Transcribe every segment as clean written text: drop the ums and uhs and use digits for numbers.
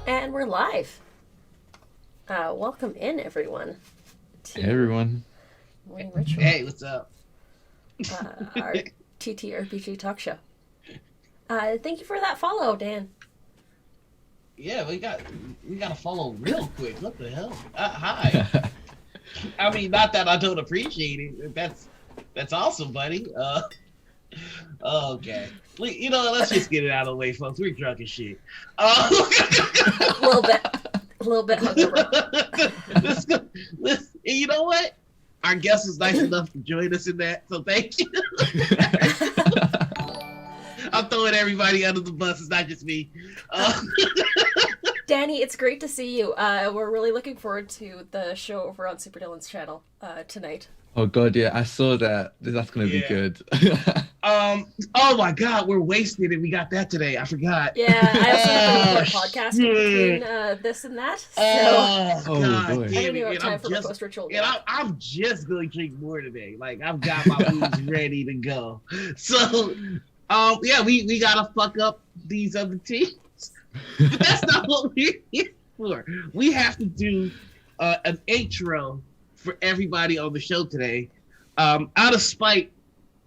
And we're live. Welcome in, everyone, Hey to everyone. Morning Ritual, Hey, what's up? our TTRPG talk show. Thank you for that follow, Dan. Yeah, we got to follow real quick. What the hell? Hi. I mean, not that I don't appreciate it. That's awesome, buddy. Okay. Let's just get it out of the way, folks. We're drunk as shit. A little bit hungover. You know what? Our guest was nice enough to join us in that, so thank you. I'm throwing everybody under the bus. It's not just me. Danny, it's great to see you. We're really looking forward to the show over on Super Dylan's channel tonight. Oh god, yeah, I saw that. That's gonna be Yeah. good. Oh my God, we're wasted, and we got that today. I forgot. Yeah, I also have to record a Oh, podcast shit. between this and that. So Oh, Oh, God boy. I damn don't it. even have And time I'm for the just, post-ritual and yet. I'm just going to drink more today. Like, I've got my booze ready to go. So, yeah, we got to fuck up these other teams. But that's not what we're here for. We have to do an intro for everybody on the show today, out of spite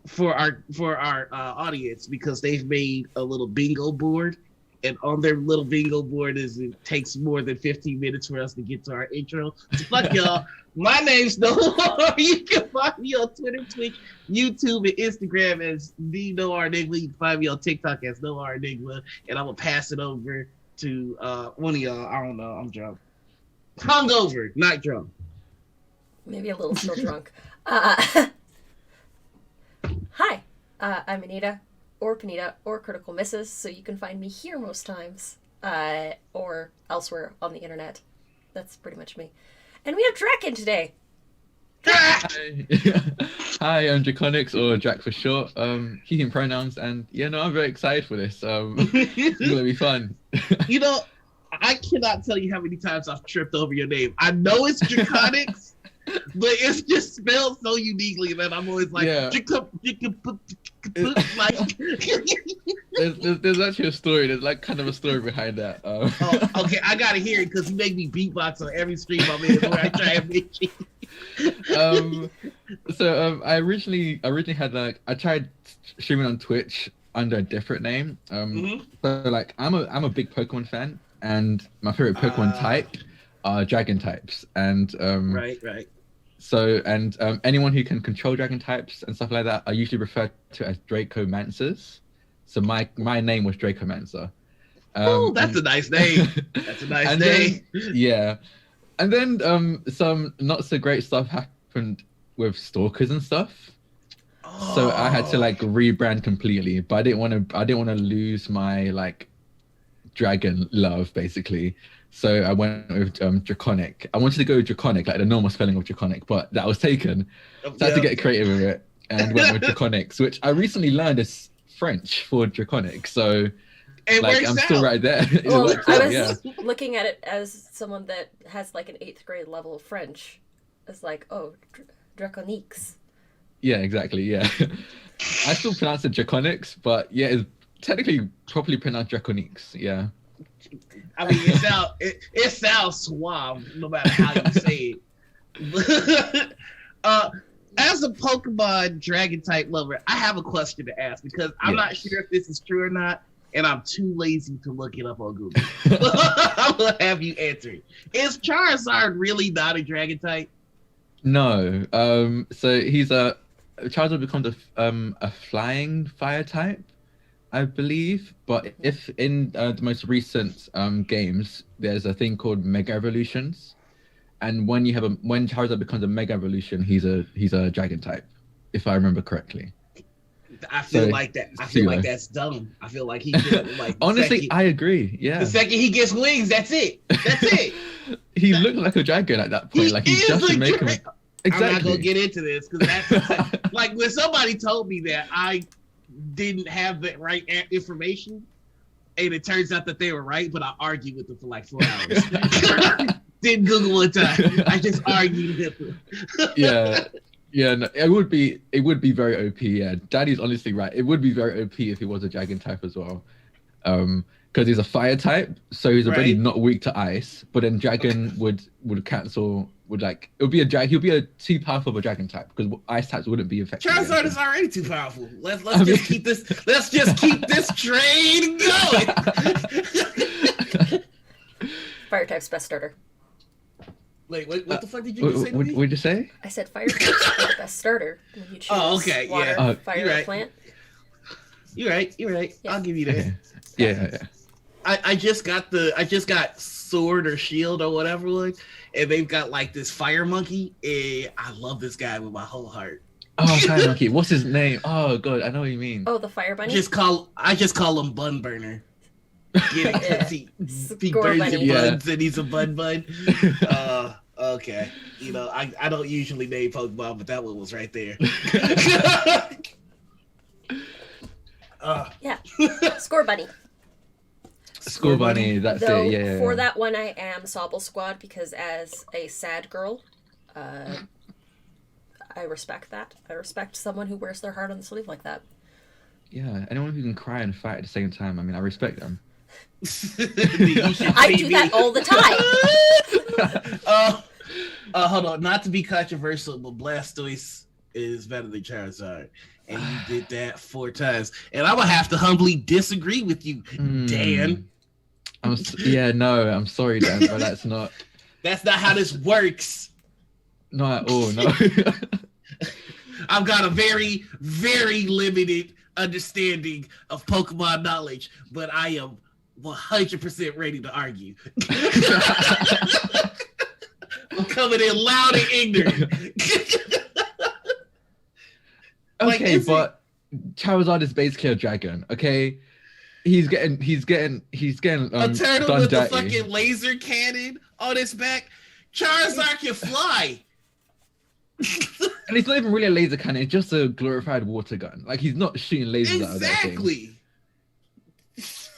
for our audience, because they've made a little bingo board, and on their little bingo board it takes more than 15 minutes for us to get to our intro. So fuck y'all. My name's Noah. You can find me on Twitter, Twitch, YouTube, and Instagram as the Noah Enigma. You can find me on TikTok as Noah Enigma, and I'm gonna pass it over to one of y'all. I don't know. I'm drunk. Hungover, not drunk. Maybe a little still drunk. Hi, I'm Anita, or Panita, or Critical Misses, so you can find me here most times, or elsewhere on the internet. That's pretty much me. And we have Draken today. Hi. Hi, I'm Drakoniques, or Jack for short. He, him pronouns, and yeah, no, I'm very excited for this. It's gonna be fun. You know, I cannot tell you how many times I've tripped over your name. I know it's Drakonics, but it's just spelled so uniquely that I'm always like, Yeah. like. There's actually a story. There's like kind of a story behind that. Oh, okay, I gotta hear it because you make me beatbox on every stream I'm in where I try and make you. I originally had I tried streaming on Twitch under a different name. So like I'm a big Pokemon fan, and my favorite Pokemon type are Dragon types, and Right. So anyone who can control Dragon types and stuff like that are usually referred to as Dracomancers. So my name was Dracomancer. Oh, that's a nice name. That's a nice name. Yeah. And then some not so great stuff happened with stalkers and stuff. So I had to like rebrand completely, but I didn't want to lose my like dragon love basically. So I went with Draconic. I wanted to go with Draconic, like the normal spelling of Draconic, but that was taken. So I had to get creative with it and went with Draconics, which I recently learned is French for Draconic. So It like works I'm out. still right there. It Well, works I out, was yeah. looking at it as someone that has like an 8th grade level of French. It's like, oh, Drakoniques. Yeah, exactly. Yeah. I still pronounce it Draconics, but yeah, it's technically properly pronounced Drakoniques. Yeah. I mean, it sounds suave no matter how you say it. As a Pokemon Dragon type lover, I have a question to ask because I'm not sure if this is true or not, and I'm too lazy to look it up on Google. I'm gonna have you answer it. Is Charizard really not a Dragon type? No. So he's Charizard becomes a flying fire type, I believe. But if in the most recent games, there's a thing called Mega Evolutions, and when Charizard becomes a Mega Evolution, he's a Dragon type, if I remember correctly. I feel So, like that. I feel like that's dumb. I feel like he should, like Honestly, I agree. Yeah. the second he gets wings, that's it. That's it. He looked like a dragon at that point. Like he is just a make him. dragon. Exactly. I'm not gonna get into this because that's like when somebody told me that I didn't have the right information, and it turns out that they were right, but I argued with them for like 4 hours. Didn't Google one time. I just argued with them. Yeah, no, it would be very OP. Yeah, Daddy's honestly right. It would be very OP if he was a dragon type as well. because he's a fire type, so he's already Right. not weak to ice. But then dragon would cancel. Would like it would be a drag. He'll be a too powerful of a dragon type because ice types wouldn't be effective. Charizard is already too powerful. Let's just keep this. Let's just keep this train going. Fire type's best starter. Wait, what the fuck did you just say to What me? would you say? I said fire type's the best starter when you choose Oh, okay, water, yeah. fire, You're or right. plant. You're right. Yeah. I'll give you that. Okay. Yeah. I just got sword or shield or whatever one, and they've got like this fire monkey. And I love this guy with my whole heart. Oh, fire monkey. What's his name? Oh god, I know what you mean. Oh, the fire bunny. I just call him Bun Burner. Yeah, because he Score burns bunny. your Yeah. buns and he's a bun. Okay. You know, I don't usually name Pokemon, but that one was right there. Yeah, score bunny. School bunny. That's Though it. Yeah. for that one, I am Sobble Squad because as a sad girl, I respect that. I respect someone who wears their heart on the sleeve like that. Yeah. Anyone who can cry and fight at the same time. I mean, I respect them. I do that all the time. Hold on. Not to be controversial, but Blastoise is better than Charizard. And you did that 4 times. And I'm going to have to humbly disagree with you, Dan. I'm sorry, Dan, but that's not That's not how this works. not at all. No. I've got a very, very limited understanding of Pokemon knowledge, but I am 100% ready to argue. I'm coming in loud and ignorant. Like, Okay, but Charizard is basically a dragon. Okay, he's getting a turtle done with a dirty. fucking laser cannon on his back. Charizard can fly. And it's not even really a laser cannon; it's just a glorified water gun. Like he's not shooting lasers out of that thing. Exactly.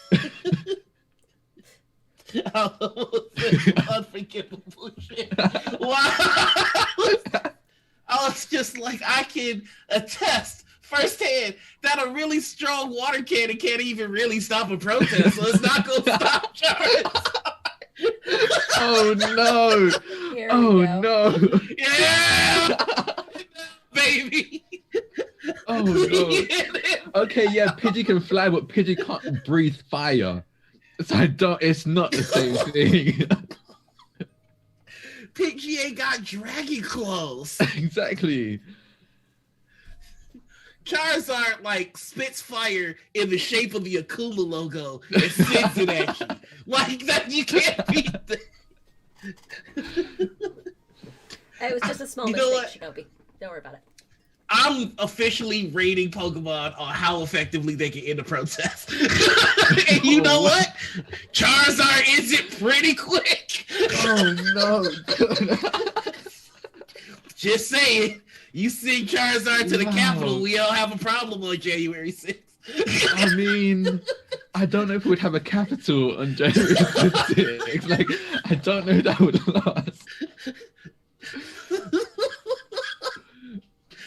Unforgivable shit. Wow. I was just like, I can attest firsthand that a really strong water cannon can't even really stop a protest, so it's not going to stop Charizard. Oh no! Here we Oh go. no! Yeah, baby. Oh no! Okay, yeah, Pidgey can fly, but Pidgey can't breathe fire. So it's not the same thing. Pidgey ain't got dragon claws. Exactly. Charizard like spits fire in the shape of the Akuma logo and sends it at you. Like that, you can't beat that. It was just a small You know mistake, Shinobi. Don't worry about it. I'm officially rating Pokemon on how effectively they can end a protest. And you know what? Charizard ends it pretty quick. Oh no! Just saying. You send Charizard to the Wow. Capitol, we all have a problem on January 6th. I mean, I don't know if we'd have a capital on January 6th. Like, I don't know if that would last.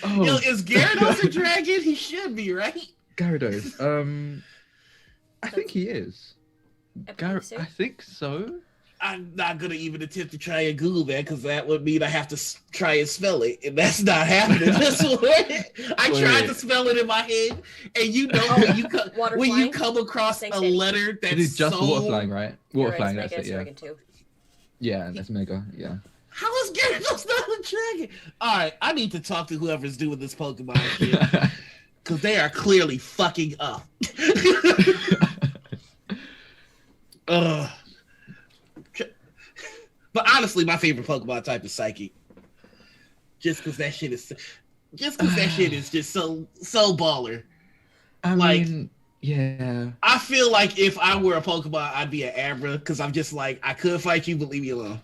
Oh, Yo, is Gyarados a dragon? He should be, right? Gyarados. I think he is. I believe so. I think so. I'm not gonna even attempt to try and Google that because that would mean I have to try and spell it, and that's not happening. I tried to spell it in my head, and you know when you come across Thanks, a Eddie. letter It that's is just so... water flying, right? You're Water right, flying, it's that's it, Mega, yeah. it's Dragon 2. Yeah, that's Mega, yeah. How is Gyarados not a dragon? All right, I need to talk to whoever's doing this Pokemon shit because they are clearly fucking up. Ugh. But honestly, my favorite Pokemon type is Psychic. Just because that shit is just so baller. I Like- mean, yeah. I feel like if I were a Pokemon, I'd be an Abra because I'm just like, I could fight you, but leave me alone.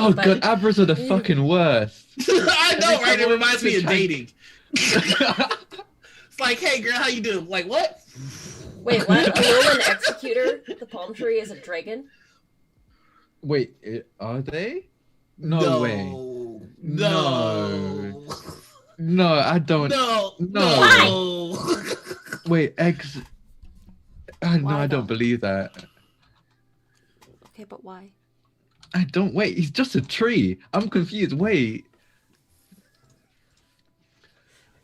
Oh god, Abras are the fucking worst. I know, Every right? time It I reminds me of try- dating. It's like, hey girl, how you doing? Like, what? Wait, what? Alolan Executor, the palm tree, is a dragon? Wait, are they? No way. No. No, I don't. No. No. No. Wait, eggs. No, Why, I don't though? believe that. Okay, but why? I don't. Wait, he's just a tree. I'm confused. Wait,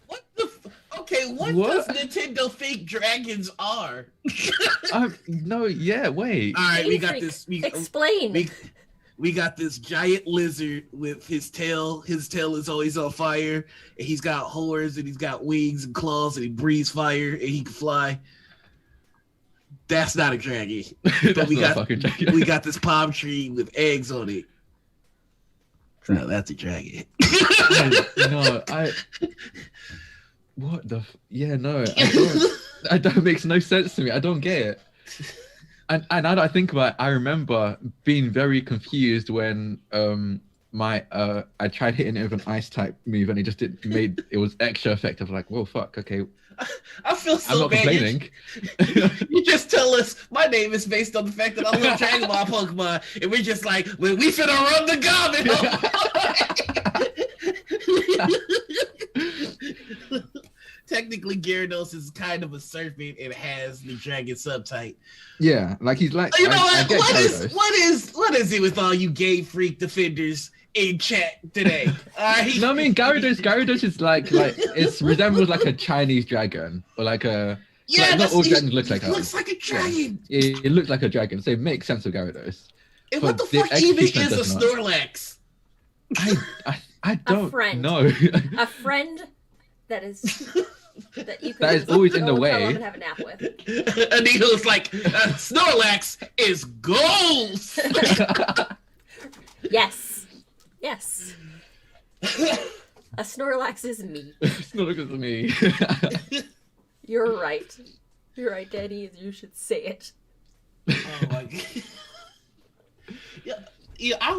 What the? Okay, what does what? Nintendo think dragons are? No, yeah, wait. All right, we Game got Freak, this. explain. We got this giant lizard with his tail. His tail is always on fire, and he's got horns, and he's got wings and claws, and he breathes fire, and he can fly. That's not a dragon. But That's we not a got fucking dragon. we got this palm tree with eggs on it. No, that's a dragon. No, what the? Yeah, no, I don't. That makes no sense to me. I don't get it. And now that I think about it, I remember being very confused when I tried hitting it with an ice type move and it just it was extra effective. Like, whoa, fuck, okay, I feel so I'm not bad. complaining. You just tell us my name is based on the fact that I love Dragon Ball Pokemon, and we're just like, well, we finna run the gamut. Technically, Gyarados is kind of a serpent and has the dragon subtype. Yeah, like he's like. You know I what? get What is it with all you gay freak defenders in chat today? No, I mean Gyarados is like it resembles like a Chinese dragon or like a. Yeah, like, not all dragons look like it that. looks like a dragon. Yeah, it looks like a dragon, so it makes sense with Gyarados. And But what the the fuck even execution is a does not. Snorlax? I don't friend. know. A friend that is that you can That is always in the go way. cuddle up and have a nap with. Anita's like, Snorlax is gold. Yes. Yes. A Snorlax is me. It's not looking at me. You're right. You're right, Danny. You should say it. Oh my god. Yeah. I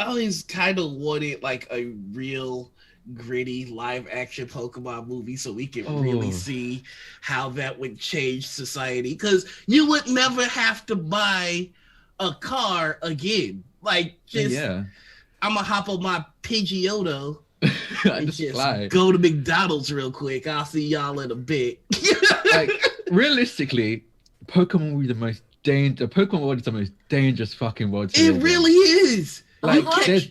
always kind of wanted like a real gritty live action Pokemon movie so we can really see how that would change society. Because you would never have to buy a car again. Like, just yeah. I'm gonna hop on my Pidgeotto I and just fly. go to McDonald's real quick. I'll see y'all in a bit. Like realistically, Pokemon will be the most Pokemon world is the most dangerous fucking world. To It live in. really is. Like Uh-huh. there's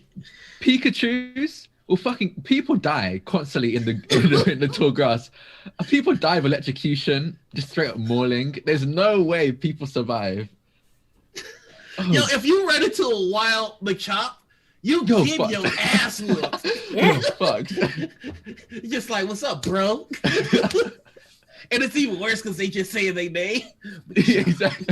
Pikachu's. Well, fucking people die constantly in the tall grass. People die of electrocution, just straight up mauling. There's no way people survive. Oh, Yo, if you run into a wild Machop, you get fuck. your ass whooped. Yeah. fuck. You're just like, what's up, bro? And it's even worse because they just say their name. Exactly.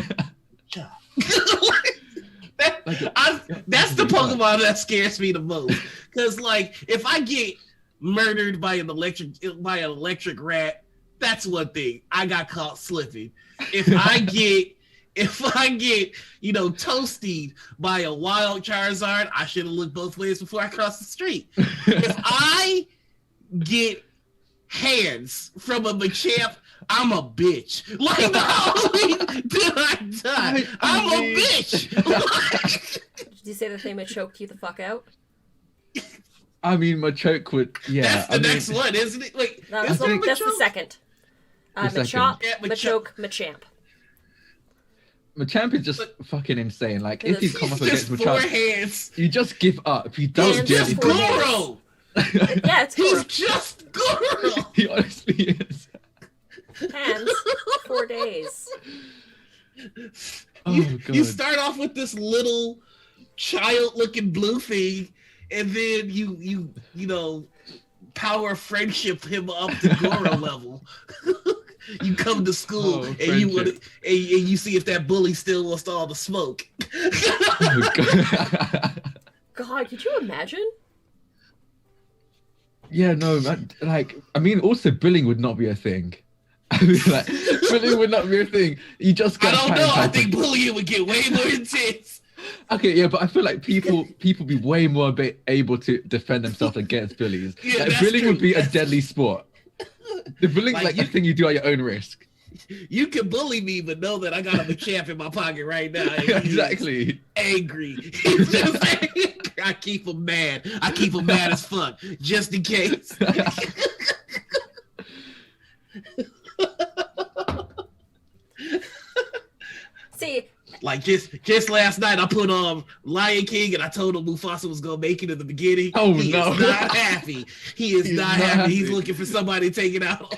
That's the Pokemon that scares me the most. Because like, if I get murdered by an electric rat, that's one thing. I got caught slipping. If I get toasted by a wild Charizard, I should have looked both ways before I crossed the street. If I get hands from a Machamp, I'm a bitch. Like, not only did I die, I'm a bitch. Did you say that they choked you the fuck out? I mean, Machoke would. Yeah. That's the next one, isn't it? Like, No, is that's, there a that's the Machoke? second. The second. Machop, Yeah, Machoke, Machamp. Machamp is just fucking insane. Like, if you It's come up Just against four Machamp, hands. you just give up. You don't Hands do just Just anything. four Goro. Yeah, it's He's Goro. just Goro. He honestly is. Hands, 4 days. Oh, You God. start off with this little child-looking blue thing, and then you power friendship him up to Goro level. You come to school and you see if that bully still wants all the smoke. Oh, God. God, could you imagine? Yeah, no, I mean, also bullying would not be a thing. I mean, like, bullying would not be a thing. You just I get. don't know. I think bullying would get way more intense. Okay, yeah, but I feel like people be way more able to defend themselves against bullies. Yeah, like, that's bullying true. would be a deadly sport. The bullying's Like, like the thing you do at your own risk. You can bully me, but know that I got a champ in my pocket right now. And he is Exactly. angry. He's just angry. I keep him mad. I keep him mad as fuck, just in case. Like just last night, I put on Lion King, and I told him Mufasa was gonna make it in the beginning. Oh, he no. is not happy. He is not happy. He's looking for somebody to take it out.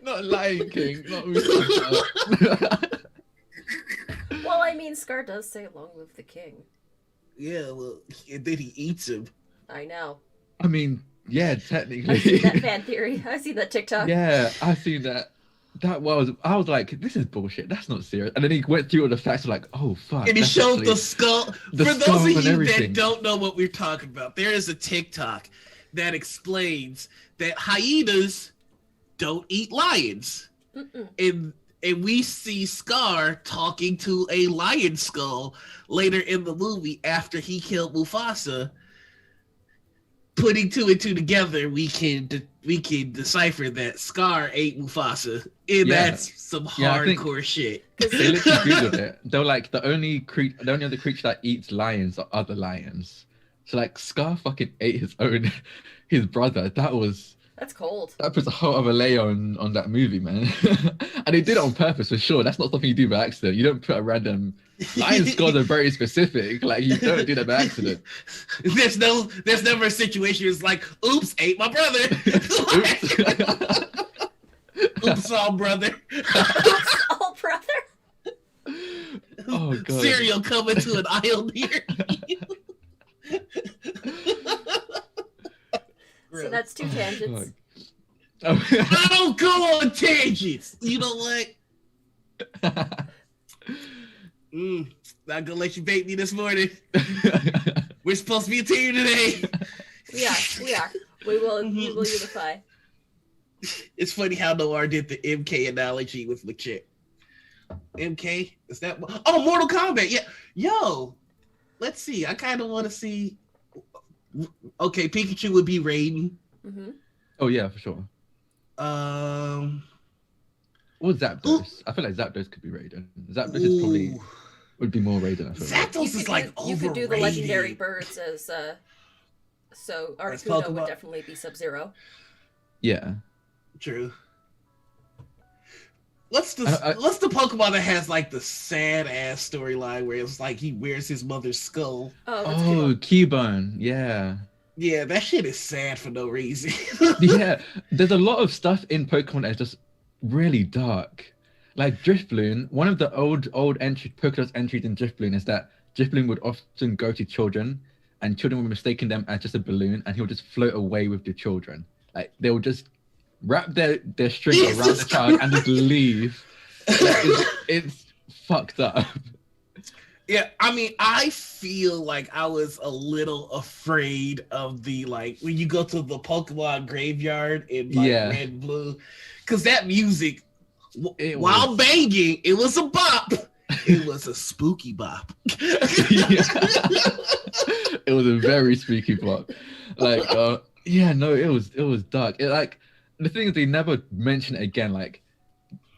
Not Lion King. Not Mufasa. Well, I mean, Scar does say "Long live the king." Yeah, well, and then he eats him. I know. I mean, yeah, I've seen technically. that fan theory. I've seen that TikTok. Yeah, I seen that. I was like, this is bullshit. That's not serious. And then he went through all the facts, like, oh fuck. And he that's showed actually- the skull. the For skull those of and you everything. that don't know what we're talking about, there is a TikTok that explains that hyenas don't eat lions. Mm-mm. And we see Scar talking to a lion skull later in the movie after he killed Mufasa. Putting two and two together, we can decipher that Scar ate Mufasa, and Yeah. that's some Yeah, I think- hardcore shit. They literally googled it. They were like, the only other creature that eats lions are other lions. So like, Scar fucking ate his brother. That's cold. That puts a whole other layer on that movie, man. And they did it on purpose for sure. That's not something you do by accident. You don't put a random lion skulls are very specific. Like, you don't do that by accident. There's never a situation it's like, oops, ate my brother. Oops, all brother. Oh, brother. Oh god. Cereal coming to an aisle near you. So that's two tangents. Oh. I don't go on tangents. You know what? Not gonna let you bait me this morning. We're supposed to be a team today. We are. We will unify. It's funny how Noir did the MK analogy with Machette. MK? Is that? Oh, Mortal Kombat. Yeah. Yo, let's see. I kind of want to see. Okay, Pikachu would be Raiden. Mm-hmm. Oh yeah, for sure. Or Zapdos. I feel like Zapdos could be Raiden. Zapdos is probably would be more Raiden. I feel like. Zapdos is like you could do the overrated. legendary birds as so Articuno would Pokemon. definitely be Sub-Zero. Yeah. True. What's the Pokemon that has like the sad ass storyline where it's like he wears his mother's skull? Oh, that's Oh, Keybone. Yeah. Yeah, that shit is sad for no reason. Yeah. There's a lot of stuff in Pokemon that's just really dark. Like Drifloon, one of the old Pokedex entries in Drifloon is that Drifloon would often go to children, and children would mistake them as just a balloon, and he would just float away with the children. Like they would just wrap their string around the child and just leave. Like, it's fucked up. Yeah, I mean, I feel like I was a little afraid of the like when you go to the Pokemon graveyard in like Yeah. Red and Blue, because that music, It while was- banging, it was a bop. It was a spooky bop. Yeah. It was a very spooky plot. Like, yeah, no, it was dark. It like the thing is they never mention it again. Like,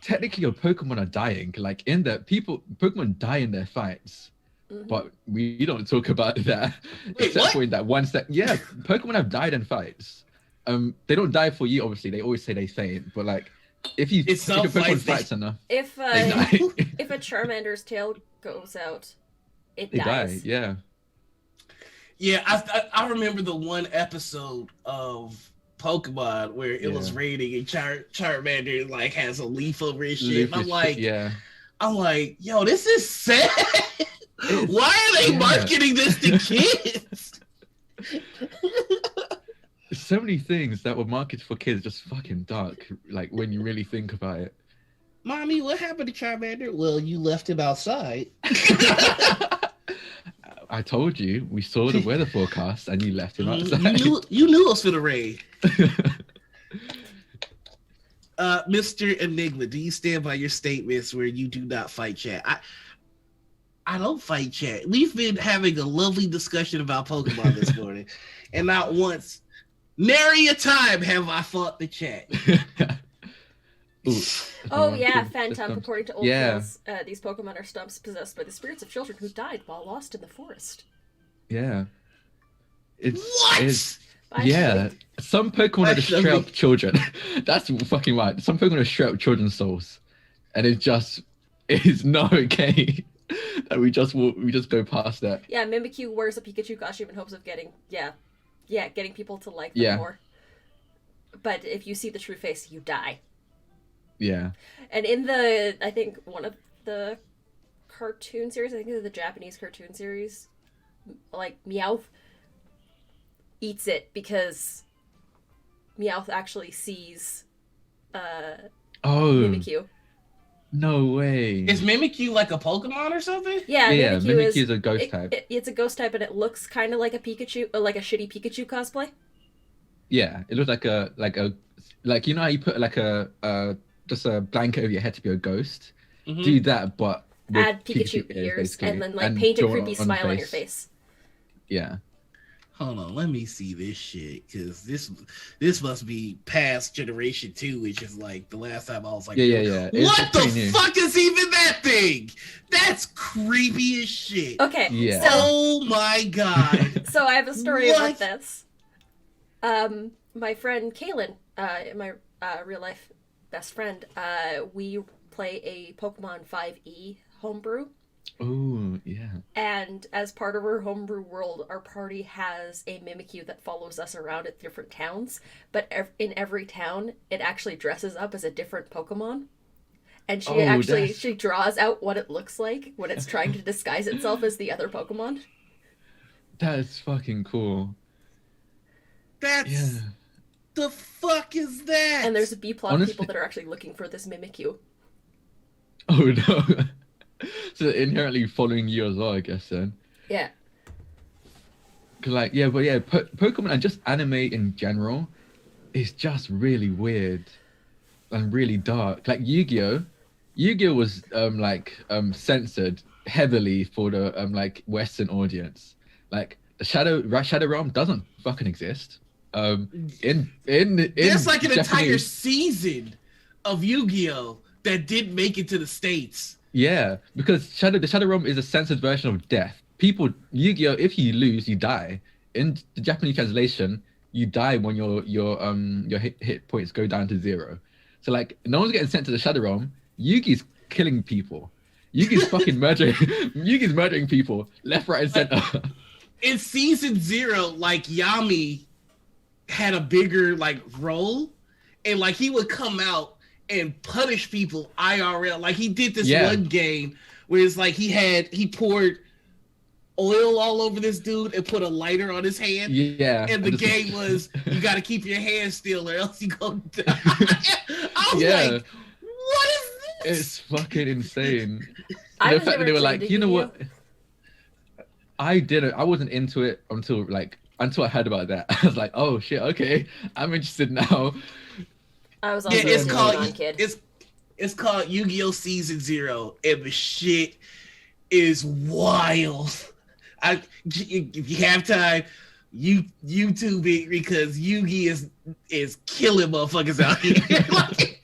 technically, your Pokemon are dying. Like in the Pokemon die in their fights, Mhm. but we don't talk about that Wait, except what? for in that one step. Yeah, Pokemon have died in fights. They don't die for you, obviously. They always say they faint, but like if In your some Pokemon fights, fights enough, If they die. if a Charmander's tail goes out, it They die. dies. Yeah. Yeah, I remember the one episode of Pokemon where it was Yeah. raining and Charmander like has a leaf over his shit. And I'm Lucas- like, yeah. yo, this is sad. Why are they Yeah. marketing this to kids? So many things that were marketed for kids just fucking dark. Like when you really think about it. Mommy, what happened to Charmander? Well, you left him outside. I told you, we saw the weather forecast and you left him outside. You knew it was for the rain. Mr. Enigma, do you stand by your statements where you do not fight chat? I don't fight chat. We've been having a lovely discussion about Pokemon this morning, and not once, nary a time have I fought the chat. Ooh, Oh yeah, good. Phantom. According to old Yeah. tales, these Pokemon are stumps possessed by the spirits of children who died while lost in the forest. Yeah. It's What? By yeah. Some Pokemon are just That's straight lovely. up children. That's fucking right. Some Pokemon are straight up children's souls. And it's just is not okay. That we just go past that. Yeah, Mimikyu wears a Pikachu costume in hopes of getting getting people to like them Yeah. more. But if you see the true face, you die. Yeah. And in I think one of the cartoon series, I think the Japanese cartoon series, like Meowth eats it because Meowth actually sees Oh. Mimikyu. No way. Is Mimikyu like a Pokemon or something? Yeah, Yeah, Mimikyu is a ghost type. It's a ghost type, and it looks kind of like a Pikachu, like a shitty Pikachu cosplay. Yeah, it looks like you know how you put like a just a blanket over your head to be a ghost. Mhm. Do that, but with Add Pikachu ears, basically, and then like paint a draw it creepy the smile on your face. Yeah. Hold on, let me see this shit, because this must be past generation 2, which is like the last time I was like, Yeah. what pretty the new. fuck is even that thing? That's creepy as shit. Okay, Yeah. so Oh my god. so I have a story about What? this. My friend Kaylin, my real life best friend, we play a Pokemon 5e homebrew. Oh, yeah. And as part of our homebrew world, our party has a Mimikyu that follows us around at different towns. But in every town, it actually dresses up as a different Pokemon. And she draws out what it looks like when it's trying to disguise itself as the other Pokemon. That is fucking cool. That's Yeah. the fuck is that? And there's a B-plot Honestly- people that are actually looking for this Mimikyu. Oh no. So inherently following you as well, I guess then. Yeah. Cause like Pokemon and just anime in general is just really weird and really dark. Like Yu-Gi-Oh! Yu-Gi-Oh! Was censored heavily for the like Western audience. Like the Shadow Realm doesn't fucking exist. In There's like an entire Japanese- season of Yu-Gi-Oh! That didn't make it to the States. Yeah, because the Shadow Realm is a censored version of death. Yu-Gi-Oh! If you lose, you die. In the Japanese translation, you die when your hit points go down to 0. So like, no one's getting sent to the Shadow Realm. Yugi's killing people. Yugi's fucking murdering. Yugi's murdering people left, right, and center. In season 0, like Yami had a bigger like role, and like he would come out and punish people IRL. Like he did this one game where it's like he poured oil all over this dude and put a lighter on his hand. Yeah. And the game was you got to keep your hands still or else you go die. I was like, what is this? It's fucking insane. I The was fact that never they were into like, you know Yu-Gi-Oh! what? I wasn't into it until I heard about that. I was like, oh shit, okay, I'm interested now. I was also Yeah, it's a called Pokemon kid. it's called Yu-Gi-Oh! Season 0, and the shit is wild. If you have time, YouTube it, because Yugi is killing motherfuckers out here. Like,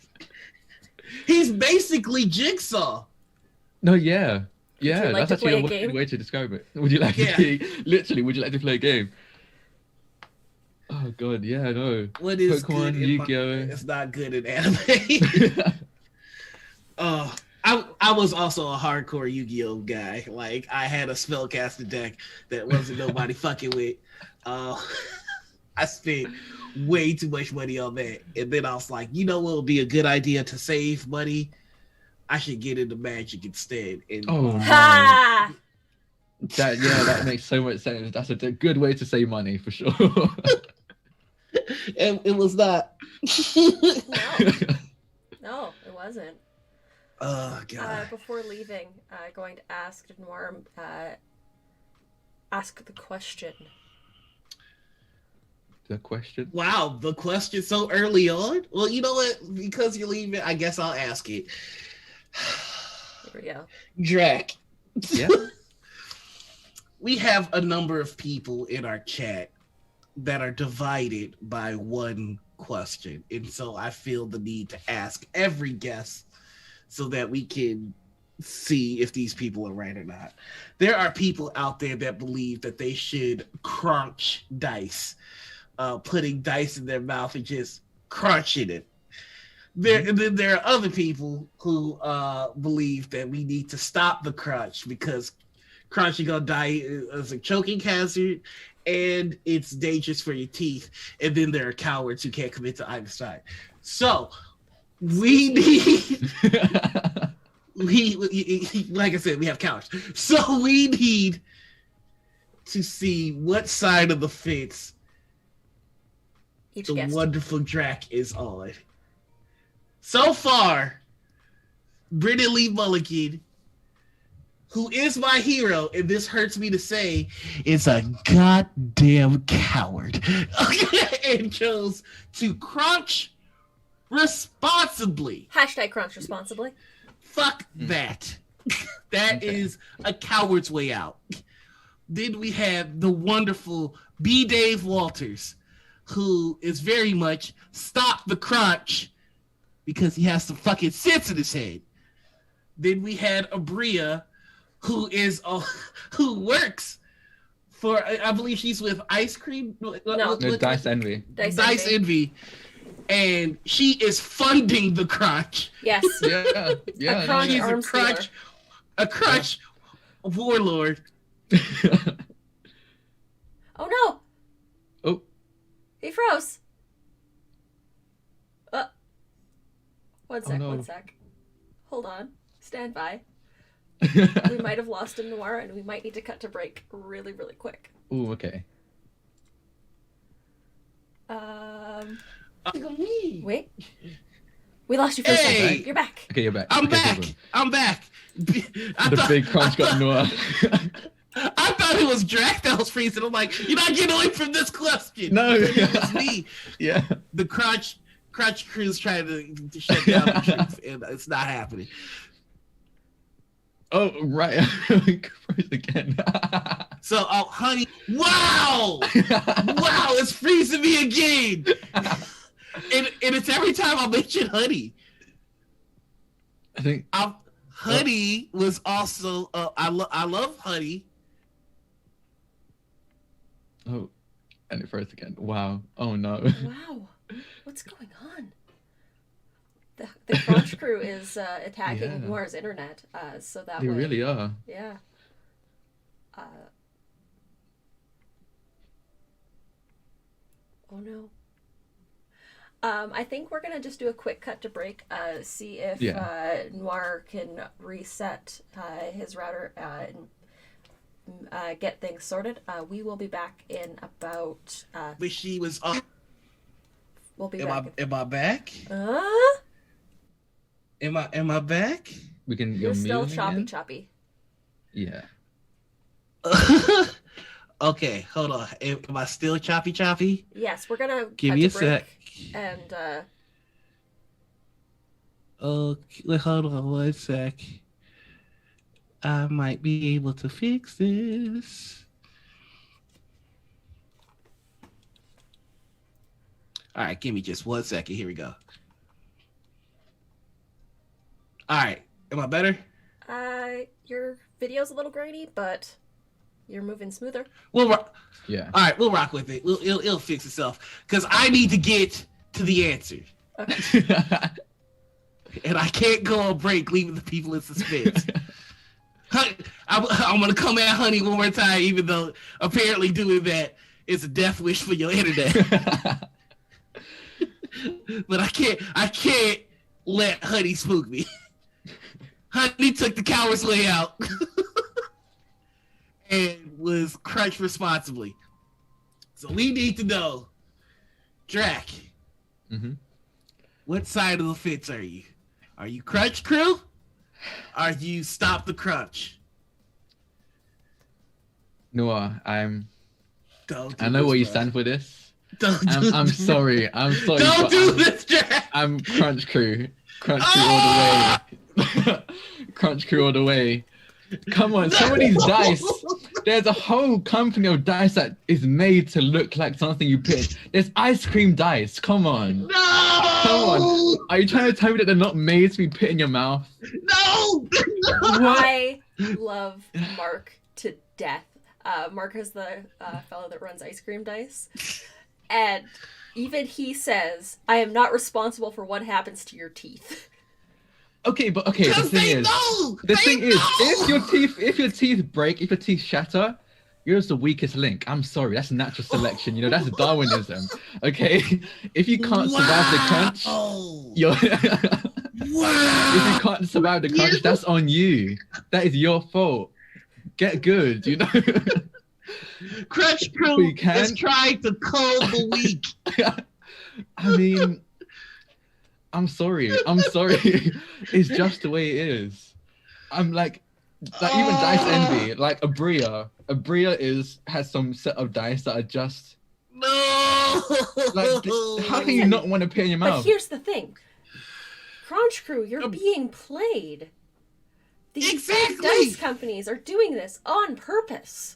he's basically Jigsaw. No, yeah, yeah. you like That's to play actually a game? way to describe it. Would you like to would you like to play a game? Oh god, yeah, no. What is Pokemon, good in Yu-Gi-Oh! It's not good in anime. I was also a hardcore Yu-Gi-Oh guy. Like I had a spellcaster deck that wasn't nobody fucking with. I spent way too much money on that, and then I was like, you know what would be a good idea to save money? I should get into Magic instead. And Oh, Ha! that makes so much sense. That's a good way to save money for sure. and it was not. No, it wasn't. Oh god. Before leaving, going to ask Noir, ask the question. The question? Wow, the question so early on? Well, you know what? Because you're leaving, I guess I'll ask it. Here we go. Drac. Yeah. We have a number of people in our chat that are divided by one question. And so I feel the need to ask every guest so that we can see if these people are right or not. There are people out there that believe that they should crunch dice, putting dice in their mouth and just crunching it. And then there are other people who believe that we need to stop the crunch because crunching gonna die as a choking hazard and it's dangerous for your teeth. And then there are cowards who can't commit to either side. So we need like I said, we have cowards. So we need to see what side of the fence the wonderful Drac is on. So far, Brittany Lee Mulligan, who is my hero, and this hurts me to say, is a goddamn coward. And chose to crunch responsibly. Hashtag crunch responsibly. Fuck that. That is a coward's way out. Then we have the wonderful B. Dave Walters, who is very much stop the crunch because he has some fucking sense in his head. Then we had Abria, who works for, I believe she's with Ice Cream. No, Dice Envy. Dice Envy. And she is funding the crunch. Yes. Yeah. A crunch She's arms a crunch warlord. Oh no! Oh. He froze. One sec, no. one sec. Hold on. Stand by. We might have lost him, Noir, and we might need to cut to break really, really quick. Ooh, okay. Wait. We lost you for a second. You're back. Okay, you're back. I'm okay, back. I'm back. The big crunch got Noah. I thought it was Drac that was freezing. I'm like, you're not getting away from this question. No. It was me. Yeah. The crunch crew's trying to shut down the truth, and it's not happening. Oh, right. Froze again. So, honey, wow! Wow, it's freezing me again! And it's every time I mention honey. I think... Honey was also, I love honey. Oh, and it froze again. Wow. Oh, no. Wow. What's going on? The Crunch crew is attacking Noir's internet, so that They way... really are. Yeah. Oh no. I think we're gonna just do a quick cut to break, see if Noir can reset his router and get things sorted. We will be back in about... But she was... we'll be back. Am I back? Am I back? We can... You're still choppy. Yeah. Okay, hold on. Am I still choppy? Yes, we're gonna give cut me a to break sec. And okay, hold on 1 sec. I might be able to fix this. All right, give me just 1 second. Here we go. All right, am I better? your video's a little grainy, but you're moving smoother. Yeah. All right, we'll rock with it. It'll fix itself because I need to get to the answer. Okay. And I can't go on break leaving the people in suspense. I'm going to come at Honey one more time, even though apparently doing that is a death wish for your internet. But I can't let Honey spook me. Honey took the coward's way out and was crunched responsibly. So we need to know, Drac, what side of the fence are you? Are you Crunch Crew? Are you Stop the Crunch? Noah, I know this, what you bro. stand for this. I'm sorry. I'm sorry. Don't do this, Drac. I'm Crunch Crew. Crunch Crew all the way. Crunch Crew all the way. Come on, some of these dice. There's a whole company of dice that is made to look like something you pick. There's ice cream dice. Come on. No! Come on. Are you trying to tell me that they're not made to be put in your mouth? No! I love Mark to death. Mark is the fellow that runs ice cream dice. And Even he says, I am not responsible for what happens to your teeth. Okay, but okay, the thing is, if your teeth break, if your teeth shatter, you're the weakest link. I'm sorry, that's natural selection. You know, that's Darwinism. Okay, if you can't survive the crunch, you're. If you can't survive the crunch, that's on you. That is your fault. Get good, you know. Crunch Crew is trying to cull the weak. I mean, I'm sorry. It's just the way it is. I'm like even Dice Envy, like Abria has some set of dice that are just like, how can you not want to put in your mouth? But here's the thing. Crunch Crew, you're being played. These big dice companies are doing this on purpose.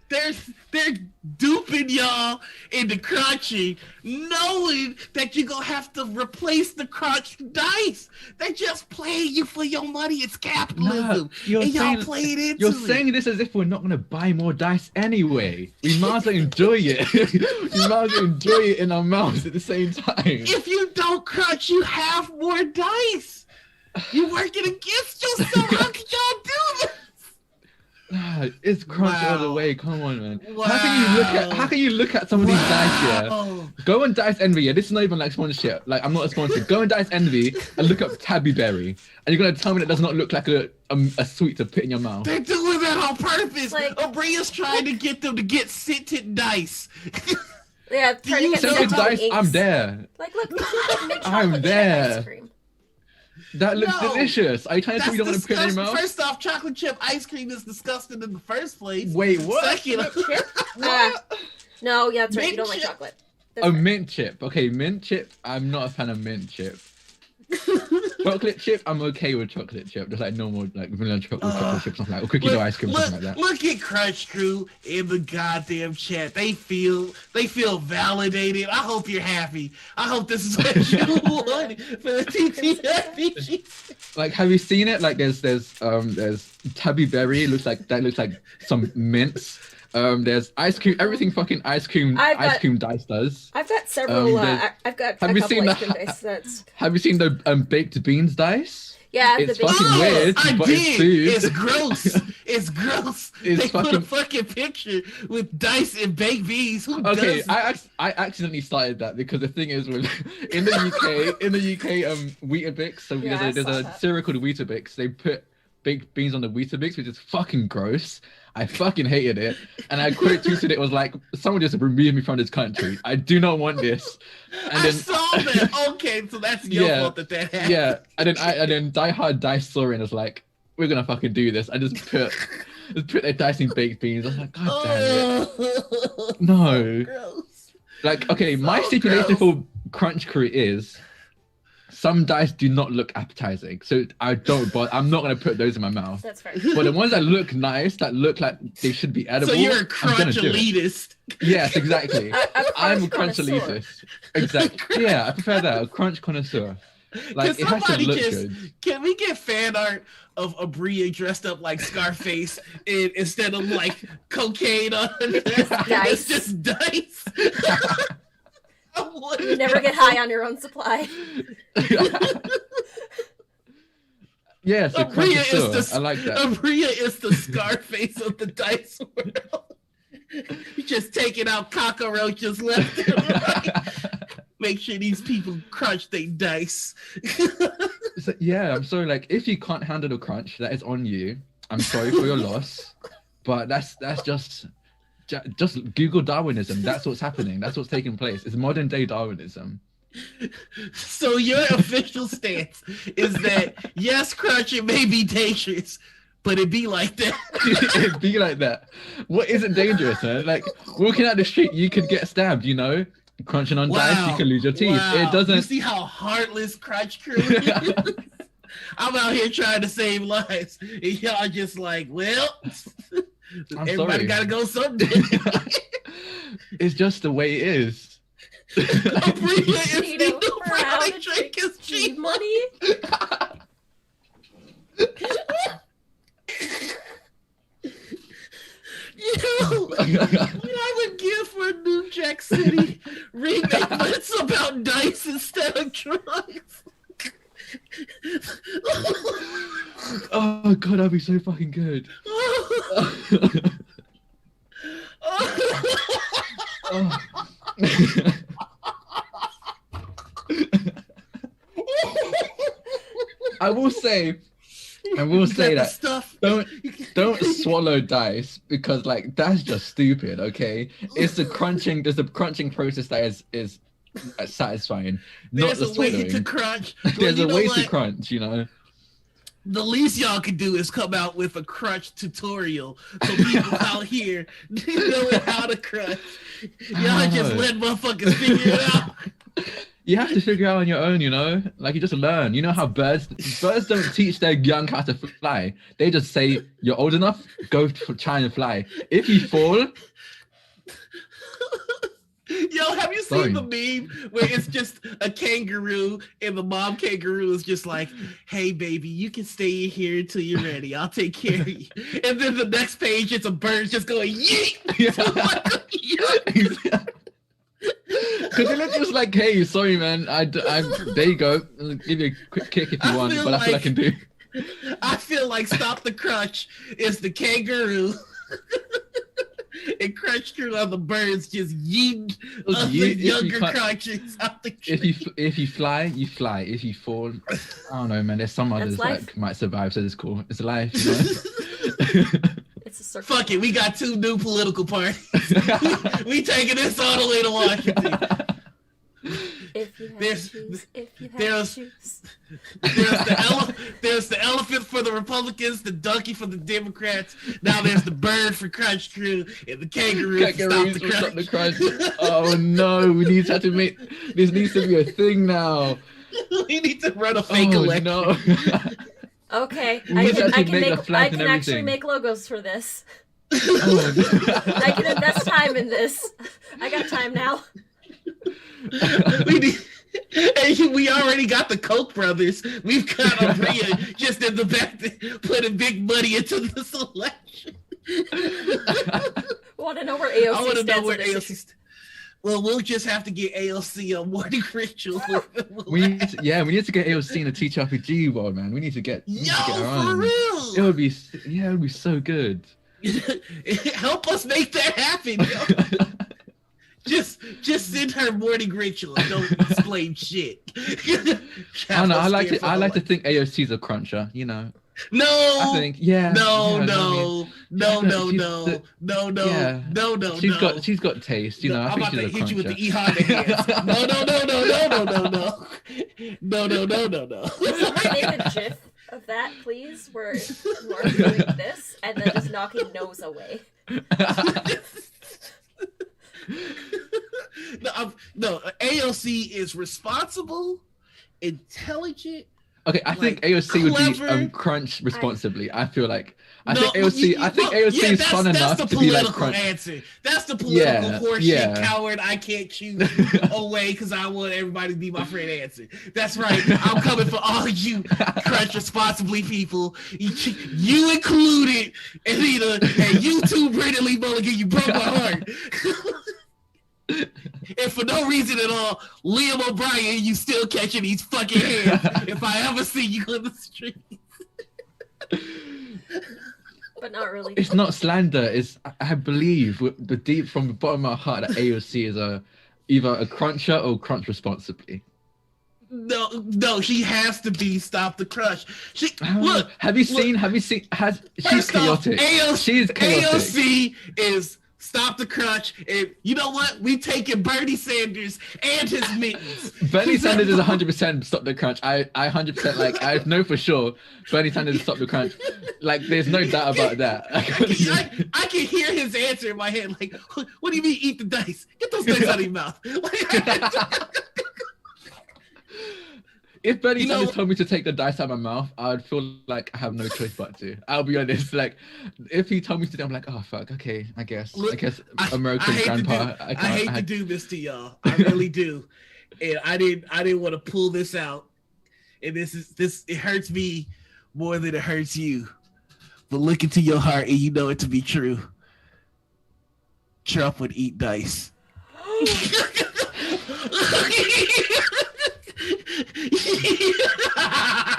They're duping y'all into crunching, knowing that you're gonna have to replace the crunch dice. They're just playing you for your money. It's capitalism. Nah, y'all play it into You're saying this as if we're not gonna buy more dice anyway. We might as well enjoy it. We might as well enjoy it in our mouths at the same time. If you don't crunch, you have more dice. You're working against yourself. How could y'all do this? It's crunch all the way. Come on, man. Wow. How can you look at some of these dice here? Go on Dice Envy. Yeah, this is not even like sponsorship. Like, I'm not a sponsor. Go on Dice Envy and look up Tabby Berry, and you're gonna tell me that does not look like a sweet to put in your mouth. They're doing that on purpose. Like, Abria's trying to get them to get scented dice. Yeah, trying to get scented dice. I'm there. Like, look, I'm there. Ice cream. That looks delicious. Are you trying to tell me you don't want to put it in your mouth? First off, chocolate chip ice cream is disgusting in the first place. Wait, what? Second, chip? No, yeah, that's right. You don't like chocolate. That's mint chip. Okay, mint chip. I'm not a fan of mint chip. Chocolate chip, I'm okay with chocolate chip. Just like normal, like vanilla chocolate chip, something like, or cookie dough ice cream, something like that. Look at Crunch Crew in the goddamn chat. They feel validated. I hope you're happy. I hope this is what you want for the TTRPG. Like, have you seen it? Like, there's Tabby Berry. Looks like some mints. There's ice cream. Everything fucking ice cream dice does. I've got several. I've got a couple ice cream dice. Have you seen the baked beans dice? Yeah, it's fucking weird. I but did. It's food. It's gross. It's gross. They put a fucking picture with dice and baked beans. Who does I accidentally started that because the thing is, with in the UK, Weetabix. So there's a cereal called Weetabix. They put baked beans on the Weetabix, which is fucking gross. I fucking hated it, and I quote tweeted it was like, someone just removed me from this country. I do not want this. And I saw that. Okay, so that's your fault that happened. Yeah, and then Die Hard Dice saw it and was like, we're gonna fucking do this. I just put their dice in baked beans. I was like, God damn it. No. Gross. Like, okay, my stipulation for Crunch Crew is some dice do not look appetizing, so I'm not gonna put those in my mouth. That's fair. But the ones that look nice, that look like they should be edible. So you're a crunch elitist. Yes, exactly. I'm a crunch elitist. Exactly. Yeah, I prefer that. A crunch connoisseur. Like, it has to look good. Can we get fan art of Abria dressed up like Scarface instead of like cocaine on it? It's just dice. You never get high on your own supply. Yes, I like that. Abria is the Scarface of the dice world. He's just taking out cockroaches left and right. Make sure these people crunch their dice. So, yeah, I'm sorry. Like, if you can't handle the crunch, that is on you. I'm sorry for your loss, but that's just Google Darwinism. That's what's happening. That's what's taking place. It's modern day Darwinism. So your official stance is that yes, crunching may be dangerous, but it be like that. It be like that. What isn't dangerous, man? Like, walking out the street, you could get stabbed, you know? Crunching on dice, you can lose your teeth. Wow. It doesn't. You see how heartless Crunch Crew is? I'm out here trying to save lives, and y'all just like, well, everybody gotta go someday. It's just the way it is. Abria is the brown drink is cheap money. You have a gift for a new Jack City remake, but it's about dice instead of drugs. Oh god, that'd be so fucking good. Oh. I will say that stuff. don't swallow dice because like that's just stupid. Okay, there's a crunching process that is satisfying. Not There's the a way swallowing. to crunch. There's a way to what? crunch. The least y'all can do is come out with a crunch tutorial so people out here know how to crunch. Y'all just let motherfuckers figure it out. You have to figure it out on your own, Like you just learn. You know how birds don't teach their young how to fly. They just say, "You're old enough, go try and fly." If you fall, yo, have you seen the meme where it's just a kangaroo and the mom kangaroo is just like, "Hey baby, you can stay in here until you're ready. I'll take care of you." And then the next page, it's a bird just going yeet. Because it looks just like, "Hey, sorry man, I'm there you go. I'll give you a quick kick if you want, but that's what I can do." I feel like Stop the Crunch is the kangaroo. And Crunch Crew on the birds just yeeting the younger crunches out the tree. If you fly, you fly. If you fall, I don't know, man. There's some others that might survive, so it's cool. It's life, It's a circle. Fuck it, we got 2 new political parties. we taking this all the way to Washington. If you have to choose, there's the elephant for the Republicans, the donkey for the Democrats. Now there's the bird for Crunch Crew and the kangaroo for Stop the Crunch. Oh no, this needs to be a thing now. We need to run a fake election. No. Okay, I can actually make logos for this. I can invest time in this. I got time now. We already got the Koch brothers. We've got Maria just in the back putting big money into this election. Want to know where AOC I want to know where stands? AOC. Well, we'll just have to get AOC on morning ritual. we need to get AOC in the TTRPG world, man. We need to get her on. For real. It would be so good. Help us make that happen. Just send her morning ritual and don't explain shit. I don't know. I like to think AOC's a cruncher, No. I think No. She's got taste, I'm I think about to she's a hit you with the cruncher. E-Honda hands. No. Can someone make a GIF of that, please? Where Laura's doing this and then just knocking nose away. No, AOC is responsible, intelligent. Okay, I think AOC clever. would be crunch responsibly. I think AOC is fun enough that's the to be like political crunch. answer. That's the political horseshit coward. I can't choose away because I want everybody to be my friend answer. That's right. I'm coming for all you crunch responsibly people, you included, and you too, Brittany Lee Mulligan. You broke my heart. And for no reason at all, Liam O'Brien, you still catching these fucking hands if I ever see you in the street. But not really. It's not slander. I believe from the bottom of my heart that AOC is either a cruncher or crunch responsibly. No, she has to be Stop the Crush. She's chaotic. She's chaotic. AOC is Stop the Crunch, and you know what? We taking Bernie Sanders and his mittens. Bernie Sanders is 100% Stop the Crunch. I 100% I know for sure Bernie Sanders is Stop the Crunch. Like, there's no doubt about that. I can hear his answer in my head. Like, what do you mean eat the dice? Get those dice out of your mouth. If Bernie Sanders told me to take the dice out of my mouth, I'd feel like I have no choice but to. I'll be honest. Like, if he told me to do, I'm like, oh fuck, okay, I guess American grandpa. I hate to do this to y'all. I really do, and I didn't want to pull this out. And it hurts me more than it hurts you. But look into your heart, and you know it to be true. Trump would eat dice.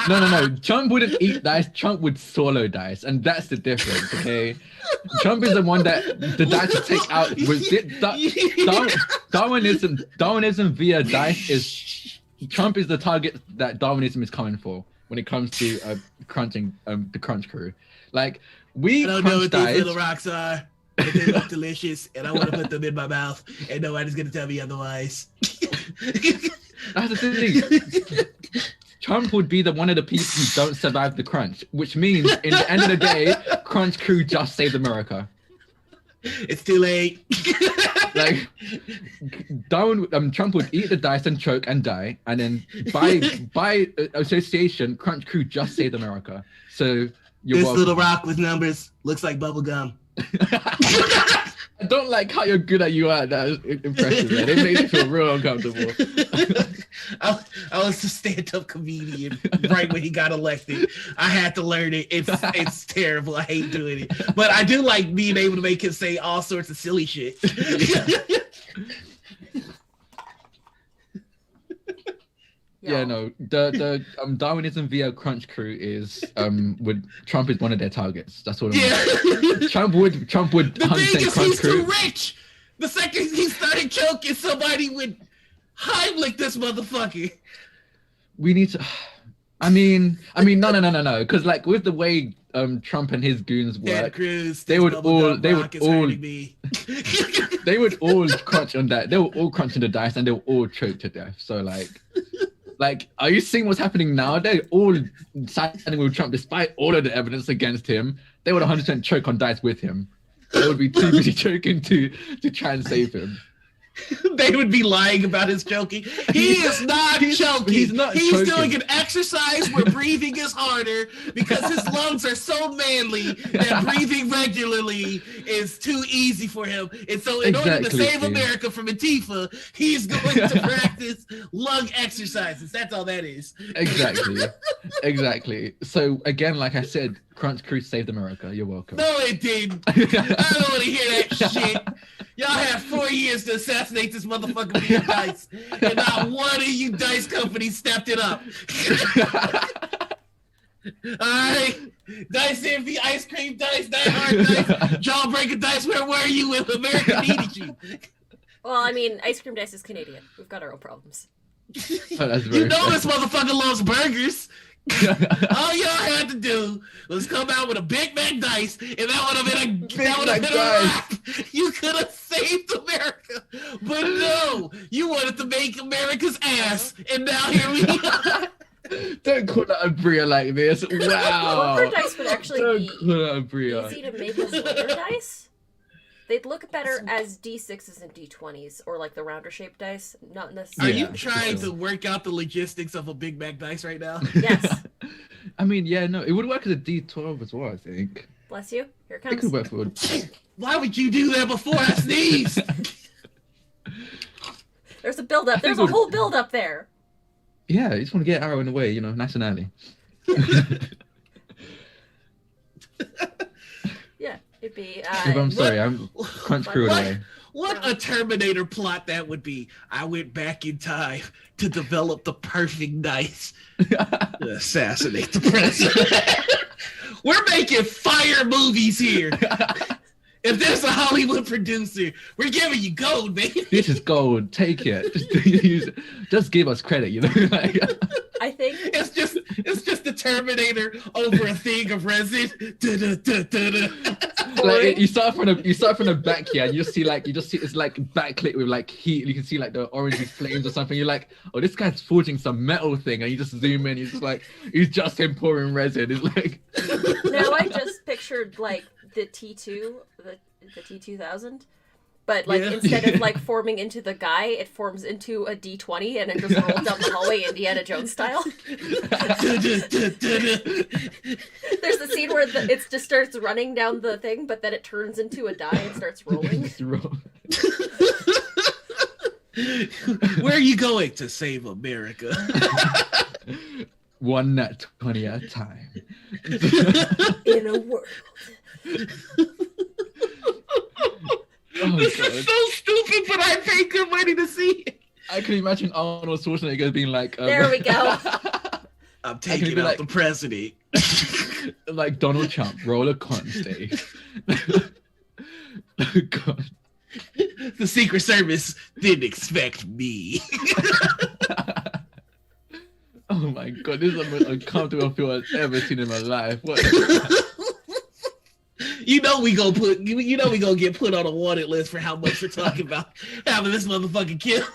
No. Trump wouldn't eat dice. Trump would swallow dice, and that's the difference. Okay, Trump is the one that the dice to take out. Darwinism via dice is Trump is the target that Darwinism is coming for when it comes to crunching the crunch crew. Like we I don't know what these little rocks are, but they look delicious, and I want to put them in my mouth, and nobody's gonna tell me otherwise. That's the thing. Trump would be one of the people who don't survive the crunch, which means in the end of the day, crunch crew just saved America. It's too late. Like Trump would eat the dice and choke and die, and then by association, crunch crew just saved America. So this little rock with numbers looks like bubble gum. I don't like how you're good at you are. That impressive, man. It makes me feel real uncomfortable. I was a stand-up comedian right when he got elected. I had to learn it. It's terrible. I hate doing it, but I do like being able to make him say all sorts of silly shit. Yeah, no. The Darwinism via crunch crew is Trump is one of their targets. That's what. Yeah. Trump would The thing is, crunch he's crew. too rich. The second he started choking, somebody would Heimlich this motherfucker. We need to. I mean, no. Because like with the way Trump and his goons Ted work, Cruz, they would all me. they would all crunch on that. They were all crunching the dice and they were all choked to death. So like, are you seeing what's happening now? They're all siding with Trump despite all of the evidence against him. They would 100% choke on dice with him. They would be too busy choking to try and save him. They would be lying about his choking. He is not choking. He's not choking. Doing an exercise where breathing is harder because his lungs are so manly that breathing regularly is too easy for him. And so in order to save America from Antifa, he's going to practice lung exercises. That's all that is. Exactly. So again, like I said, Crunch Crew saved America. You're welcome. No, it didn't. I don't want to hear that shit. Y'all had 4 years to assassinate this motherfucker via dice, and not one of you dice companies stepped it up. All right, Dice Envy, Ice Cream Dice, Die Hard Dice, Jawbreaker Dice. Where were you when America needed you? Well, I mean, Ice Cream Dice is Canadian. We've got our own problems. You know this motherfucker loves burgers. All y'all had to do was come out with a Big Mac dice, and that would have been a wrap. You could have saved America, but no, you wanted to make America's ass, and now here we are. Don't call that a Bria like this. Wow. Poker dice would actually be easy to make as litter dice. They'd look better as D6s and D20s, or like the rounder shaped dice, not necessarily. Are you trying to work out the logistics of a Big Mac dice right now? Yes. I mean, yeah, no, it would work as a D12 as well, I think. Bless you. Here it comes. It could work for Why would you do that before I sneeze? There's a build up. There's a whole build up there. Yeah, you just want to get arrow in the way, you know, nice and early. Yeah, it'd be. I'm sorry, I'm Crunch Crew away. What a Terminator plot that would be. I went back in time to develop the perfect dice to assassinate the president. We're making fire movies here. If there's a Hollywood producer, we're giving you gold, baby. This is gold. Take it. Just give us credit, you know. Like, I think it's just the Terminator over a thing of resin. Like you start from the back here, and you just see it's like backlit with like heat. You can see like the orangey flames or something. You're like, oh, this guy's forging some metal thing, and you just zoom in. He's just him pouring resin. It's like. No, I just pictured like the T2, the T2000, but like instead of like forming into the guy, it forms into a D20 and it just rolls down the hallway Indiana Jones style. There's the scene where it just starts running down the thing, but then it turns into a die and starts rolling. Where are you going to save America? One nat 20 at a time. In a world. Oh, This God. is so stupid, but I paid good money to see it. I can imagine Arnold Schwarzenegger being like, There we go. I'm can taking be out like- the president. like Donald Trump, roller cons day. Oh, God. The Secret Service didn't expect me. Oh my God, this is the most uncomfortable feel I've ever seen in my life. What? You know we gonna get put on a wanted list for how much we're talking about having this motherfucking kill.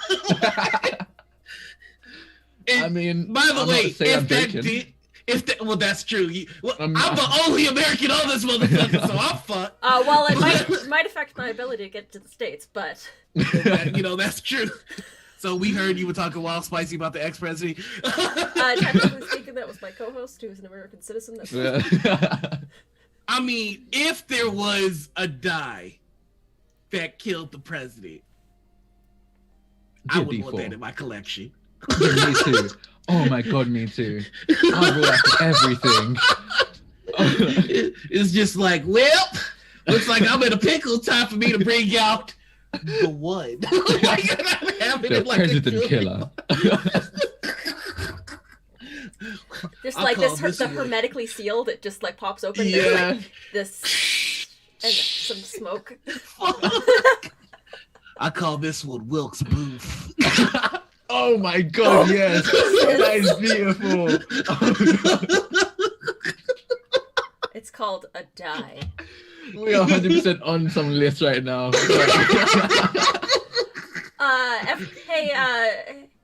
I mean, by the I'm way, not saying if I'm that joking. did, well, that's true. I'm not. the only American on this motherfucker, so I'm fucked. Well, it might affect my ability to get to the States, but That's true. So we heard you were talking wild spicy about the ex-president. technically speaking, that was my co-host, who is an American citizen. That's Yeah. I mean, if there was a die that killed the president, I would want that in my collection. Yeah, me too. Oh my God, me too. I roll after everything. It's just like, well, looks like I'm in a pickle. Time for me to bring out the one. The president killer. just I'll like call this, this the one. hermetically sealed. It just like pops open. Yeah. There's like this and some smoke. I call this one Wilkes Booth. Oh my God, yes. That is beautiful. Oh, It's called a die. we are 100% on some list right now.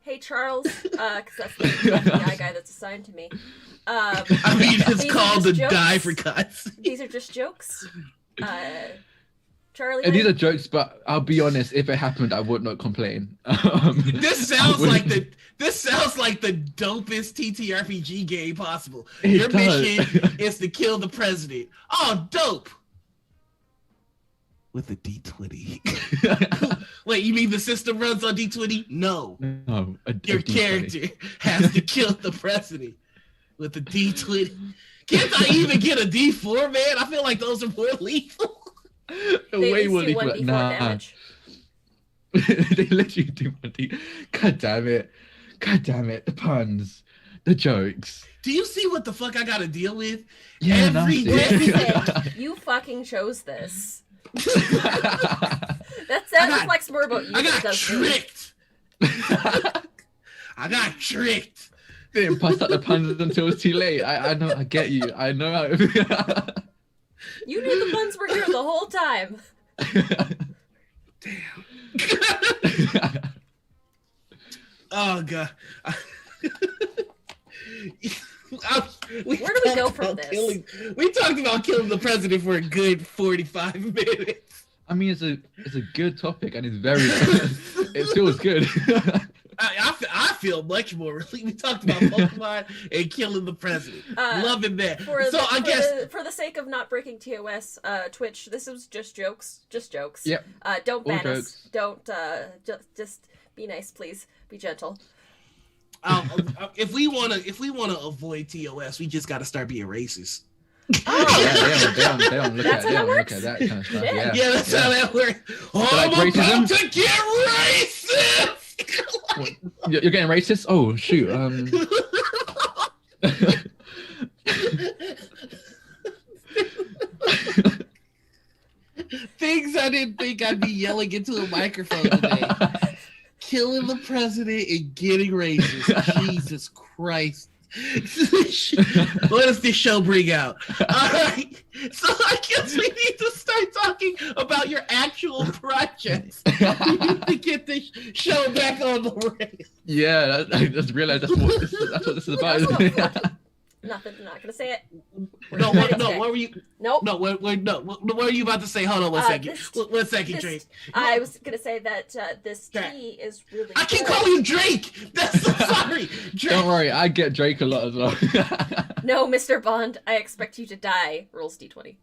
Hey Charles, because that's the FBI guy that's assigned to me. I mean, it's These are called just the jokes. die for God's sake. These are just jokes. Charlie. And these are jokes, but I'll be honest, if it happened, I would not complain. This sounds like the dopest TTRPG game possible. Your does. mission is to kill the president. Oh, dope! With a D20. Wait, you mean the system runs on D20? No. No, Your character has to kill the president with a D20. Can't I even get a D4, man? I feel like those are more lethal. They Way at more least do 1d4 lethal. Nah. damage. They literally do 1D. God damn it. God damn it. The puns. The jokes. Do you see what the fuck I gotta deal with? Yeah, Every nasty. day. Listen, you fucking chose this. That reflects more about you I than it got does me. tricked. I got tricked. Didn't bust out the puns until it's too late. I know. I get you. I know how. You knew the puns were here the whole time. Damn. Oh god. Where do we go from this? We talked about killing the president for a good 45 minutes. I mean, it's a good topic and it's very. It feels good. I feel much more relieved. We talked about Pokemon and killing the president. Loving that. For the sake of not breaking TOS, Twitch, this was just jokes. Just jokes. Yep. Don't All ban us. jokes. Don't just be nice, please. Be gentle. If we wanna avoid TOS, we just gotta start being racist. Oh, Yeah, they don't look That's at. They how that don't look works? at that kind of stuff. Shit. Yeah, that's how that works. Oh, like I'm racism? about to get racist. You're getting racist? Oh shoot. Things I didn't think I'd be yelling into a microphone today. Killing the president and getting racist. Jesus Christ. What does this show bring out? All right. So I guess we need to start talking about your actual projects. We need to get this show back on the rails. Yeah, I just realized that's what this is about. Isn't it? Nothing. I'm not gonna say it. No, We're what were you? Nope. No, what were you about to say? Hold on one second. One second, Drake. I was gonna say that this tea is really. I keep good. calling you Drake. That's so sorry. Drake. Don't worry, I get Drake a lot as well. No, Mr. Bond, I expect you to die. Rolls D20.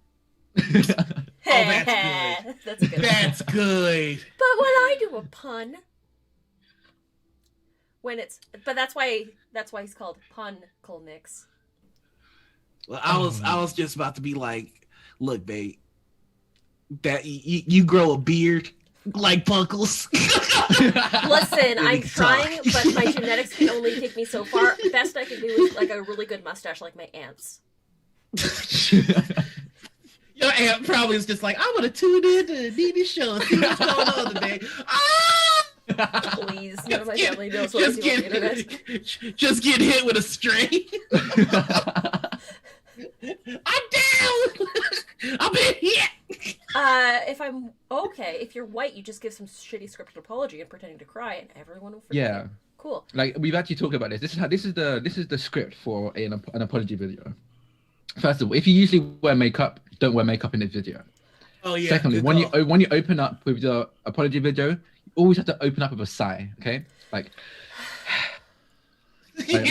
that's good. That's a good one. That's good. But when I do a pun, that's why he's called Pun-Colnix. Well, I was just about to be like, look, babe, that you grow a beard like Puckles. Listen, I'm can trying, talk. but my genetics can only take me so far. Best I can do is like a really good mustache, like my aunt's. Your aunt probably is just like, I'm gonna tune in to Nene's show and see what's going on today. Ah! Please, none of my family knows what I do on the internet. Just get hit with a string. I'm down. I'm in hit. If you're white, you just give some shitty scripted apology and pretending to cry, and everyone will forgive Yeah. you. Cool. Like we've actually talked about this. This is the script for an apology video. First of all, if you usually wear makeup, don't wear makeup in this video. Oh yeah. Secondly, when you open up with your apology video, you always have to open up with a sigh. Okay, like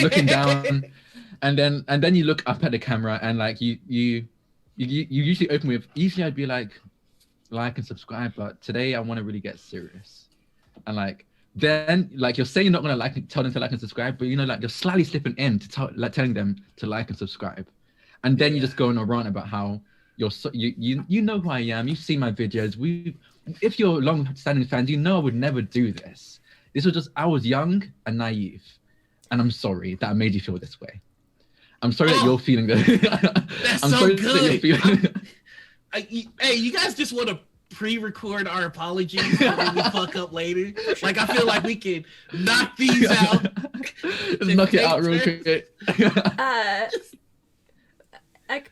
looking down, and then you look up at the camera and like you usually open with. Usually I'd be like and subscribe, but today I want to really get serious, and like. Then, like you're saying, you're not gonna tell them to like and subscribe, but like you're slightly slipping in to telling them to like and subscribe, and then you just go on a rant about how you know who I am. You've seen my videos. If you're long-standing fans, you know I would never do this. This was just I was young and naive, and I'm sorry that I made you feel this way. I'm sorry that you're feeling this. That's I'm so sorry good. That you're feeling. Hey, you guys just want to pre-record our apologies when we fuck up later? Like I feel like we can knock these out. Just knock it out real quick.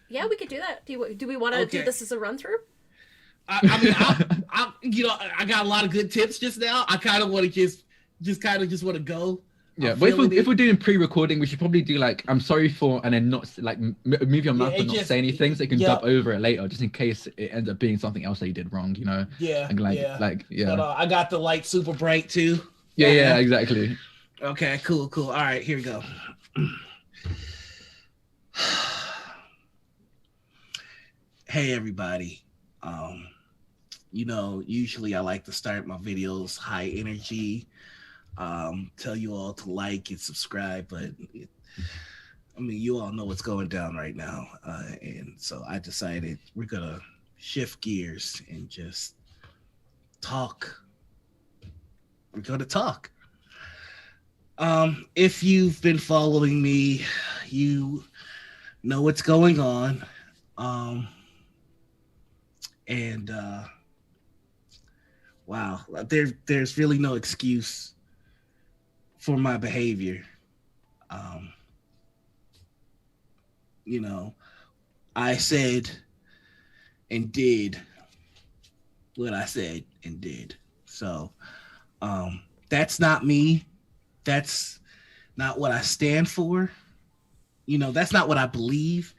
Yeah, we could do that. Do we want to do this as a run through? I mean, I got a lot of good tips just now. I kind of want to just want to go. Yeah, but if we're doing pre-recording, we should probably do like I'm sorry for, and then not like move your mouth but not say anything, so you can dub over it later, just in case it ends up being something else that you did wrong. Yeah. And But, I got the light super bright too. Yeah, exactly. Okay, cool. All right, here we go. Hey everybody. Usually I like to start my videos high energy. Tell you all to like and subscribe, but you all know what's going down right now, and so I decided we're gonna shift gears and just talk. We're gonna talk. If you've been following me, you know what's going on, and wow, there's really no excuse for my behavior. I said and did what I said and did. So that's not me. That's not what I stand for. That's not what I believe.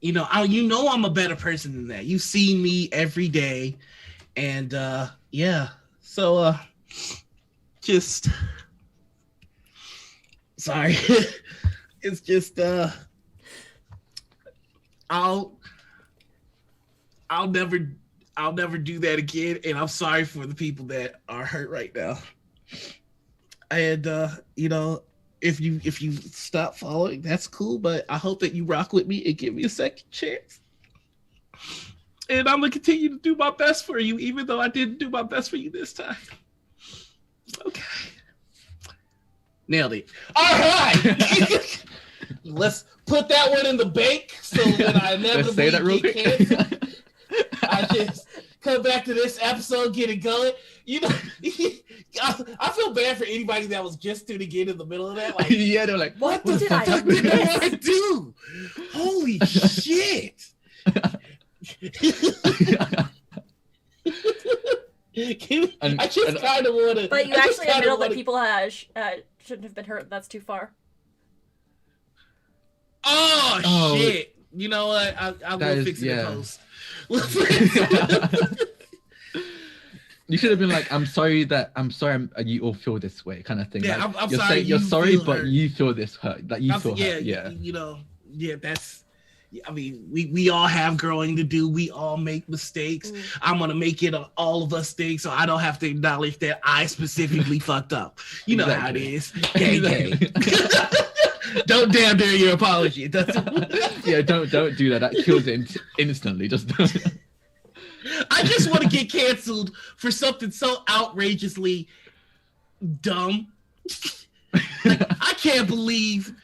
I'm a better person than that. You see me every day. And so just sorry. It's just I'll never do that again, and I'm sorry for the people that are hurt right now. And if you stop following, that's cool, but I hope that you rock with me and give me a second chance. And I'm gonna continue to do my best for you, even though I didn't do my best for you this time. Okay. Nailed it. All right. Let's put that one in the bank so when I inevitably get canceled, I just come back to this episode, get it going. I feel bad for anybody that was just tuning in the middle of that. Like, yeah, they're like, what the fuck did I do? Holy shit. I just kind of want to. But you actually admit that people shouldn't have been hurt. That's too far. Oh shit! You know what? I will fix it in post. You should have been like, I'm sorry you all feel this way, kind of thing. Yeah, like, I'm sorry. You're sorry, but hurt. you feel this hurt. Like you feel hurt. Yeah. That's. I mean, we all have growing to do. We all make mistakes. I'm gonna make it all of us things, so I don't have to acknowledge that I specifically fucked up. You know how it is. Gang. Don't damn dare your apology. Yeah, don't do that. That kills it instantly. Just don't. I just want to get canceled for something so outrageously dumb. Like, I can't believe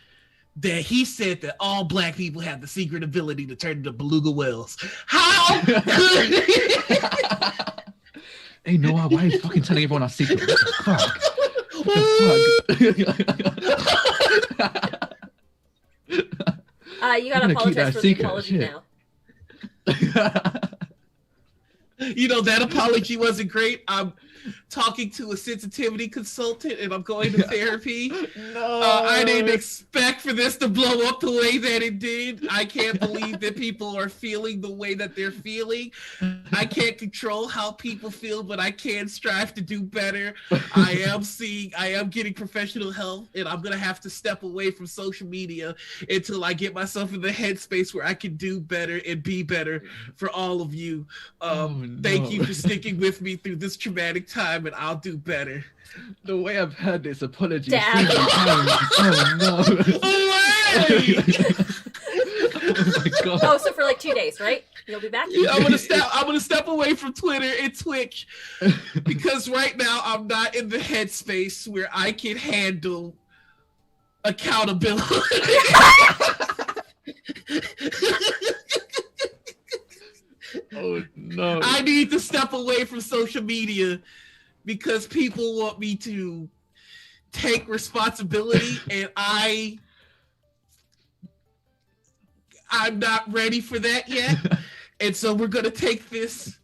that he said that all black people have the secret ability to turn into beluga whales. How could Hey Noah, why are you fucking telling everyone our secret? What the fuck? You gotta I'm gonna keep apologize that for secret, the apology shit. now. You know, that apology wasn't great. I'm talking to a sensitivity consultant and I'm going to therapy. No. I didn't expect for this to blow up the way that it did. I can't believe that people are feeling the way that they're feeling. I can't control how people feel, but I can strive to do better. I am getting professional help, and I'm going to have to step away from social media until I get myself in the headspace where I can do better and be better for all of you. Thank you for sticking with me through this traumatic time, and I'll do better. The way I've heard this apology Damn. 3 times. Oh no. Away! Oh my god. Oh, so for like 2 days, right? You'll be back? Yeah, I'm gonna step away from Twitter and Twitch because right now I'm not in the headspace where I can handle accountability. Oh no. I need to step away from social media because people want me to take responsibility, and I'm not ready for that yet. And so we're gonna take this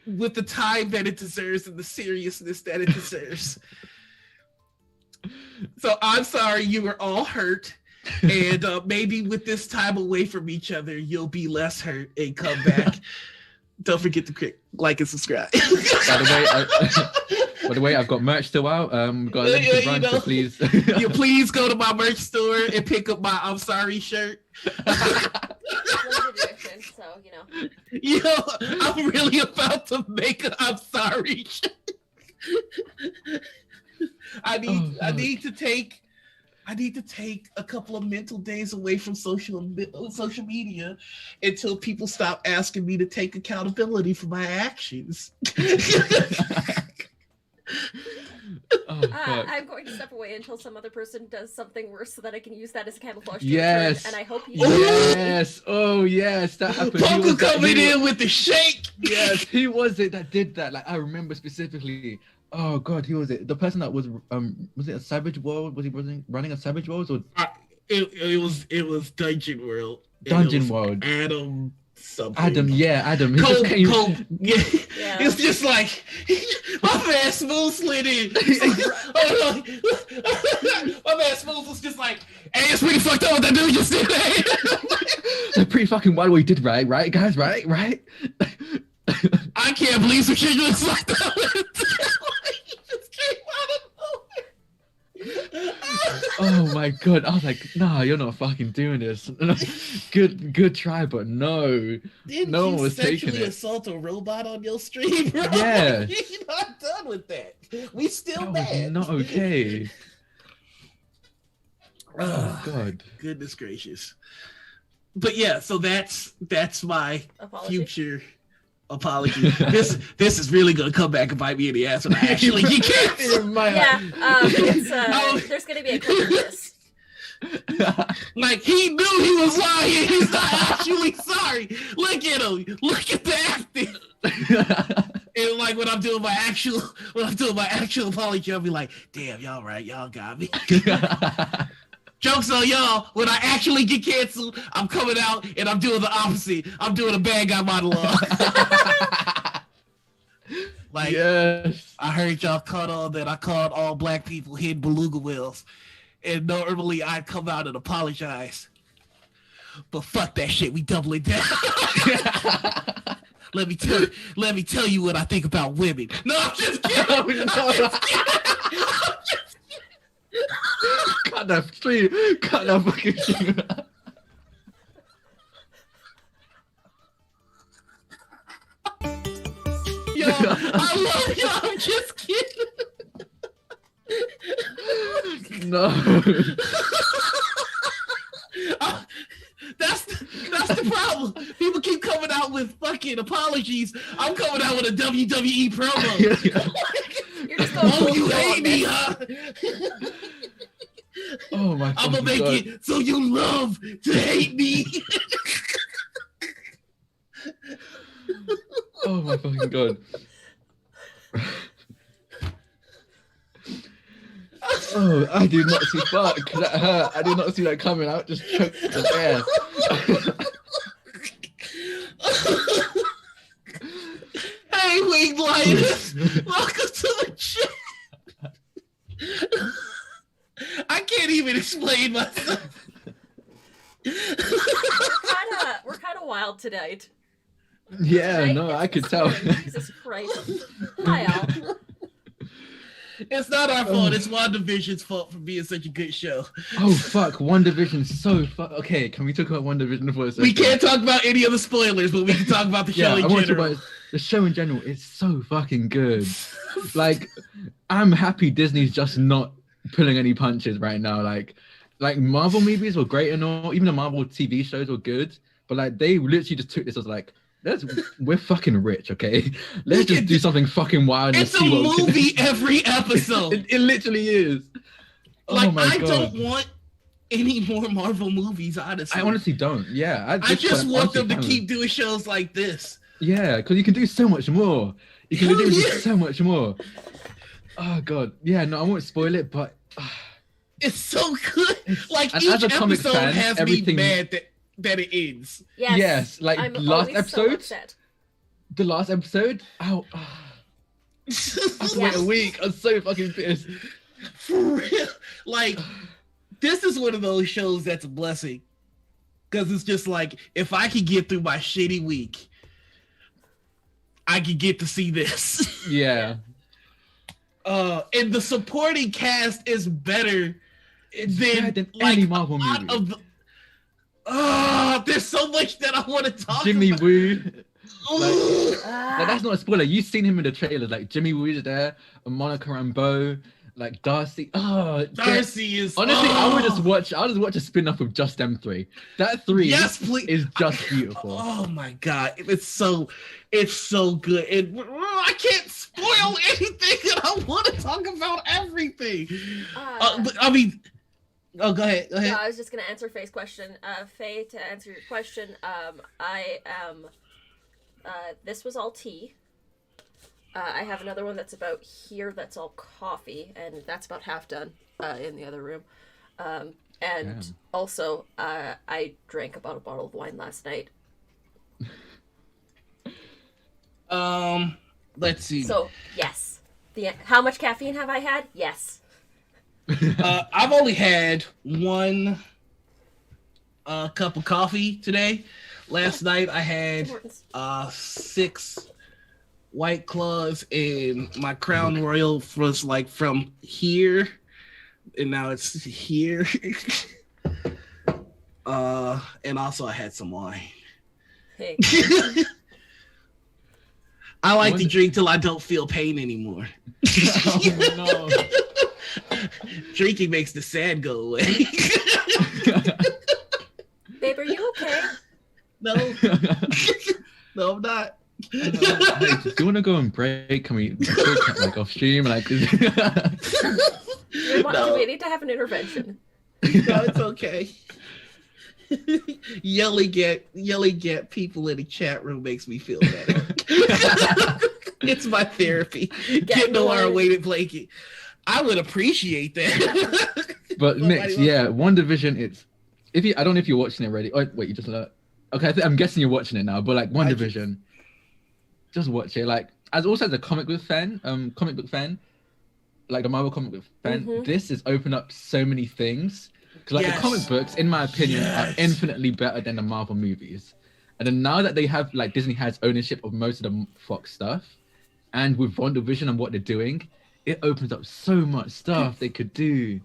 with the time that it deserves and the seriousness that it deserves. So I'm sorry you were all hurt. And maybe with this time away from each other, you'll be less hurt and come back. Don't forget to like and subscribe. By the way, I've got merch still out. Got a link to run, so please. You please go to my merch store and pick up my I'm sorry shirt. Limited edition, so, you know. Yo, I'm really about to make an I'm sorry shirt. I need to take a couple of mental days away from social media until people stop asking me to take accountability for my actions. Oh, fuck. I'm going to step away until some other person does something worse so that I can use that as camouflage to Yes. return, and I hope you Yes. Oh yes, that happened. Poker coming in with the shake. Yes, he was it that did that. Like I remember specifically. Oh god, who was it? The person that was it a Savage World? Was he running a Savage World or It was Dungeon World. Dungeon World? Adam something. Adam. He Cole, just came. yeah. Yeah. It's just like my man Smooth slid in. My man Smooth was just like, "Hey, it's pretty fucked up what that dude just did." It's pretty fucking wild what he did, right, guys, right. I can't believe some shit looks like that. He just came out of nowhere. Oh my god, I was like, nah, you're not fucking doing this. Good try, but no. Didn't No you one was taking sexually it. assault a robot on your stream, bro? Yeah. You're not done with that. We still That was mad. not okay. Oh Ugh, god. goodness gracious. But yeah, so that's my Apology. future apology. This is really gonna come back and bite me in the ass when I actually get canceled. Yeah, there's going to be a cut of this. Like he knew he was lying. He's not actually sorry. Look at him. Look at the acting. And like when I'm doing my actual apology, I'll be like, damn, y'all right, y'all got me. Jokes on y'all. When I actually get canceled, I'm coming out and I'm doing the opposite. I'm doing a bad guy monologue. Like, Yes. I heard y'all caught on that I called all black people hidden beluga whales. And normally I'd come out and apologize. But fuck that shit, we double it down. Let me tell you what I think about women. No, I'm just kidding. I'm just kidding. Cut that stream. Cut that fucking stream. Yo, I love you. I'm just kidding. No. That's the problem. People keep coming out with fucking fucking apologies. I'm coming out with a WWE promo. You're just going Oh, full you blown hate on me, this. huh? Oh my I'm gonna fucking make God. it so you love to hate me. Oh my fucking God. Oh, I did not see fuck. That hurt. I did not see that coming out. Just choked the air. Hey, Winged Lioness. Welcome to the chat. I can't even explain myself. We're kind of wild tonight. Yeah, Right? no, It's I could the tell. spring. Jesus Christ. Hi, Al. It's not our fault. It's WandaVision's fault for being such a good show. Oh fuck, One Division's so fuck. Okay, can we talk about One Division for a second? We can't talk about any of the spoilers, but we can talk about the show Yeah, in I want to general. talk about the show in general. It's so fucking good. Like, I'm happy Disney's just not pulling any punches right now. Like Marvel movies were great and all. Even the Marvel TV shows were good, but like they literally just took this as like, we're fucking rich, okay? Let's just do something fucking wild. And It's a see what we can- movie every episode. It literally is. Like, oh my I God. don't want any more Marvel movies, honestly. I honestly don't. Yeah, I just point, want honestly, them to kind of- keep doing shows like this. Yeah, because you can do so much more. You can Hell do yeah. so much more. Oh God, yeah. No, I won't spoil it, but It's so good. Like, and each as a comic episode fan, has everything- me mad that it ends. Yes. Yes, like I'm last always so episode. upset. The last episode. Ow. I wait a week. I'm so fucking pissed. For real. Like, this is one of those shows that's a blessing. Because it's just like, if I could get through my shitty week, I could get to see this. Yeah. And the supporting cast is better Better than like, any Marvel a lot movie. of the. There's so much that I want to talk Jimmy about. Woo. Ooh. Like, that's not a spoiler. You've seen him in the trailers. Like Jimmy Woo's there, Monica Rambeau, like Darcy. Oh, Darcy is honestly, I'll just watch a spin-off of just them three. That three Yes, please. is just beautiful. Oh my God, it's so good. And I can't spoil anything, and I want to talk about everything. But, I mean, go ahead. No, I was just gonna answer Faye's question. Faye, to answer your question, I am. This was all tea. I have another one that's about here that's all coffee, and that's about half done in the other room. And Damn. also, I drank about a bottle of wine last night. Let's see. So, yes. How much caffeine have I had? Yes. I've only had one cup of coffee today. Last night I had 6 White Claws, and my Crown Royal was like from here, and now it's here. And also I had some wine. Hey. I like to drink till I don't feel pain anymore. Oh, no. Drinking makes the sad go away. Babe, are you okay? No. No, I'm not. Hey, do you want to go and break? Can we talk, like off stream? Like, Do No. we need to have an intervention? No, it's okay. yelling at people in the chat room makes me feel better. It's my therapy. Getting to our weighted blanket. I would appreciate that. but Nobody next, wants- yeah, One Division. I don't know if you're watching it already. Oh, wait, you just learned. Okay, I'm guessing you're watching it now. But like One Division, just watch it. Like as a comic book fan, like the Marvel comic book fan, this has opened up so many things. Because like Yes. the comic books, in my opinion, Yes. are infinitely better than the Marvel movies. And then now that they have like Disney has ownership of most of the Fox stuff, and with WandaVision and what they're doing, it opens up so much stuff they could do.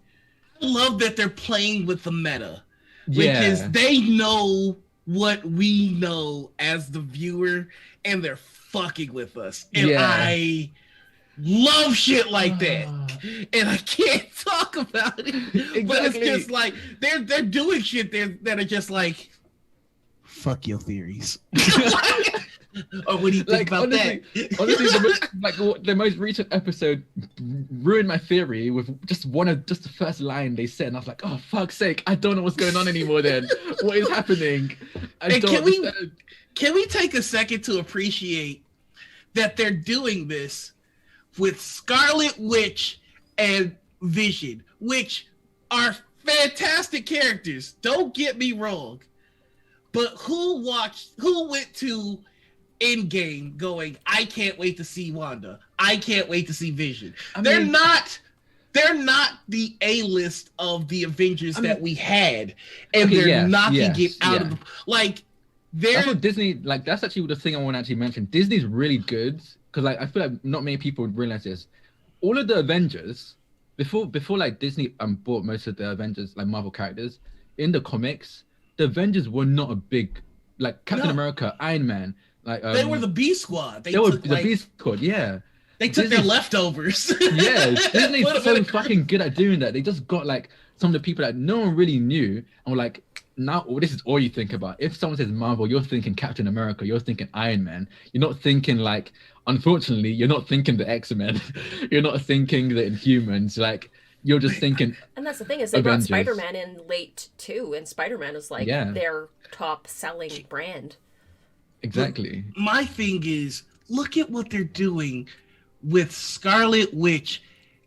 I love that they're playing with the meta. Yeah. Because they know what we know as the viewer, and they're fucking with us. And Yeah. I love shit like that. And I can't talk about it. But it's Exactly. just like they're doing shit that are just like, fuck your theories. Or what do you think Like, about honestly, that? honestly, the most recent episode ruined my theory with just the first line they said, and I was like, oh fuck's sake, I don't know what's going on anymore. Then what is happening? I And don't can understand. we take a second to appreciate that they're doing this with Scarlet Witch and Vision, which are fantastic characters. Don't get me wrong, but who went to Endgame going, I can't wait to see Wanda. I can't wait to see Vision. They're not the A-list of the Avengers that we had, and Okay, they're yes, knocking yes, it out yeah. of the like. They're That's what Disney like. That's actually the thing I want to actually mention. Disney's really good because like I feel like not many people realize this. All of the Avengers before like Disney bought most of the Avengers like Marvel characters in the comics, the Avengers were not a big like Captain America, Iron Man. Like they were the B Squad. They were the B Squad. Yeah. They took their leftovers. Yeah, Disney's so fucking good at doing that. They just got like some of the people that no one really knew, and were like, now this is all you think about. If someone says Marvel, you're thinking Captain America, you're thinking Iron Man. You're not thinking like, unfortunately, you're not thinking the X-Men. You're not thinking the Inhumans. Like, you're just thinking. And that's the thing is they Avengers. brought Spider-Man in late too, and Spider-Man is like their top selling brand. Exactly. But my thing is, look at what they're doing with Scarlet Witch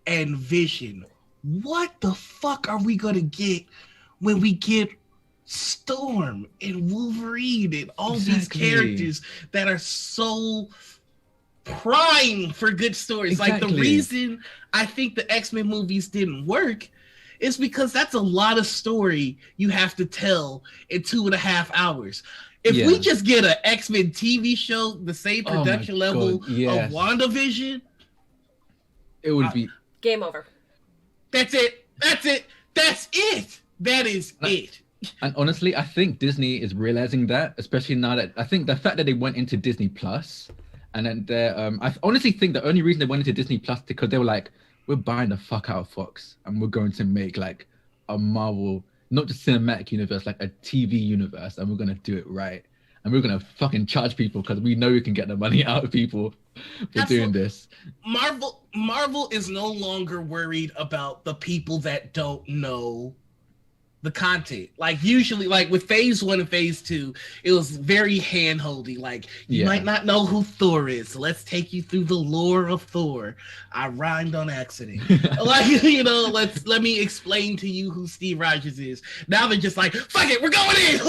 and Vision. What the fuck are we gonna get when we get Storm and Wolverine and all these characters that are so prime for good stories? Like, the reason I think the X-Men movies didn't work is because that's a lot of story you have to tell in 2.5 hours. If we just get an X-Men TV show, the same production level of WandaVision, it would be game over. That's it. That is it. And honestly, I think Disney is realizing that, especially now that I think the fact that they went into Disney Plus, and then I honestly think the only reason they went into Disney Plus because they were like, we're buying the fuck out of Fox, and we're going to make like a Marvel, not just cinematic universe, like a TV universe, and we're gonna do it right, and we're gonna fucking charge people because we know we can get the money out of people for doing this. Marvel is no longer worried about the people that don't know the content. Like, usually, like with phase 1 and phase 2, it was very hand-holdy. Like, you might not know who Thor is, so let's take you through the lore of Thor. I rhymed on accident. Like, you know, let me explain to you who Steve Rogers is. Now they're just like, fuck it, we're going in.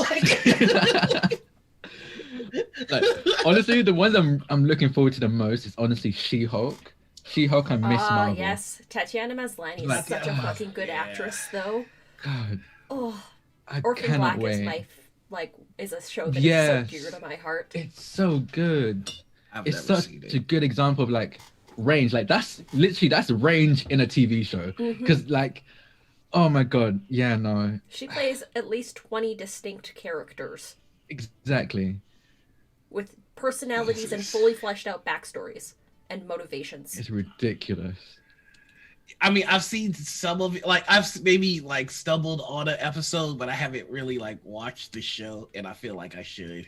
Like, honestly, the ones I'm looking forward to the most is honestly She-Hulk. She-Hulk and Miss Marvel. Yes, Tatiana Maslany is such a fucking good actress, though. God. Oh, I Orphan cannot Black wait. is a show that is so dear to my heart. It's so good. It's such a good example of like range. Like, that's range in a TV show. Because like, oh my god, no. She plays at least 20 distinct characters. Exactly. With personalities and fully fleshed out backstories and motivations. It's ridiculous. I mean, I've seen some of it. Like, I've maybe like stumbled on an episode, but I haven't really like watched the show, and I feel like I should.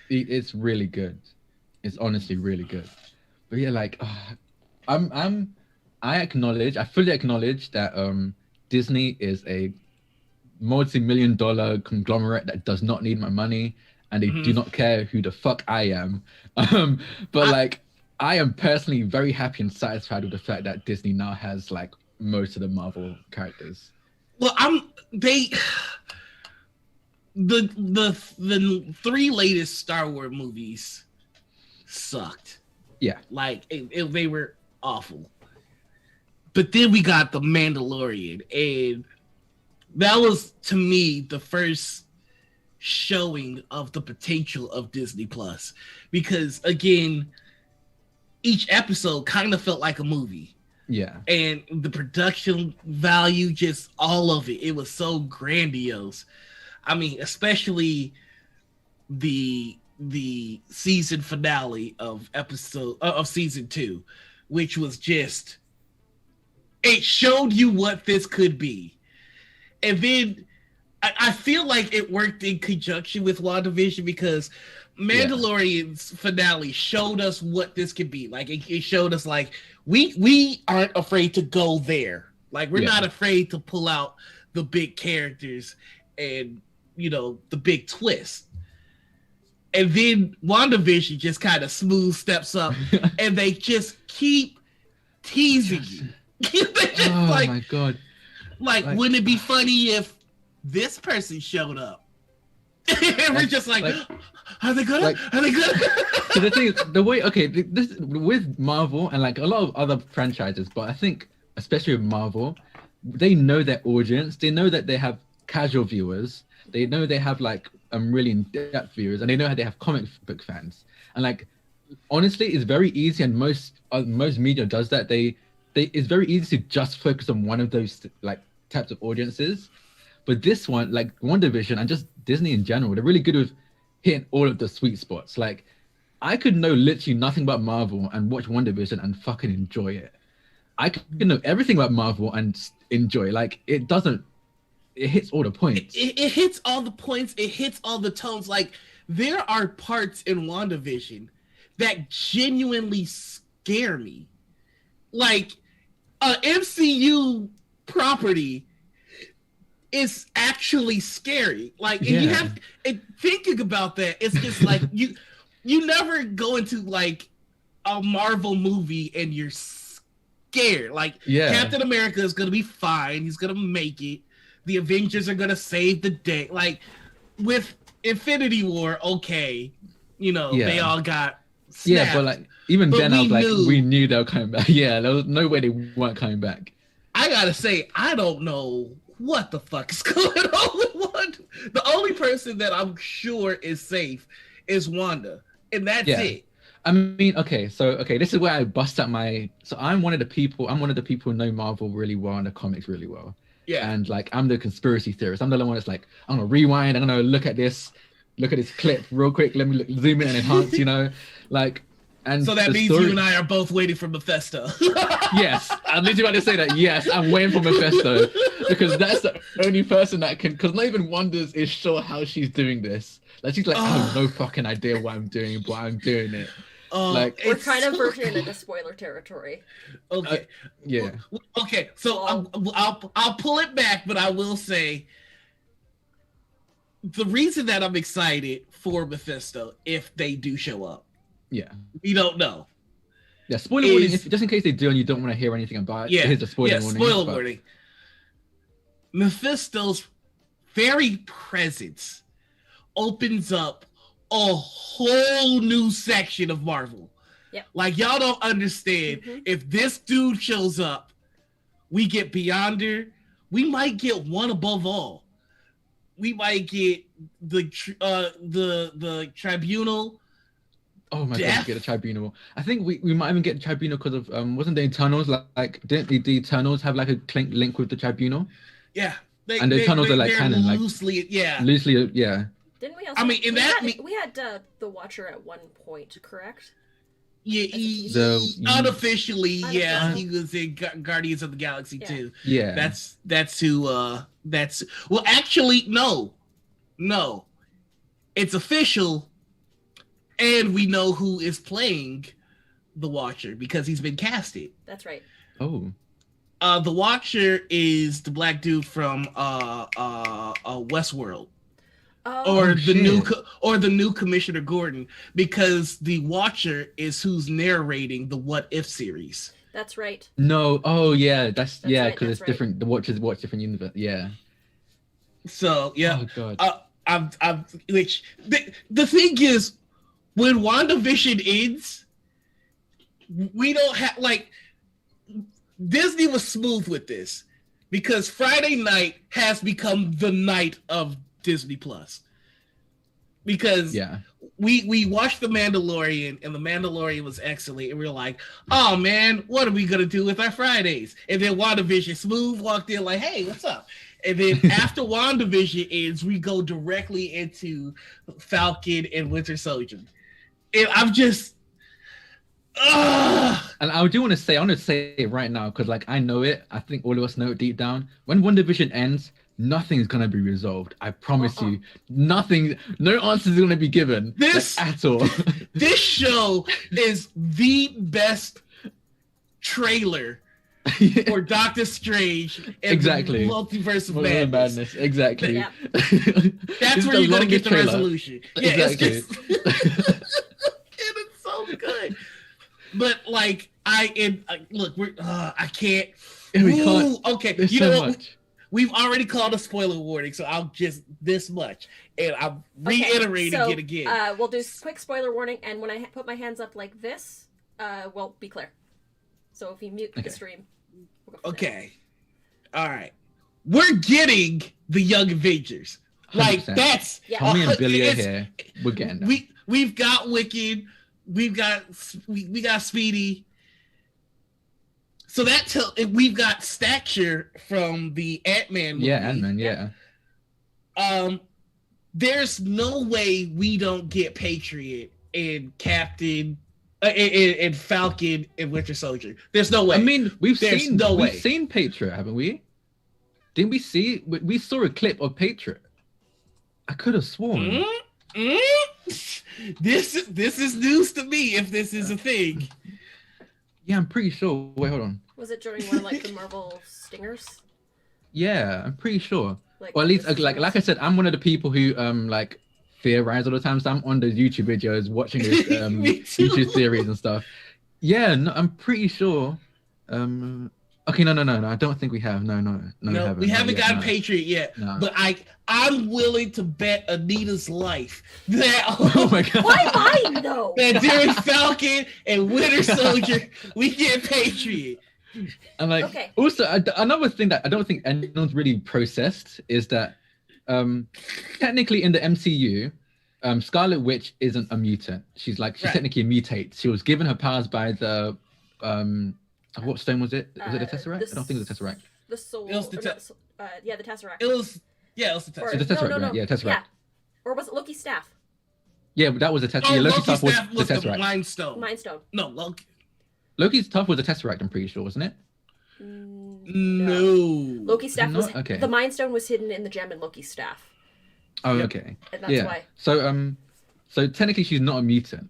It's really good. It's honestly really good. But yeah, like, I fully acknowledge that Disney is a multi-million-dollar conglomerate that does not need my money, and they do not care who the fuck I am. But I am personally very happy and satisfied with the fact that Disney now has like most of the Marvel characters. Well, the 3 latest Star Wars movies sucked. Yeah. Like, they were awful. But then we got The Mandalorian, and that was, to me, the first showing of the potential of Disney Plus. Because, again, each episode kind of felt like a movie. Yeah. And the production value, just all of it, it was so grandiose. I mean, especially the season finale of season 2, which was just, it showed you what this could be. And then I feel like it worked in conjunction with WandaVision because Mandalorian's finale showed us what this could be. Like it showed us like we aren't afraid to go there. Like we're not afraid to pull out the big characters and the big twist. And then WandaVision just kind of smooth steps up and they just keep teasing you. My god. Like, wouldn't it be funny if this person showed up? And we're just like, are they good? Are they good? So the thing is, the way, this with Marvel and like a lot of other franchises, but I think especially with Marvel, they know their audience. They know that they have casual viewers. They know they have like really in-depth viewers, and they know how they have comic book fans. And like, honestly, it's very easy, and most media does that. It's very easy to just focus on one of those like types of audiences. But this one, like WandaVision and just Disney in general, they're really good with hitting all of the sweet spots. Like, I could know literally nothing about Marvel and watch WandaVision and fucking enjoy it. I could know everything about Marvel and enjoy. Like, it hits all the points. It hits all the points. It hits all the tones. Like, there are parts in WandaVision that genuinely scare me. Like, a MCU property is actually scary. Like, and you have and thinking about that, it's just like you never go into like a Marvel movie and you're scared. Like, Captain America is gonna be fine. He's gonna make it. The Avengers are gonna save the day. Like with Infinity War, they all got snapped. Yeah, but like even then, I was like, we knew they were coming back. Yeah, there was no way they weren't coming back. I gotta say, I don't know what the fuck is going on with Wanda. The only person that I'm sure is safe is Wanda, and that's it. I mean, this is where I bust out so I'm one of the people who know Marvel really well and the comics really well. Yeah. And like, I'm the conspiracy theorist. I'm the one that's like, I'm gonna rewind, I'm gonna look at this clip real quick, let me zoom in and enhance, like. And so that means you and I are both waiting for Mephisto. Yes, I'm literally about to say that. Yes, I'm waiting for Mephisto because that's the only person that can. Because not even Wonders is sure how she's doing this. Like, she's like, I have no fucking idea what I'm doing, but I'm doing it. Like, we're kind of verging into spoiler territory. Okay. Yeah. Okay. So I'll pull it back, but I will say the reason that I'm excited for Mephisto, if they do show up. Yeah. We don't know. Yeah, spoiler warning, just in case they do and you don't want to hear anything about it. Yeah, here's a spoiler warning. Spoiler warning. Mephisto's very presence opens up a whole new section of Marvel. Yeah. Like, y'all don't understand. If this dude shows up, we get Beyonder. We might get one above all. We might get the Tribunal. Oh my god, get a Tribunal. I think we might even get a Tribunal because of wasn't the Eternals like didn't the Eternals have like a link with the Tribunal? Yeah. And the Eternals are like canon, like loosely, yeah. Loosely, yeah. Didn't we also? I mean, we had the Watcher at one point, correct? Yeah, unofficially, yeah, he was in Guardians of the Galaxy too. Yeah, that's who. That's well, actually, no, it's official. And we know who is playing the Watcher because he's been casted. That's right. Oh. The Watcher is the black dude from Westworld. Oh, the new Commissioner Gordon, because the Watcher is who's narrating the What If series. That's right. No, that's right, because it's different. The Watchers watch different universe. Yeah. So yeah. Oh god. Which the thing is, when WandaVision ends, we don't have like Disney was smooth with this because Friday night has become the night of Disney Plus. Because we watched The Mandalorian and The Mandalorian was excellent, and we were like, oh man, what are we gonna do with our Fridays? And then WandaVision smooth walked in like, hey, what's up? And then after WandaVision ends, we go directly into Falcon and Winter Soldier. And I'm just, and I do want to say it right now because like I know it. I think all of us know it deep down. When WandaVision ends, nothing's gonna be resolved. I promise Uh-uh. you, nothing, no answers are gonna be given at all. This show is the best trailer for Doctor Strange and Exactly. the Multiverse of Madness. Exactly. Yeah. That's where you're gonna get the resolution. Yeah, Exactly. it's just, and it's so good. But like, look, I can't. We can't. Okay, There's you so know what? much. We've already called a spoiler warning, so I'll just this much, and I'm reiterating it again. We'll do quick spoiler warning, and when I put my hands up like this, we'll be clear. So if you mute the stream, we'll go from there. Okay, all right, we're getting the Young Avengers. Like 100%. that's Tommy and Billy are here. We're getting them. We've got Wicked, we got Speedy. So we've got Stature from the Ant-Man movie. Yeah, Ant-Man, yeah. There's no way we don't get Patriot and Captain and Falcon and Winter Soldier. There's no way. I mean, we've There's no way. seen Patriot, haven't we? Didn't we see? We saw a clip of Patriot. I could have sworn. This is news to me if this is a thing. Yeah, I'm pretty sure. Wait, hold on. Was it during one of like the Marvel stingers? Yeah, I'm pretty sure. Like, Or at least, like I said, I'm one of the people who like theorize all the time. So I'm on those YouTube videos watching this Me too. YouTube theories and stuff. Yeah, no, I'm pretty sure. Okay, no. I don't think we have. No, We haven't gotten no. Patriot yet. No. But I'm willing to bet Anita's life that Oh my god. Why mine though? that during Falcon and Winter Soldier we get Patriot. And like, Okay. also another thing that I don't think anyone's really processed is that technically in the MCU, Scarlet Witch isn't a mutant. She's Right. technically a mutate. She was given her powers by the what stone was it? Was it the Tesseract? I don't think it was the Tesseract. The soul. It was the yeah, the Tesseract. It was the Or- Tesseract. It's the Tesseract, no. right? Yeah, Tesseract. Yeah. Or was it Loki's staff? Yeah, but that was the Tesseract. Oh, Yeah, Loki's Loki's stuff was staff the was the Tesseract. Mind Stone. Mind Stone. No, Loki. Loki's stuff was the Tesseract, I'm pretty sure, wasn't it? No. Loki's staff was Not? Okay. the Mind Stone was hidden in the gem in Loki's staff, Oh, Yep. okay. and that's Yeah. why. So technically she's not a mutant,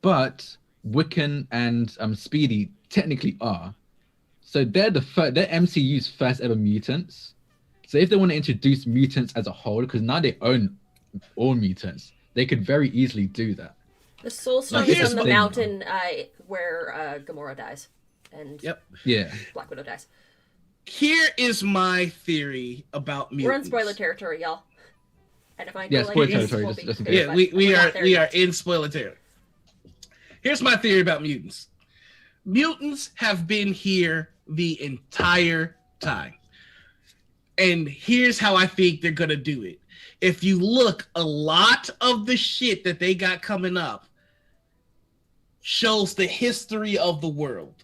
but Wiccan and Speedy technically are. So they're they're MCU's first ever mutants. So if they want to introduce mutants as a whole, because now they own all mutants, they could very easily do that. The Soul Stone Like, is here's on the the thing, mountain where Gamora dies, and Yep. Yeah. Black Widow dies. Here is my theory about mutants. We're in spoiler territory, y'all. And if I go Yeah, like spoiler this, territory, we'll just in be- case. Yeah, but we we're are not there we are yet. in spoiler territory. Here's my theory about mutants. Mutants have been here the entire time. And here's how I think they're gonna do it. If you look, a lot of the shit that they got coming up shows the history of the world.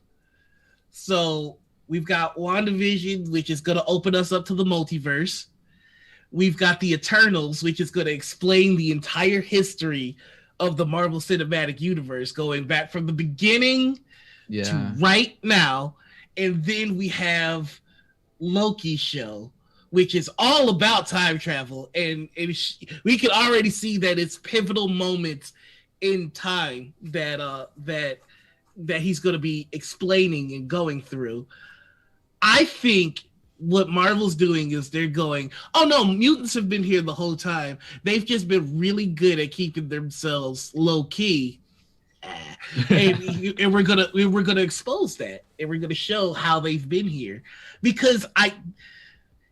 So we've got WandaVision, which is gonna open us up to the multiverse. We've got the Eternals, which is going to explain the entire history of the Marvel Cinematic Universe, going back from the beginning Yeah. to right now. And then we have Loki's show, which is all about time travel. And we can already see that it's pivotal moments in time that he's going to be explaining and going through. I think what Marvel's doing is they're going, oh no, mutants have been here the whole time. They've just been really good at keeping themselves low key, and we're gonna expose that, and we're gonna show how they've been here, because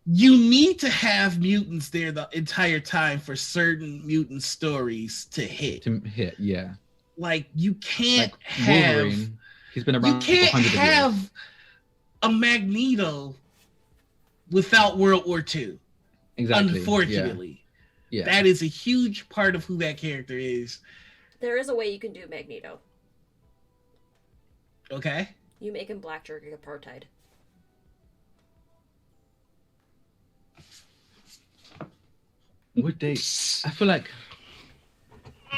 you need to have mutants there the entire time for certain mutant stories to hit. Yeah. Like you can't Like have. Wolverine. He's been You around for can't hundreds of years. have a Magneto without World War II. Exactly. Unfortunately. Yeah. That is a huge part of who that character is. There is a way you can do Magneto. Okay? You make him black during apartheid. Would they? I feel like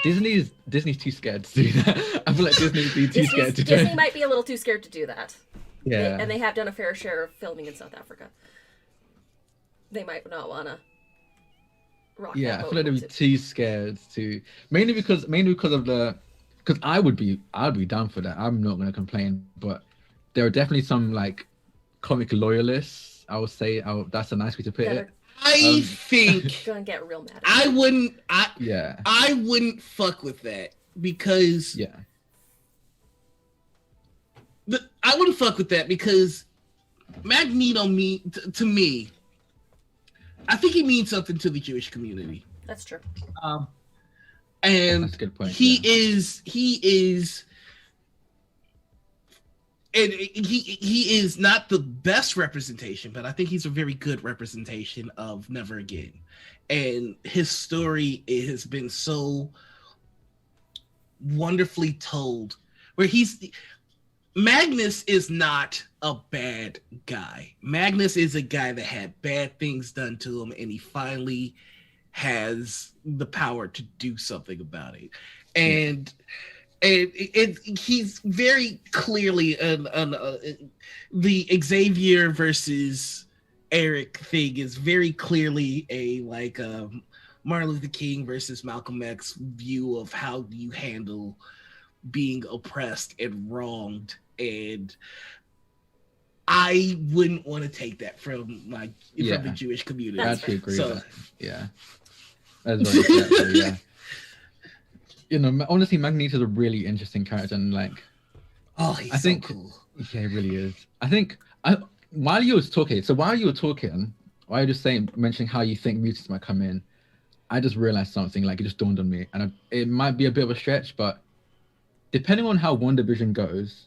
Disney's too scared to do that. I feel like Disney's too scared to do Disney it. might be a little too scared to do that. Yeah. And they have done a fair share of filming in South Africa. they might not want to rock Yeah, that I boat. feel like they'd be too scared to, mainly because of because I'd be down for that. I'm not gonna complain, but there are definitely some like comic loyalists. I would say, that's a nice way to put That it. are I think gonna get real mad. I wouldn't. Yeah, I wouldn't fuck with that because yeah, I wouldn't fuck with that because Magneto to me. I think he means something to the Jewish community. That's true. And that's a good point. he yeah. is and he is not the best representation, but I think he's a very good representation of Never Again. And his story has been so wonderfully told, where Magnus is not a bad guy. Magnus is a guy that had bad things done to him, and he finally has the power to do something about it. And he's very clearly the Xavier versus Eric thing is very clearly a Martin Luther King versus Malcolm X view of how you handle being oppressed and wronged, and I wouldn't want to take that from from the Jewish community. I actually agree So- with that. Yeah, that's very true. Yeah, honestly, Magneto's a really interesting character, and He's I think, so cool. yeah, he really is. I think while you were talking, while you were just mentioning how you think mutants might come in, I just realized something. It just dawned on me, and it might be a bit of a stretch, but depending on how WandaVision goes,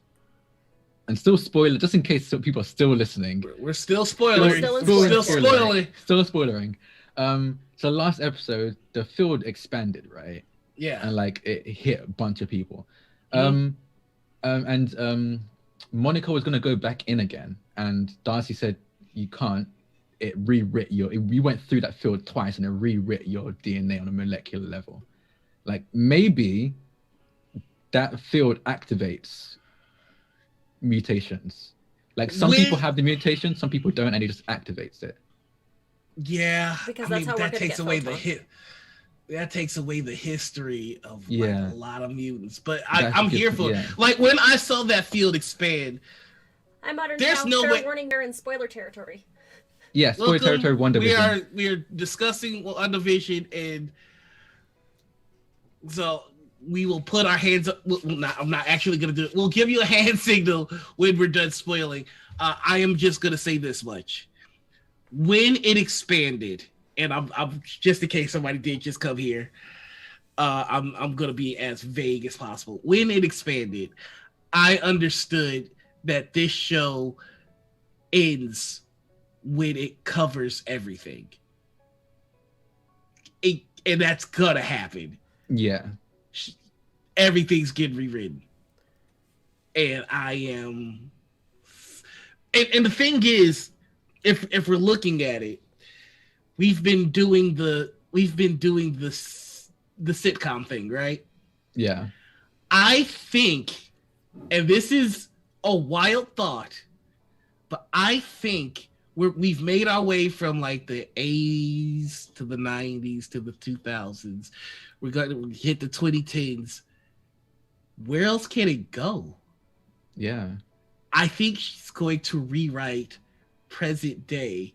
and still spoiler, just in case people are still listening. We're still spoiling. Still spoiling. Still spoiling. So last episode, the field expanded, right? Yeah. And it hit a bunch of people. And Monica was gonna go back in again, and Darcy said you can't. It we went through that field twice, and it rewrit your DNA on a molecular level. Maybe that field activates mutations. Some people have the mutation, some people don't, and it just activates it. Yeah, Because that's how we're that gonna takes get away photons. that takes away the history of a Yeah. lot of mutants. But That's I'm a good- here for yeah. it. When I saw that field expand, I'm Modern There's Town, no fair way- warning, they're in spoiler territory. Yeah, spoiler welcome, territory, WandaVision. we are discussing WandaVision, and so we will put our hands up. I'm not actually gonna do it. We'll give you a hand signal when we're done spoiling. I am just gonna say this much: when it expanded, and I'm just in case somebody did just come here, I'm gonna be as vague as possible. When it expanded, I understood that this show ends when it covers everything. And that's gonna happen. Yeah. Everything's getting rewritten. And I am and the thing is, if we're looking at it, we've been doing the sitcom thing, right? Yeah. I think, and this is a wild thought, but I think we've made our way from the 80s to the 90s to the 2000s. We're going to hit the 2010s. Where else can it go? Yeah. I think she's going to rewrite present day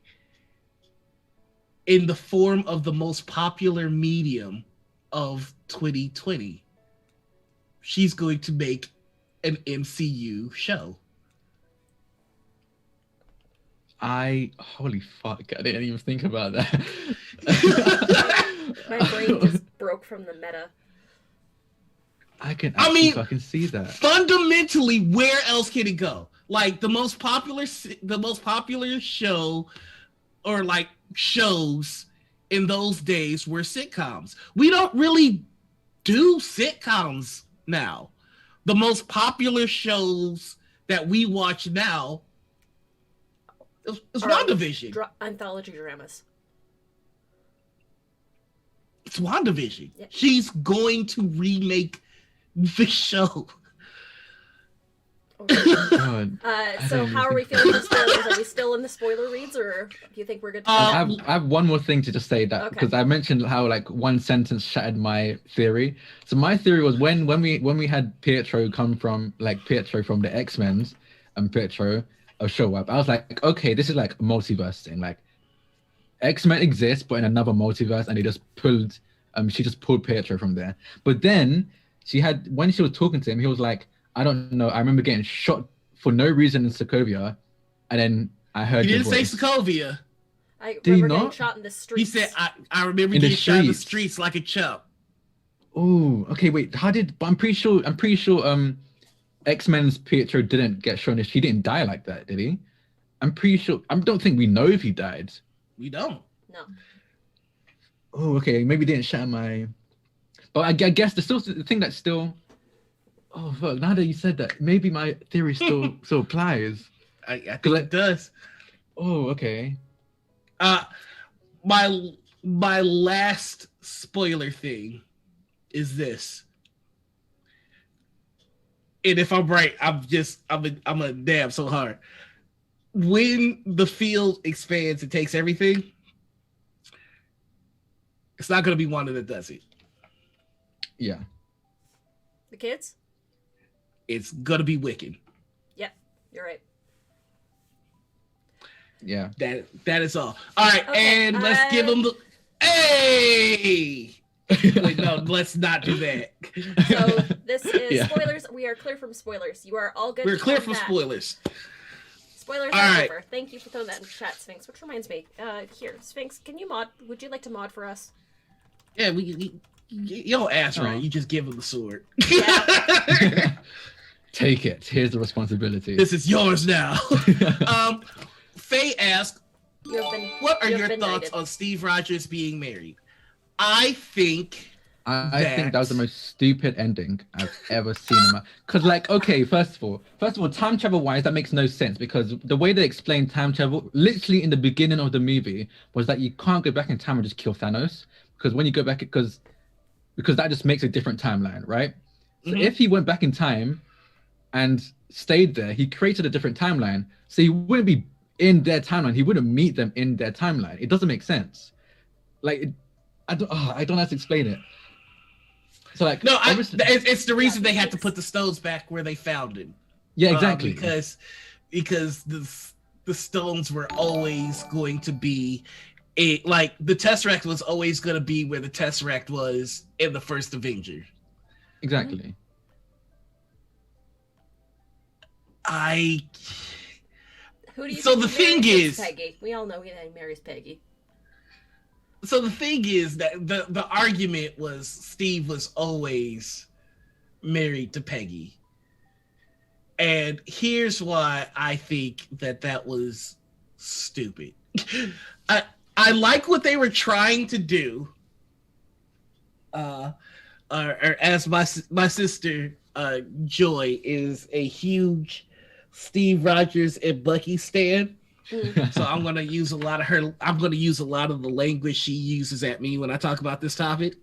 in the form of the most popular medium of 2020. She's going to make an MCU show. Holy fuck, I didn't even think about that. My brain just broke from the meta. I can actually fucking see that. Fundamentally, where else can it go? The most popular show or shows in those days were sitcoms. We don't really do sitcoms now. The most popular shows that we watch now is WandaVision. Anthology dramas. It's WandaVision. Yeah. She's going to remake the show. God. So how are we feeling for spoilers? Are we still in the spoiler reads, or do you think we're good to go? I have one more thing to just say that Okay. because I mentioned how like one sentence shattered my theory. So my theory was when we had Pietro come from like Pietro from the X-Men's and Pietro show up, I was like, okay, this is like a multiverse thing. Like X-Men exists, but in another multiverse, and they just pulled she just pulled Pietro from there. But then when she was talking to him, he was like, I don't know. I remember getting shot for no reason in Sokovia, and then I heard He your didn't say voice. Sokovia. I Did he remember getting not? shot in the He streets. said, I remember In the getting shot in the streets. streets like a chump. Oh, okay, wait. But I'm pretty sure X-Men's Pietro didn't get shown. He didn't die like that, did he? I'm pretty sure. I don't think we know if he died. We don't. No. Oh, okay. Maybe didn't shatter my. But I guess the thing that's still. Oh fuck! Now that you said that, maybe my theory still applies. I think it does. Oh, okay. My last spoiler thing is this. And if I'm right, I'm a damn so hard. When the field expands and takes everything, it's not gonna be Wanda that does it. Yeah. The kids? It's gonna be Wiccan. Yep, you're right. Yeah. That is all. All right, Okay, and let's give them the. Hey! Wait, no, let's not do that. So this is Yeah. spoilers. We are clear from spoilers. You are all good. We're to clear come from back. spoilers. Spoilers All are right. over. Thank you for throwing that in chat, Sphinx. Which reminds me, here, Sphinx, can you mod? Would you like to mod for us? Yeah, you don't ask right. Oh. You just give him the sword. Take it. Here's the responsibility. This is yours now. Faye asked, You have been. "What are you your have been thoughts knighted. on Steve Rogers being married?" I think I think that was the most stupid ending I've ever seen in my. Because, like, okay, first of all, time travel wise, that makes no sense because the way they explained time travel, literally in the beginning of the movie, was that you can't go back in time and just kill Thanos because when you go back, because that just makes a different timeline, right? So Mhm. if he went back in time and stayed there, he created a different timeline. So he wouldn't be in their timeline. He wouldn't meet them in their timeline. It doesn't make sense. Like, I don't know how to explain it. So like, no, obviously- it's the reason they had to put the stones back where they found them. yeah, exactly. Because the stones were always going to be like the Tesseract was always going to be where the Tesseract was in the first Avenger. Exactly. Who do you So think the he marries? thing It's is- Peggy. We all know he marries Peggy. So the thing is that the argument was Steve was always married to Peggy. And here's why I think that was stupid. I like what they were trying to do. Or as my sister Joy is a huge Steve Rogers and Bucky stan. So I'm gonna use a lot of the language she uses at me when I talk about this topic.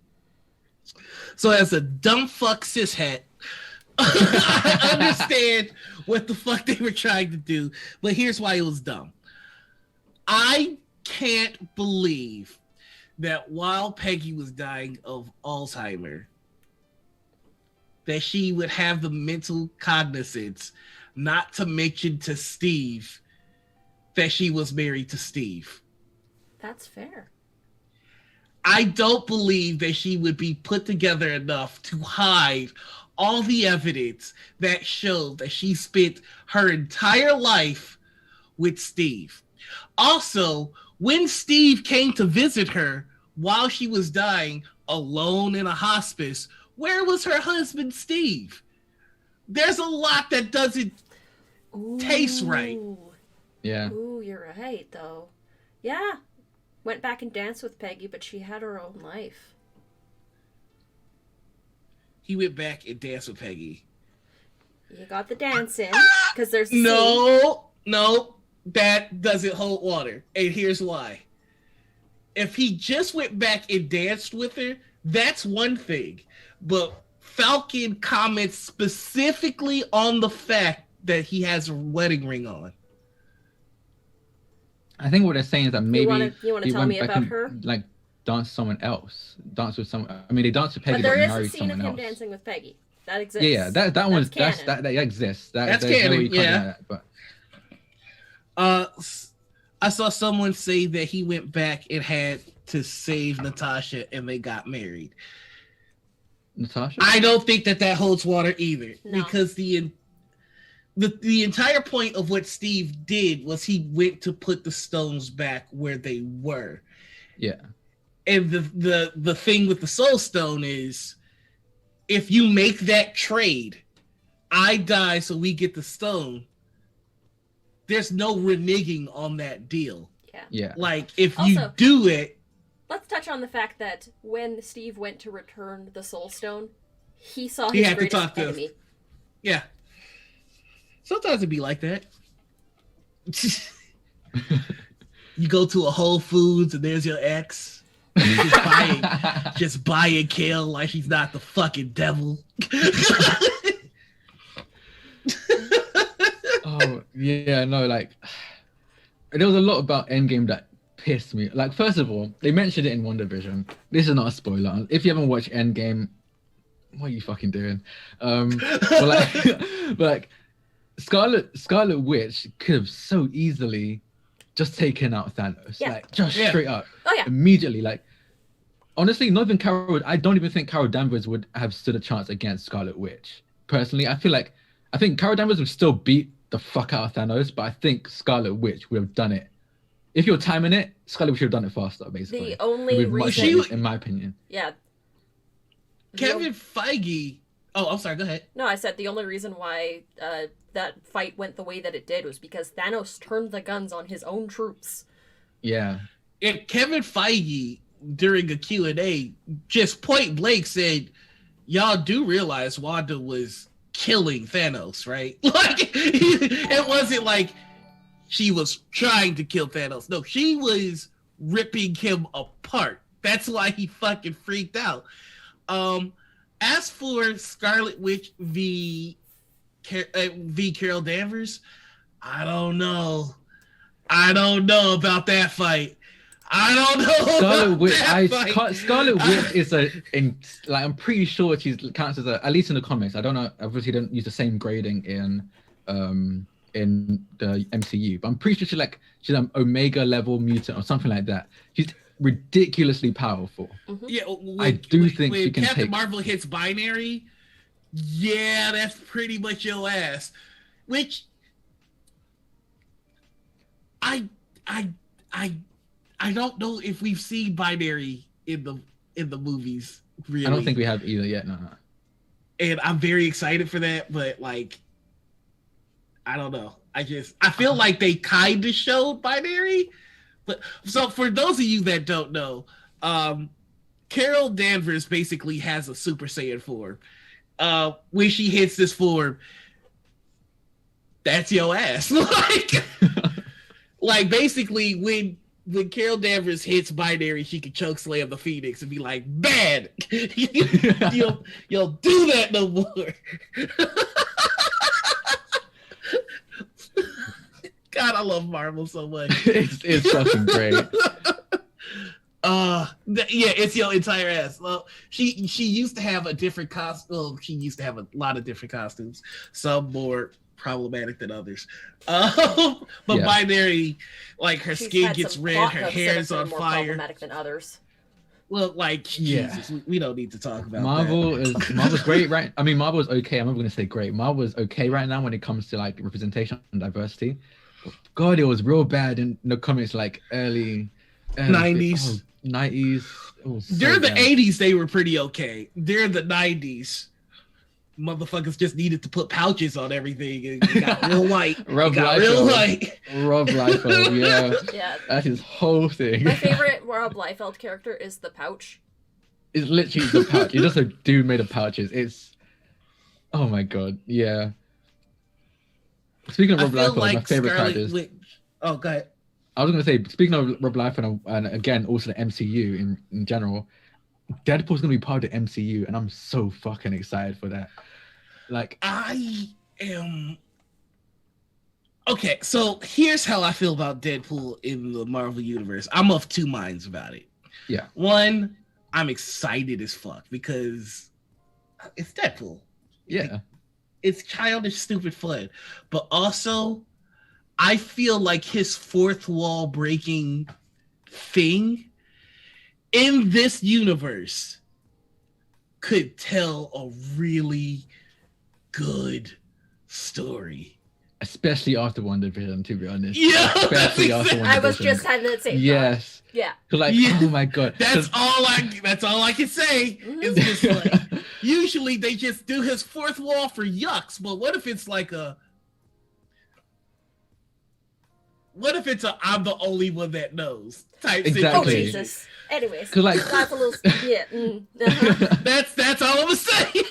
So as a dumb fuck cishet, I understand what the fuck they were trying to do, but here's why it was dumb. I can't believe that while Peggy was dying of Alzheimer, that she would have the mental cognizance not to mention to Steve that she was married to Steve. That's fair. I don't believe that she would be put together enough to hide all the evidence that showed that she spent her entire life with Steve. Also, when Steve came to visit her while she was dying alone in a hospice, where was her husband, Steve? There's a lot that doesn't taste right. Yeah. Ooh, you're right, though. Yeah. Went back and danced with Peggy, but she had her own life. He went back and danced with Peggy. You got the dance in, because there's a scene. No, that doesn't hold water. And here's why. If he just went back and danced with her, that's one thing. But Falcon comments specifically on the fact that he has a wedding ring on. I think what they're saying is that maybe you want to he tell went me back about and, her? like dance someone else, dance with someone. I mean, they danced with Peggy, But there is a married scene of someone him else. dancing with Peggy. That exists. Yeah, that one's canon. that exists. That's there's canon, no way you can't yeah. deny that, but I saw someone say that he went back and had to save Natasha, and they got married. Natasha. I don't think that holds water either, No. because the entire point of what Steve did was he went to put the stones back where they were. Yeah. And the thing with the soul stone is, if you make that trade, I die so we get the stone, there's no reneging on that deal. Yeah. Like, if Also, you do it... Let's touch on the fact that when Steve went to return the soul stone, he saw his had to greatest talk to enemy. Yeah. Sometimes it'd be like that. You go to a Whole Foods and there's your ex. Just buy and kill like she's not the fucking devil. Oh yeah, no, like there was a lot about Endgame that pissed me. Like, first of all, they mentioned it in WandaVision. This is not a spoiler. If you haven't watched Endgame, what are you fucking doing? But like Scarlet Witch could have so easily just taken out Thanos. Yeah. Like, just straight up. Oh yeah. Immediately. Like, honestly, not even Carol. I don't even think Carol Danvers would have stood a chance against Scarlet Witch. Personally, I think Carol Danvers would still beat the fuck out of Thanos, but I think Scarlet Witch would have done it. If you're timing it, Scarlet Witch would have done it faster, basically. The only With much reason, more, in my opinion. yeah. Kevin Feige... Oh, I'm sorry, go ahead. No, I said the only reason why that fight went the way that it did was because Thanos turned the guns on his own troops. Yeah. And Kevin Feige, during a Q&A, just point blank said, y'all do realize Wanda was killing Thanos, right? Like, it wasn't like she was trying to kill Thanos. No, she was ripping him apart. That's why he fucking freaked out. As for Scarlet Witch v Carol Danvers, I don't know about that fight. I don't know. Scarlet Witch is I'm pretty sure she counts as at least in the comics. I don't know. Obviously, don't use the same grading in the MCU, but I'm pretty sure she's an Omega level mutant or something like that. She's ridiculously powerful. Mm-hmm. Yeah, I do think she can Captain take. Marvel hits binary. Yeah, that's pretty much your ass. Which I don't know if we've seen binary in the movies. Really, I don't think we have either yet. No. And I'm very excited for that, but like, I don't know. I feel like they kind of showed binary. But so for those of you that don't know, Carol Danvers basically has a Super Saiyan form. When she hits this form, that's your ass. like basically when Carol Danvers hits binary, she can choke slam the Phoenix and be like, bad. you'll do that no more. God, I love Marvel so much. it's fucking great. Yeah, it's your entire ass. Well, she used to have a different costume. Well, she used to have a lot of different costumes. Some more problematic than others. But Yeah. binary, like her She's skin had gets some red, plot her hooks hair that is have on been more fire. problematic than others. Well, like, Yeah. Jesus, we don't need to talk about Marvel's great, right? I mean, Marvel's okay. I'm not going to say great. Marvel's okay right now when it comes to like representation and diversity. God, it was real bad in the comics, like early 90s. 90s. During the 80s, they were pretty okay. During the 90s, motherfuckers just needed to put pouches on everything and it got real white. Rob Liefeld, yeah. Yeah. That's his whole thing. My favorite Rob Liefeld character is the pouch. It's literally the pouch. He's just a dude made of pouches. It's, oh my god, yeah. Speaking of Rob Liefeld, my favorite characters. Oh, go ahead. I was gonna say, speaking of Rob Liefeld and again also the MCU in general, Deadpool's gonna be part of the MCU, and I'm so fucking excited for that. Like, I am Okay, so here's how I feel about Deadpool in the Marvel Universe. I'm of two minds about it. Yeah. One, I'm excited as fuck because it's Deadpool. Yeah. It's childish, stupid fun. But also, I feel like his fourth wall breaking thing in this universe could tell a really good story. Especially after WandaVision, to be honest. Yeah, Especially after WandaVision. I was just having that same thought. Yes. Yeah. Like, Yeah. oh my god. That's all I can say. Is just like usually they just do his fourth wall for yucks, but what if it's like a I'm the only one that knows type Exactly. Oh situation. Jesus. Anyways, 'Cause, like- that's a little yeah. Uh-huh. That's all I'm saying.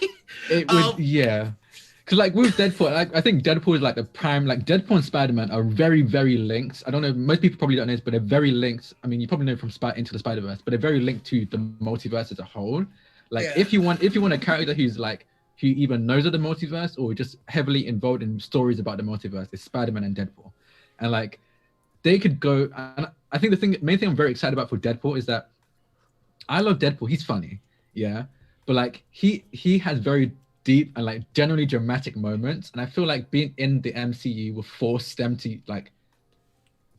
It would, yeah. Because like with Deadpool, I think Deadpool is like the prime. Like Deadpool and Spider-Man are very, very linked. I don't know. Most people probably don't know this, but they're very linked. I mean, you probably know from Into the Spider-Verse, but they're very linked to the multiverse as a whole. Like Yeah. if you want a character who's like who either knows of the multiverse or just heavily involved in stories about the multiverse, it's Spider-Man and Deadpool, and like they could go. And I think main thing I'm very excited about for Deadpool is that I love Deadpool. He's funny, yeah, but like he has very deep and like generally dramatic moments, and I feel like being in the MCU will force them to like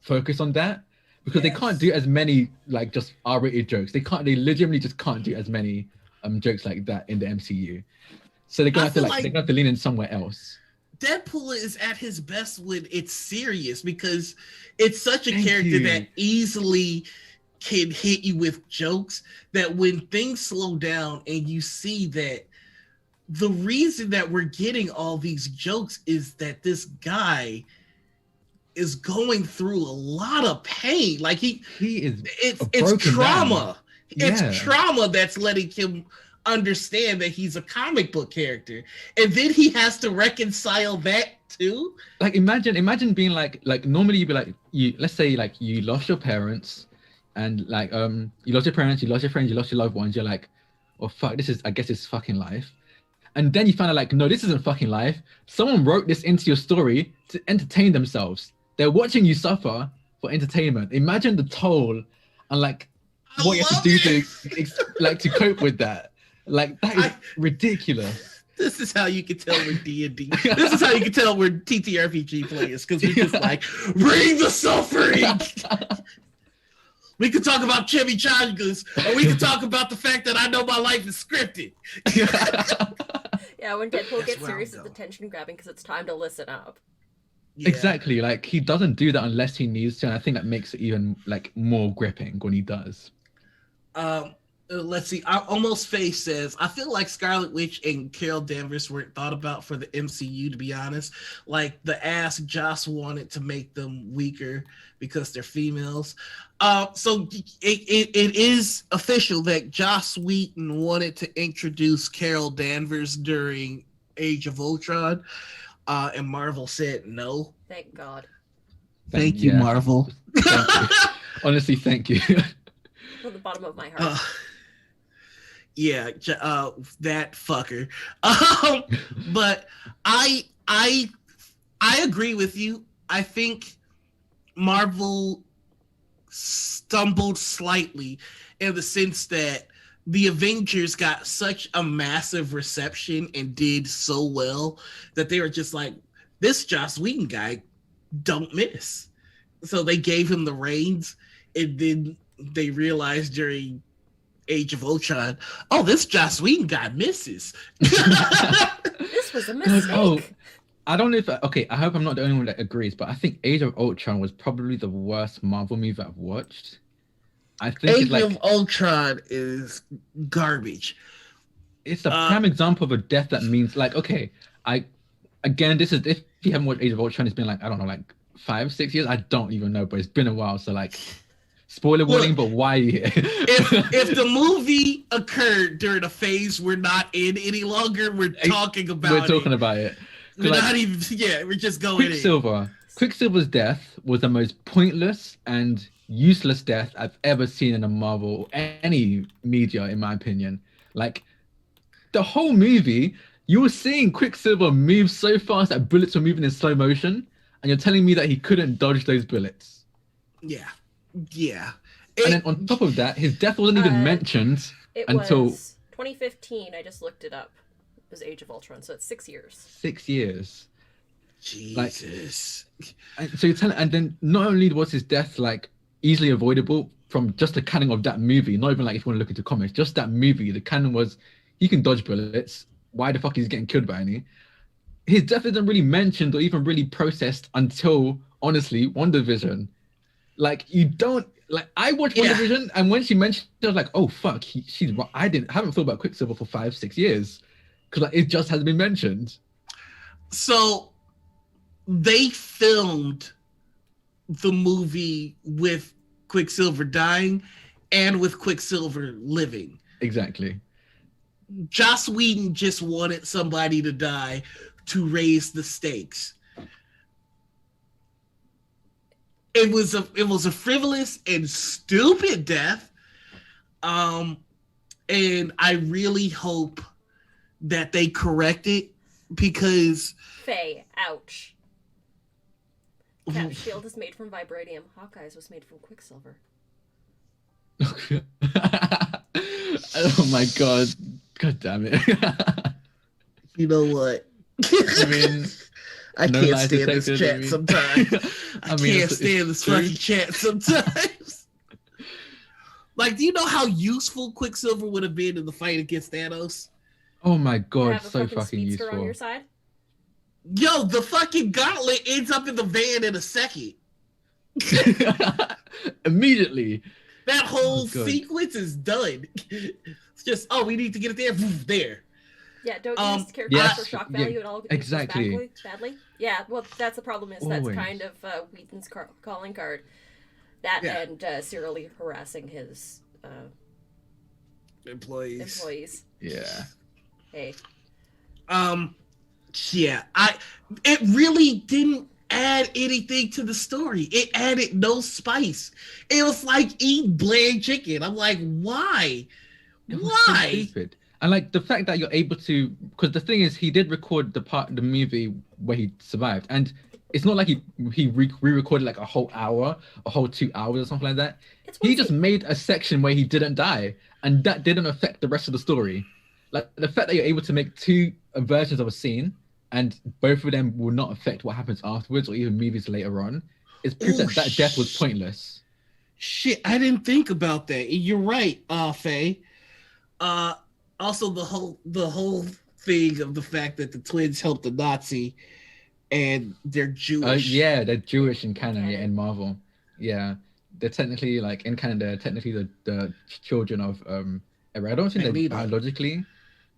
focus on that because they can't do as many like just R-rated jokes. They legitimately just can't do as many jokes like that in the MCU. So they're gonna have to they're gonna have to lean in somewhere else. Deadpool is at his best when it's serious because it's such a Thank character you. that easily can hit you with jokes that when things slow down and you see that the reason that we're getting all these jokes is that this guy is going through a lot of pain. Like He is it's broken trauma. down. It's Yeah. trauma that's letting him understand that he's a comic book character. And then he has to reconcile that too. Like imagine being like normally you'd be like let's say like you lost your parents and like you lost your parents, you lost your friends, you lost your loved ones, you're like, oh fuck, I guess it's fucking life. And then you find out like, no, this isn't fucking life. Someone wrote this into your story to entertain themselves. They're watching you suffer for entertainment. Imagine the toll and like what you have to do to cope with that. Like that is ridiculous. This is how you can tell we're D&D. This is how you can tell we're TTRPG players because we're just like, bring the suffering. We could talk about chimichangas, or we could talk about the fact that I know my life is scripted. Yeah, when Deadpool That's gets where serious, I'll it's go. attention grabbing because it's time to listen up. Yeah. Exactly. Like he doesn't do that unless he needs to, and I think that makes it even like more gripping when he does. Let's see. Almost Face says, I feel like Scarlet Witch and Carol Danvers weren't thought about for the MCU, to be honest. Like the ass Joss wanted to make them weaker because they're females. So it is official that Joss Whedon wanted to introduce Carol Danvers during Age of Ultron, and Marvel said no. Thank God. Thank you, Yeah. Marvel. Thank you. Honestly, thank you. From the bottom of my heart. Yeah, that fucker. But I agree with you. I think Marvel stumbled slightly in the sense that the Avengers got such a massive reception and did so well that they were just like, this Joss Whedon guy don't miss. So they gave him the reins, and then they realized during Age of Ultron, oh, this Joss Whedon guy misses. This was a mistake. Oh, I don't know if I hope I'm not the only one that agrees, but I think Age of Ultron was probably the worst Marvel movie I've watched. I think Age of Ultron is garbage. it's a prime example of a death that means like, okay, this is if you haven't watched Age of Ultron, it's been like, I don't know, like 5-6 years. I don't even know, but it's been a while. So like, spoiler warning, but why are you here? if the movie occurred during a phase we're not in any longer, we're talking about We're talking about it. We're Like, not even, we're just going in. Quicksilver's death was the most pointless and useless death I've ever seen in a Marvel or any media, in my opinion. Like the whole movie, you were seeing Quicksilver move so fast that bullets were moving in slow motion, and you're telling me that he couldn't dodge those bullets. Yeah. Yeah. And then on top of that, his death wasn't even mentioned It until was 2015. I just looked it up. It was Age of Ultron, so it's 6 years. 6 years. Jesus. So you're telling, and then not only was his death like easily avoidable from just the canon of that movie, not even like if you want to look into comics, just that movie, the canon was he can dodge bullets. Why the fuck is he getting killed by any? His death isn't really mentioned or even really processed until, honestly, WandaVision. Like, you don't, like, I watched WandaVision, and when she mentioned it, I was like, oh fuck, she's, haven't thought about Quicksilver for 5-6 years. Because like, it just hasn't been mentioned. So they filmed the movie with Quicksilver dying and with Quicksilver living. Exactly. Joss Whedon just wanted somebody to die to raise the stakes. It was a frivolous and stupid death. And I really hope that they correct it, because Faye, ouch. Cap's shield is made from vibranium. Hawkeye's was made from Quicksilver. Oh my god. God damn it. You know what? I mean, I no can't lies stand this detected, chat I mean. sometimes. I mean, can't stand this true. fucking chat sometimes. Like, do you know how useful Quicksilver would have been in the fight against Thanos? Oh my god, Have a so fucking fucking speedster on useful. your side? Yo, the fucking gauntlet ends up in the van in a second. Immediately. That whole God. sequence is done. It's just, oh, we need to get it there. There. Yeah, don't use characters yes, for shock yeah, value at all. exactly. Badly. Yeah, well, that's the problem. Is that's Always. kind of Whedon's calling card. That and serially harassing his Employees. Yeah. Hey. Yeah. It really didn't add anything to the story. It added no spice. It was like eating bland chicken. I'm like, why? It was Why? so stupid. And like the fact that you're able to, because the thing is, he did record the movie where he survived, and it's not like he re-recorded like a whole hour, a whole 2 hours or something like that. He just made a section where he didn't die, and that didn't affect the rest of the story. Like the fact that you're able to make two versions of a scene, and both of them will not affect what happens afterwards or even movies later on, is proof that death was pointless. Shit, I didn't think about that. You're right, Faye. Also, the whole thing of the fact that the twins helped the Nazi and they're Jewish. Yeah, they're Jewish in canon, in Marvel. Yeah, they're technically like in canon. They're technically the children of I don't think they're biologically.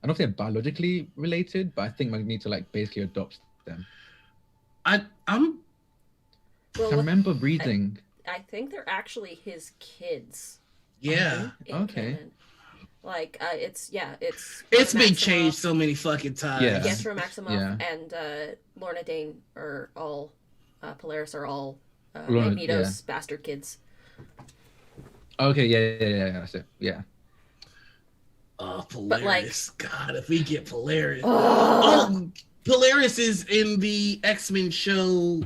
I don't think they're biologically related, but I think Magneto like basically adopts them. I remember reading. I think they're actually his kids. Yeah. Okay. Canon. Like it's been changed so many fucking times. Yeah. Pietro Maximoff and Lorna Dane are all Polaris are all Magneto's bastard kids. Okay, yeah, that's it. Yeah. Polaris. But like, God, if we get Polaris. Oh, Polaris is in the X-Men show.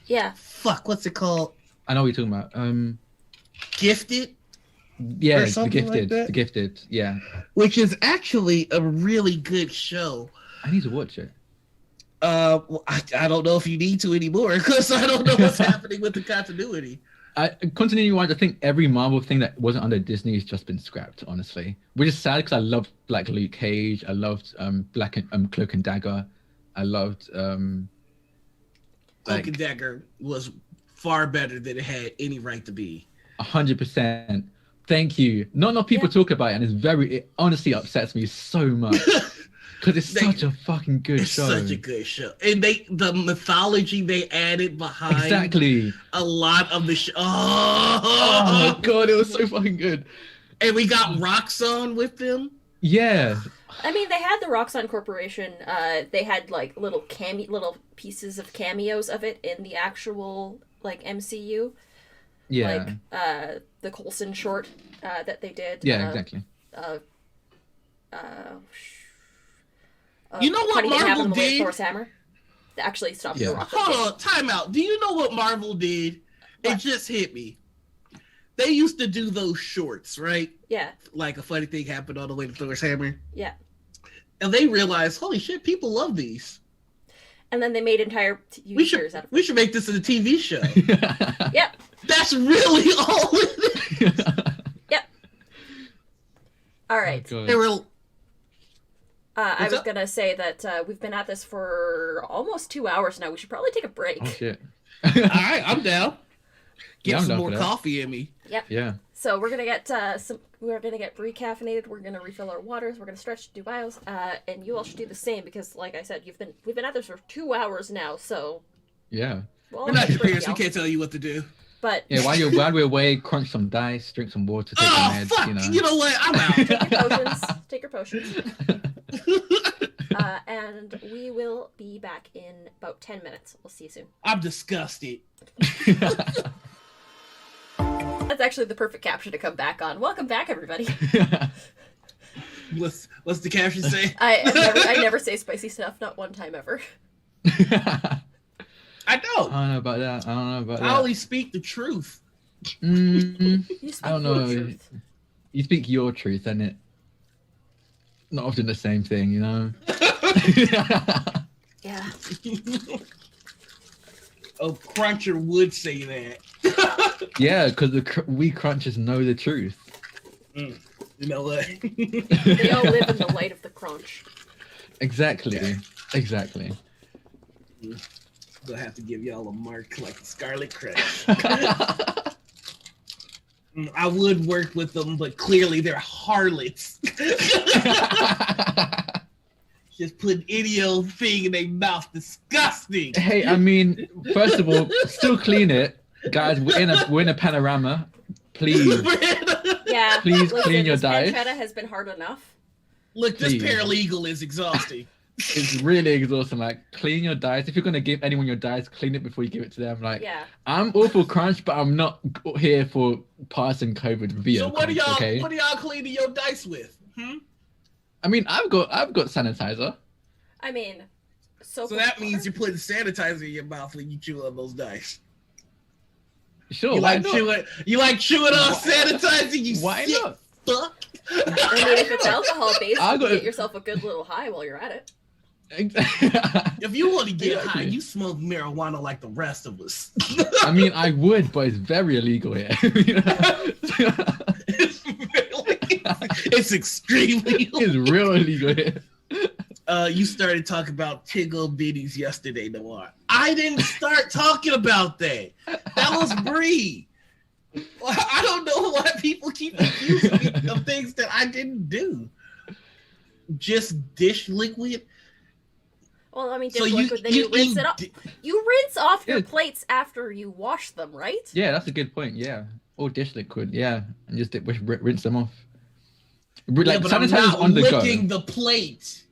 Yeah. Fuck, what's it called? I know what you're talking about. Gifted? Yeah, The Gifted, yeah. Which is actually a really good show. I need to watch it. Well, I don't know if you need to anymore because I don't know what's happening with the continuity. Continuity-wise, I think every Marvel thing that wasn't under Disney has just been scrapped, honestly. Which is sad because I loved like Luke Cage, I loved Cloak and Dagger, I loved Cloak and Dagger was far better than it had any right to be. 100%. Thank you. Not enough people talk about it, and it honestly upsets me so much because it's such a fucking good show. It's such a good show, and the mythology they added behind a lot of the show. Oh my god, it was so fucking good. And we got Roxxon with them. Yeah. I mean, they had the Roxxon Corporation. They had like little pieces of cameos of it in the actual like MCU. Yeah. Like the Coulson short that they did. Yeah, exactly. You know what Marvel did? Thor's hammer. actually stopping Yeah. the rock. Hold on, time out. Do you know what Marvel did? It What? just hit me. They used to do those shorts, right? Yeah, Like a funny thing happened on the way to Thor's hammer. yeah. And they realized, holy shit, people love these. And then they made entire TV series out of it. We should make this a TV show. Yep, That's really all it is. yep. All right. Oh, They God. were I What's was up? gonna say that we've been at this for almost 2 hours now. We should probably take a break. Oh shit. all right. I'm down. Get Yeah, I'm some down more for that. coffee in me. Yeah. So we're gonna get we're gonna get recaffeinated. We're gonna refill our waters. We're gonna stretch, do bios, and you all should do the same because, like I said, we've been at this for 2 hours now. So Yeah. well, We're not your break, parents. We y'all. can't tell you what to do. But Yeah. While we're away, crunch some dice, drink some water, take Oh, some meds. fuck. You know. What? I'm out. take your potions. Take your potions. And we will be back in about 10 minutes. We'll see you soon. I'm disgusted. That's actually the perfect caption to come back on. Welcome back, everybody. What's the caption say? I never say spicy stuff, not one time ever. I I don't. don't know about that. I don't know about I that. only speak the truth. Mm, You speak I don't your know. truth. You speak your truth, and it not often the same thing, you know. Yeah. A cruncher would say that. Yeah, because we crunchers know the truth. You know what? They all live in the light of the crunch. Exactly. Exactly. Gonna have to give y'all a mark like a Scarlet Crush. I would work with them, but clearly they're harlots. Just putting any old thing in their mouth. Disgusting. Hey, I mean, first of all, still clean it, guys. We're in a panorama. Please. Yeah. Please listen, clean your this dice. pancetta has been hard enough. Look, this Please. paralegal is exhausting. It's really exhausting. Like, clean your dice. If you're gonna give anyone your dice, clean it before you give it to them. Like, Yeah. I'm all for crunch, but I'm not here for passing COVID via So what are crunch, y'all? okay? What are y'all cleaning your dice with? I mean, I've got sanitizer. I mean, So that means you're putting sanitizer in your mouth when you chew on those dice. Sure. You why like not? chewing? You like chewing on sanitizer? You Why sick not? fuck. I mean, if it's alcohol based, I you got- can get yourself a good little high while you're at it. If you want to get high, Exactly. you smoke marijuana like the rest of us. I mean, I would, but it's very illegal here. You know? It's extremely. It's real illegal here. You started talking about Tiggle Bitties yesterday, Noir. I didn't start talking about that. That was Bree. I don't know why people keep accusing me of things that I didn't do. Just dish liquid. Well, I mean, So dish liquid, then you rinse it off. You rinse off your Yeah. plates after you wash them, right? Yeah, that's a good point. Yeah, or dish liquid. Yeah, and just rinse them off. Like Yeah, but I'm sanitizer's not on the go. licking the plate.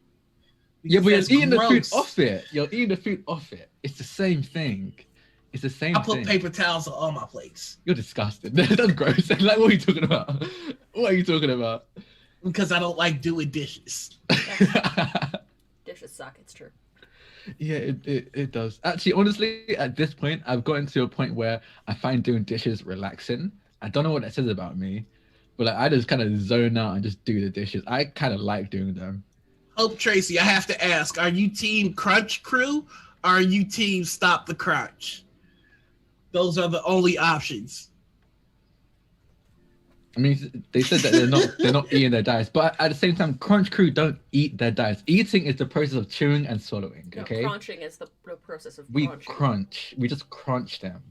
Yeah, but you're That's eating the food gross. off it. You're eating the food off it. It's the same thing. It's the same I put thing. paper towels on all my plates You're disgusting. That's gross. Like, what are you talking about? What are you talking about? because I don't like doing dishes. Dishes suck, it's true. Yeah, it does. Actually, honestly, at this point, I've gotten to a point where I find doing dishes relaxing. I don't know what that says about me, but like, I just kind of zone out and just do the dishes. I kind of like doing them. Hope Tracy, I have to ask: are you Team Crunch Crew or are you Team Stop the Crunch? Those are the only options. I mean, they said that they're not eating their dice, but at the same time, Crunch Crew don't eat their dice. Eating is the process of chewing and swallowing. No, Okay, crunching is the process of we crunching. crunch. We just crunch them.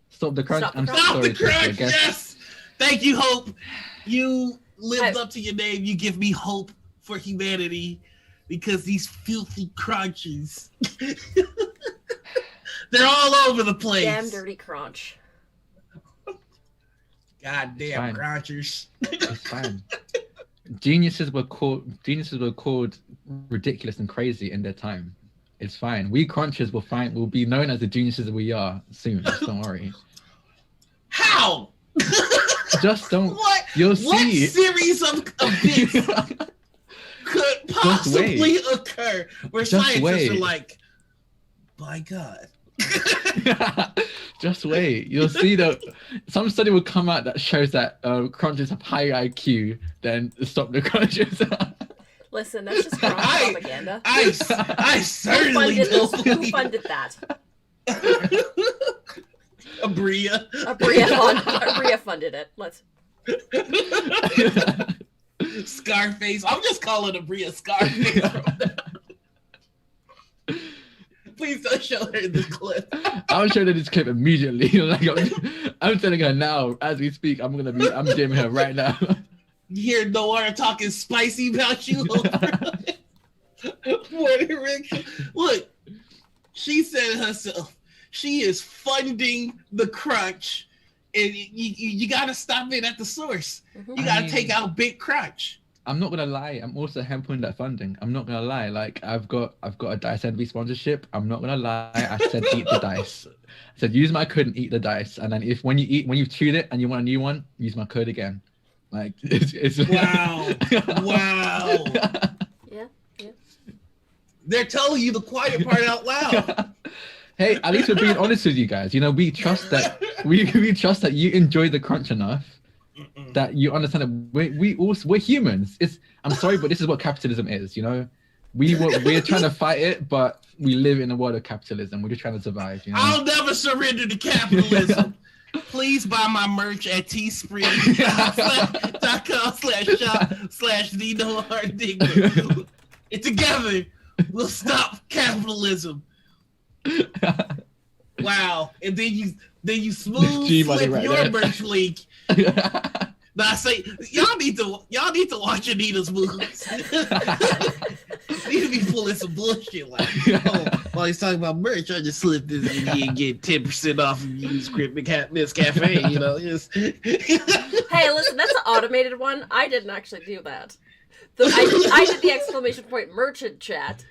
Stop the crunch. Stop the I'm crunch. Stop sorry, the Tracy, I Crunch! guess. Yes. Thank you, Hope. You lived I- up to your name. You give me hope for humanity because these filthy crunches. They're all over the place. Damn dirty crunch. Goddamn Fine. crunchers. It's fine. Geniuses were called ridiculous and crazy in their time. It's fine. We crunchers will find will be known as the geniuses we are soon. Don't worry. How? Just don't. What? You'll What see. series of events could possibly wait. occur where Just scientists wait. are like, by God. Just wait. You'll see that some study will come out that shows that crunchers have higher IQ than stop the crunchers. Listen, that's just wrong propaganda. I certainly don't Who believe funded that? Abria. Abria funded it. Let's. Scarface. I'm just calling Abria Scarface. Please don't show her this clip. I'll show her this clip immediately. Like I'm telling her now, as we speak, I'm DMing her right now. You hear Noir talking spicy about you? Puerto Rico. Look, she said herself, she is funding the crunch, and you got to stop it at the source. You got to take out Big Crunch. I'm not gonna lie. I'm also hampering that funding. I'm not gonna lie. Like I've got a Dice Envy sponsorship. I'm not gonna lie. I said eat the dice. I said use my code and eat the dice. And then when you've chewed it and you want a new one, use my code again. Like it's wow. Yeah. They're telling you the quiet part out loud. Hey, at least we're being honest with you guys. You know, we trust that we trust that you enjoy the crunch enough. That you understand that we're humans. I'm sorry, but this is what capitalism is. You know, we're trying to fight it, but we live in a world of capitalism. We're just trying to survive. You know? I'll never surrender to capitalism. Please buy my merch at teespring.com/shop/TheNoHeartDigger. And together we'll stop capitalism. Wow! And then you smooth flip right your there. Merch link. Now I say y'all need to watch Anita's moves. Need to be pulling some bullshit like, while he's talking about merch, I just slip this in here and get 10% off of use Miss Cafe. You know, just. Hey, listen, that's an automated one. I didn't actually do that. I did the exclamation point merchant chat.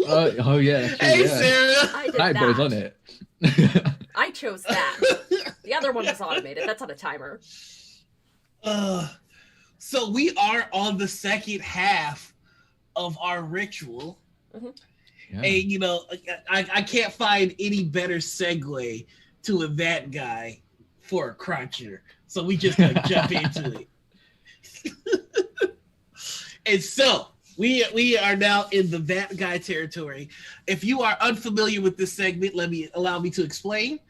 Oh yeah. Hey Sarah, I did Nightboy's that. on it. I chose that. The other one was automated. That's on a timer. So we are on the second half of our ritual. Mm-hmm. Yeah. And you know, I can't find any better segue to that guy for a cruncher. So we just gonna jump into it. And so we are now in the that guy territory. If you are unfamiliar with this segment, allow me to explain.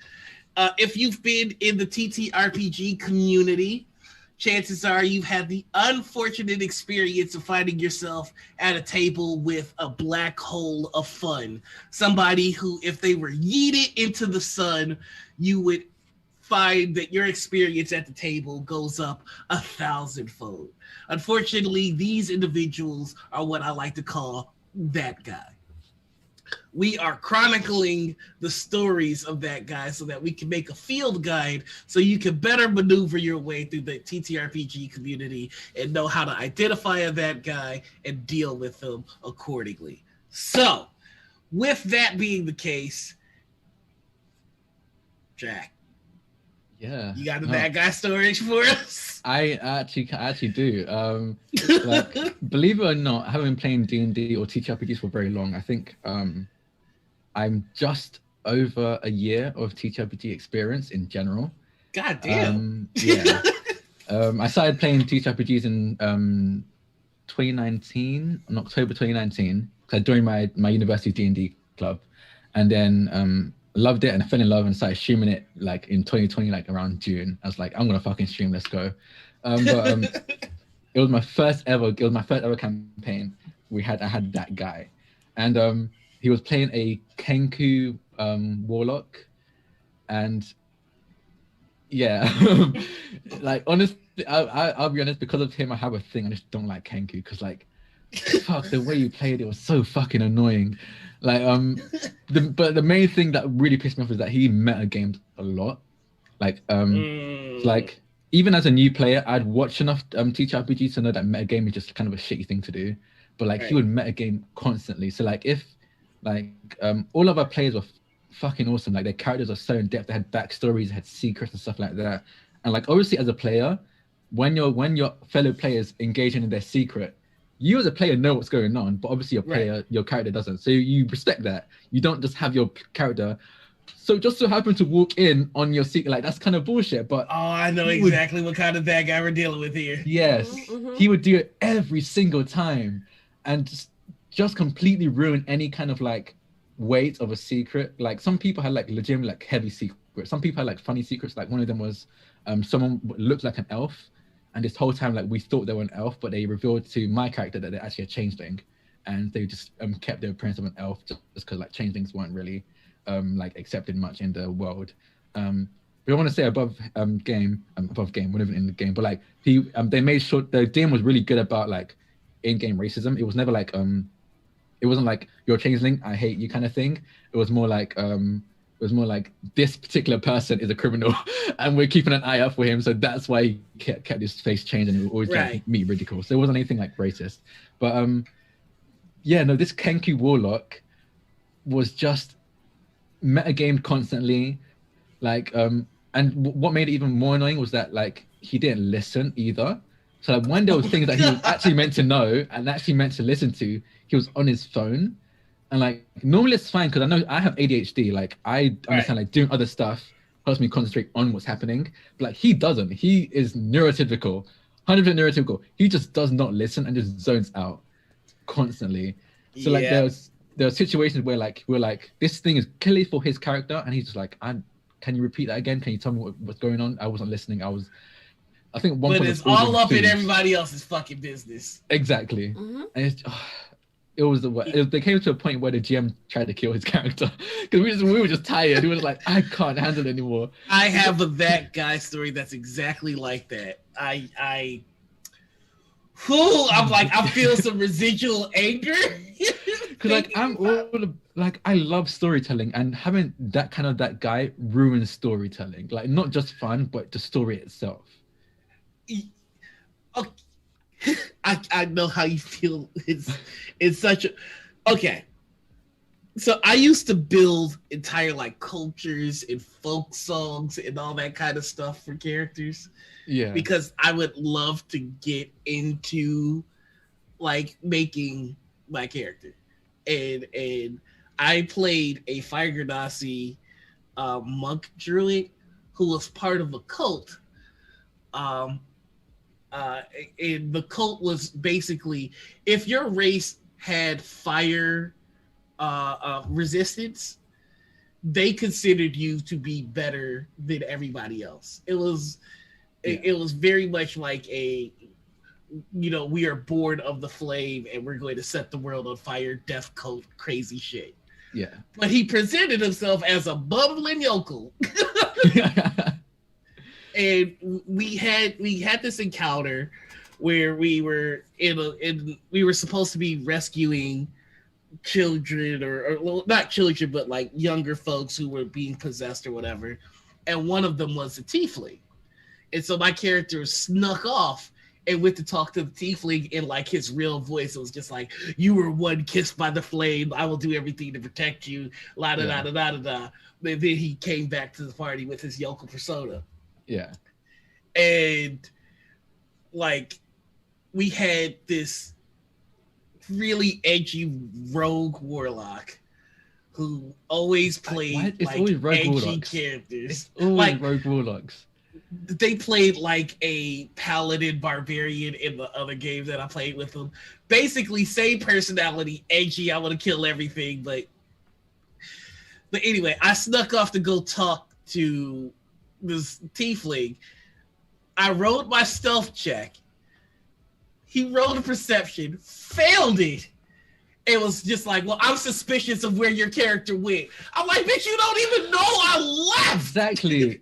If you've been in the TTRPG community, chances are you've had the unfortunate experience of finding yourself at a table with a black hole of fun. Somebody who, if they were yeeted into the sun, you would find that your experience at the table goes up 1,000-fold. Unfortunately, these individuals are what I like to call that guy. We are chronicling the stories of that guy so that we can make a field guide so you can better maneuver your way through the TTRPG community and know how to identify that guy and deal with them accordingly. So, with that being the case, Jack. Yeah. You got the bad guy storage for us? I actually do. Like, believe it or not, I haven't been playing D&D or TTRPGs for very long. I think I'm just over a year of TTRPG experience in general. God damn. Yeah. I started playing TTRPGs in 2019, in October 2019. I joined my university D&D club, and then loved it and I fell in love and started streaming it like in 2020, like around June. I was like, I'm gonna fucking stream, let's go. It was my first ever campaign. I had that guy, and he was playing a Kenku warlock, and yeah, like honestly, I'll be honest, because of him, I have a thing. I just don't like Kenku because like, fuck, the way you played it was so fucking annoying. Like but the main thing that really pissed me off is that he metagamed a lot. Like like even as a new player, I'd watched enough TTRPGs to know that metagame is just kind of a shitty thing to do. But like he would metagame constantly. So like if like all of our players were fucking awesome. Like their characters are so in depth. They had backstories, they had secrets and stuff like that. And like obviously as a player, when your fellow players engage in their secret, you as a player know what's going on, but obviously your character doesn't. So you respect that. You don't just have your character. So just so happen to walk in on your seat, like that's kind of bullshit. But I know exactly what kind of bad guy we're dealing with here. Yes, he would do it every single time, and just completely ruin any kind of like weight of a secret. Like some people had like legitimate like heavy secrets. Some people had like funny secrets. Like one of them was someone looked like an elf, and this whole time like we thought they were an elf, but they revealed to my character that they're actually a changeling, and they just kept their appearance of an elf just because like changelings weren't really like accepted much in the world. We don't want to say above game, we're living in the game, but like they made sure the game was really good about like in-game racism. It was never like it wasn't like you're a changeling, I hate you kind of thing. It was more like this particular person is a criminal and we're keeping an eye out for him, so that's why he kept his face changed and he always like, meet ridicule. So it wasn't anything like racist. But this Kenku Warlock was just metagamed constantly, like and what made it even more annoying was that like he didn't listen either. So like when there was things that he was actually meant to know and actually meant to listen to, he was on his phone. And like normally it's fine because I know I have ADHD. Like I understand like doing other stuff helps me concentrate on what's happening. But like he doesn't. He is neurotypical, 100% neurotypical. He just does not listen and just zones out constantly. So like there are situations where like we're like this thing is clearly for his character, and he's just like, can you repeat that again? Can you tell me what's going on? I wasn't listening. I think one. But it's all up in everybody else's fucking business. Exactly. And it's, it was they came to a point where the GM tried to kill his character because we were just tired. We were like, I can't handle it anymore. I have that guy story that's exactly like that. I'm like, I feel some residual anger. Because like I love storytelling, and having that guy ruins storytelling. Like not just fun, but the story itself. Okay. I know how you feel. It's such a okay. So I used to build entire like cultures and folk songs and all that kind of stuff for characters. Yeah. Because I would love to get into like making my character. And I played a Fire Ganassi monk druid who was part of a cult. And the cult was basically if your race had fire resistance, they considered you to be better than everybody else. It was very much like we are born of the flame and we're going to set the world on fire, death cult, crazy shit. Yeah. But he presented himself as a bumbling yokel. And we had this encounter where we were we were supposed to be rescuing children or well, not children, but like younger folks who were being possessed or whatever. And one of them was a tiefling. And so my character snuck off and went to talk to the tiefling in like his real voice. It was just like, you were one kissed by the flame. I will do everything to protect you. La da da da da da da. Then he came back to the party with his yokel persona. Yeah. And like we had this really edgy rogue warlock who always played always rogue edgy warlocks. characters. It's always like rogue warlocks. They played like a paladin barbarian in the other games that I played with them. Basically same personality, edgy, I want to kill everything, but anyway, I snuck off to go talk to this tiefling. I rolled my stealth check. He rolled a perception, failed it. It was just like, well, I'm suspicious of where your character went. I'm like, bitch, you don't even know I left. Exactly.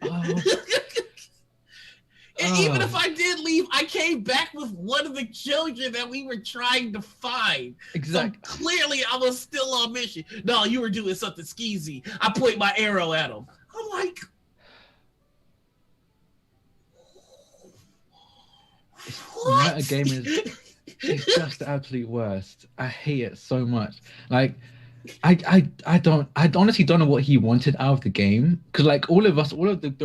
And even if I did leave, I came back with one of the children that we were trying to find. Exactly. So clearly, I was still on mission. No, you were doing something skeezy. I point my arrow at him. I'm like, what? Metagaming is just the absolute worst. I hate it so much. Like, I honestly don't know what he wanted out of the game, because like all of the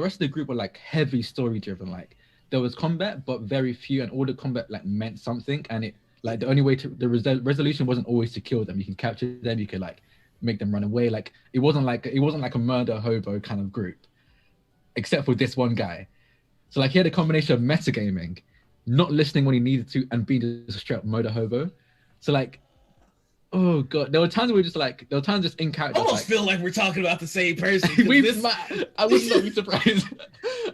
rest of the group were like heavy story driven. Like there was combat, but very few, and all the combat like meant something, and it Like the only way to the resolution wasn't always to kill them. You can capture them. You could like make them run away. Like it wasn't like a murder hobo kind of group, except for this one guy. So like he had a combination of metagaming, not listening when he needed to, and being just a straight up murder hobo. So like, oh god, there were times just in character. I almost feel like we're talking about the same person. I would not be surprised.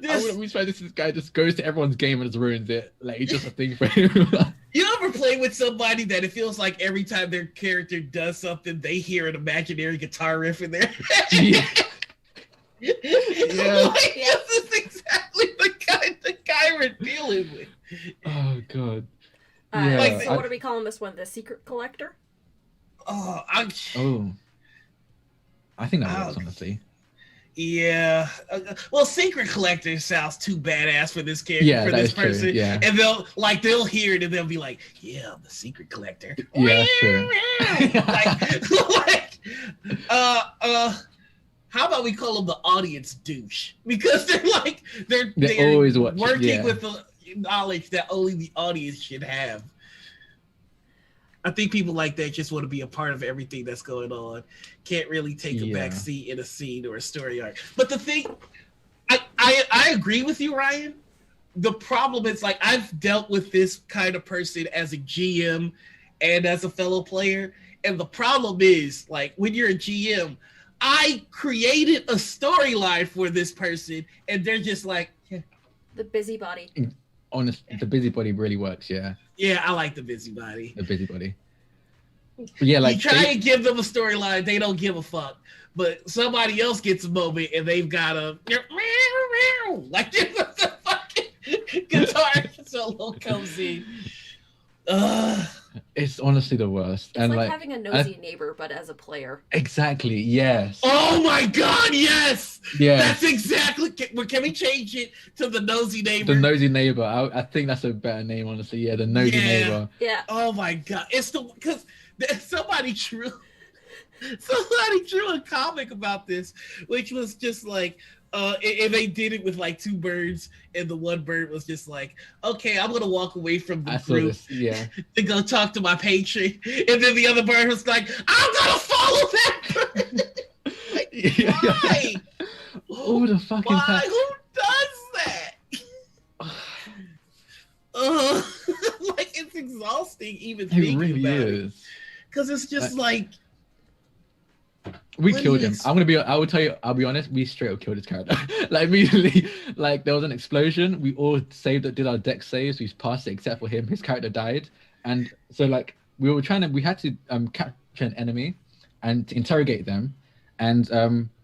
I wouldn't be surprised if this guy just goes to everyone's game and just ruins it. Like it's just a thing for him. You ever play with somebody that it feels like every time their character does something, they hear an imaginary guitar riff in there? Yeah. Like, this is exactly the guy we're dealing with. Oh god. So what are we calling this one? The Secret Collector? I think that works, honestly. Yeah. Well, Secret Collector sounds too badass for this character, for this person. True, yeah. And they'll hear it and they'll be like, yeah, I'm the Secret Collector. Yeah, that's true. How about we call them the audience douche? Because they're always working with the knowledge that only the audience should have. I think people like that just want to be a part of everything that's going on. Can't really take a back seat in a scene or a story arc. But the thing, I agree with you, Ryan. The problem is, like, I've dealt with this kind of person as a GM and as a fellow player. And the problem is, like, when you're a GM, I created a storyline for this person, and they're just like, yeah. The busybody. Honestly, the busybody really works, yeah. Yeah, I like the busybody. The busybody. But yeah, like you try and give them a storyline, they don't give a fuck. But somebody else gets a moment, and they've got a like the fucking guitar solo comes in. It's honestly the worst. It's like having a nosy neighbor, but as a player. Exactly. Yes. Oh my god. Yes. Yeah. That's exactly. Can we change it to the nosy neighbor? The nosy neighbor. I think that's a better name, honestly. Yeah. The nosy neighbor. Yeah. Oh my god. It's because somebody drew a comic about this, which was just like. And they did it with like two birds, and the one bird was just like, "Okay, I'm gonna walk away from the group, to go talk to my patron," and then the other bird was like, "I'm gonna follow that bird." Like, why? Oh, the fucking why? Who does that? Like it's exhausting even thinking really about is. it, because it's just like. We killed him. I'll be honest, we straight up killed his character. Like immediately, like there was an explosion. We all did our deck saves. We passed it except for him. His character died. And so like we had to capture an enemy and interrogate them. And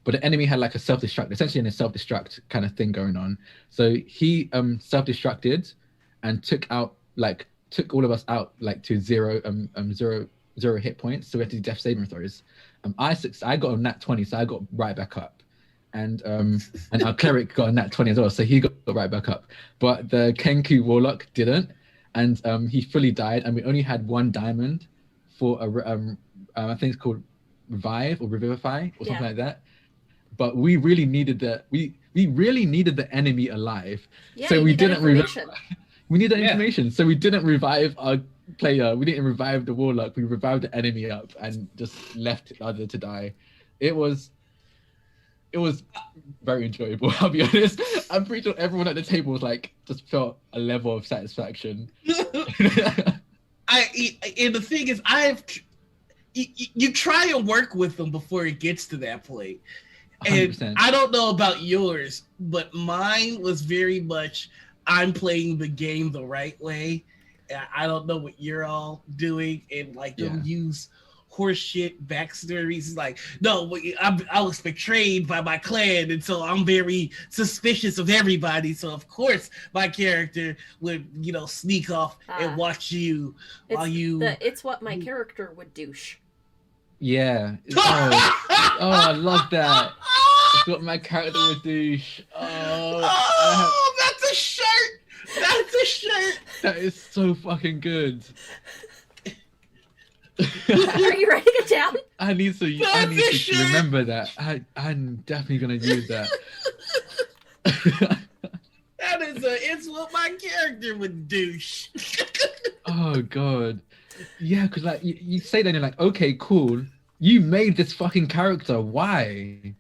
but the enemy had like a self-destruct, essentially a self-destruct kind of thing going on. So he self-destructed and took all of us out like to zero hit points. So we had to do death saving throws. I got a nat 20, so I got right back up, and our cleric got a nat 20 as well, so he got right back up. But the Kenku warlock didn't, and he fully died, and we only had one diamond for I think it's called revive or revivify or something like that. But we really needed we really needed the enemy alive, so we didn't revive. We need that information, so we didn't revive our player. We didn't revive the warlock. We revived the enemy up and just left the other to die. It was very enjoyable. I'll be honest. I'm pretty sure everyone at the table was like just felt a level of satisfaction. And the thing is, you try and work with them before it gets to that point. And 100%. I don't know about yours, but mine was very much I'm playing the game the right way. I don't know what you're all doing, and like they'll use horseshit backstories. Like, no, I was betrayed by my clan, and so I'm very suspicious of everybody. So of course my character would, sneak off and watch you while you. It's what my character would douche. Yeah. I love that. It's what my character would douche. That's a shirt. That's a shirt. That is so fucking good. Are you writing it down? I need to remember that. I'm definitely gonna use that. It's what my character would douche. Oh god. Yeah, because like you say that and you're like, okay, cool. You made this fucking character. Why?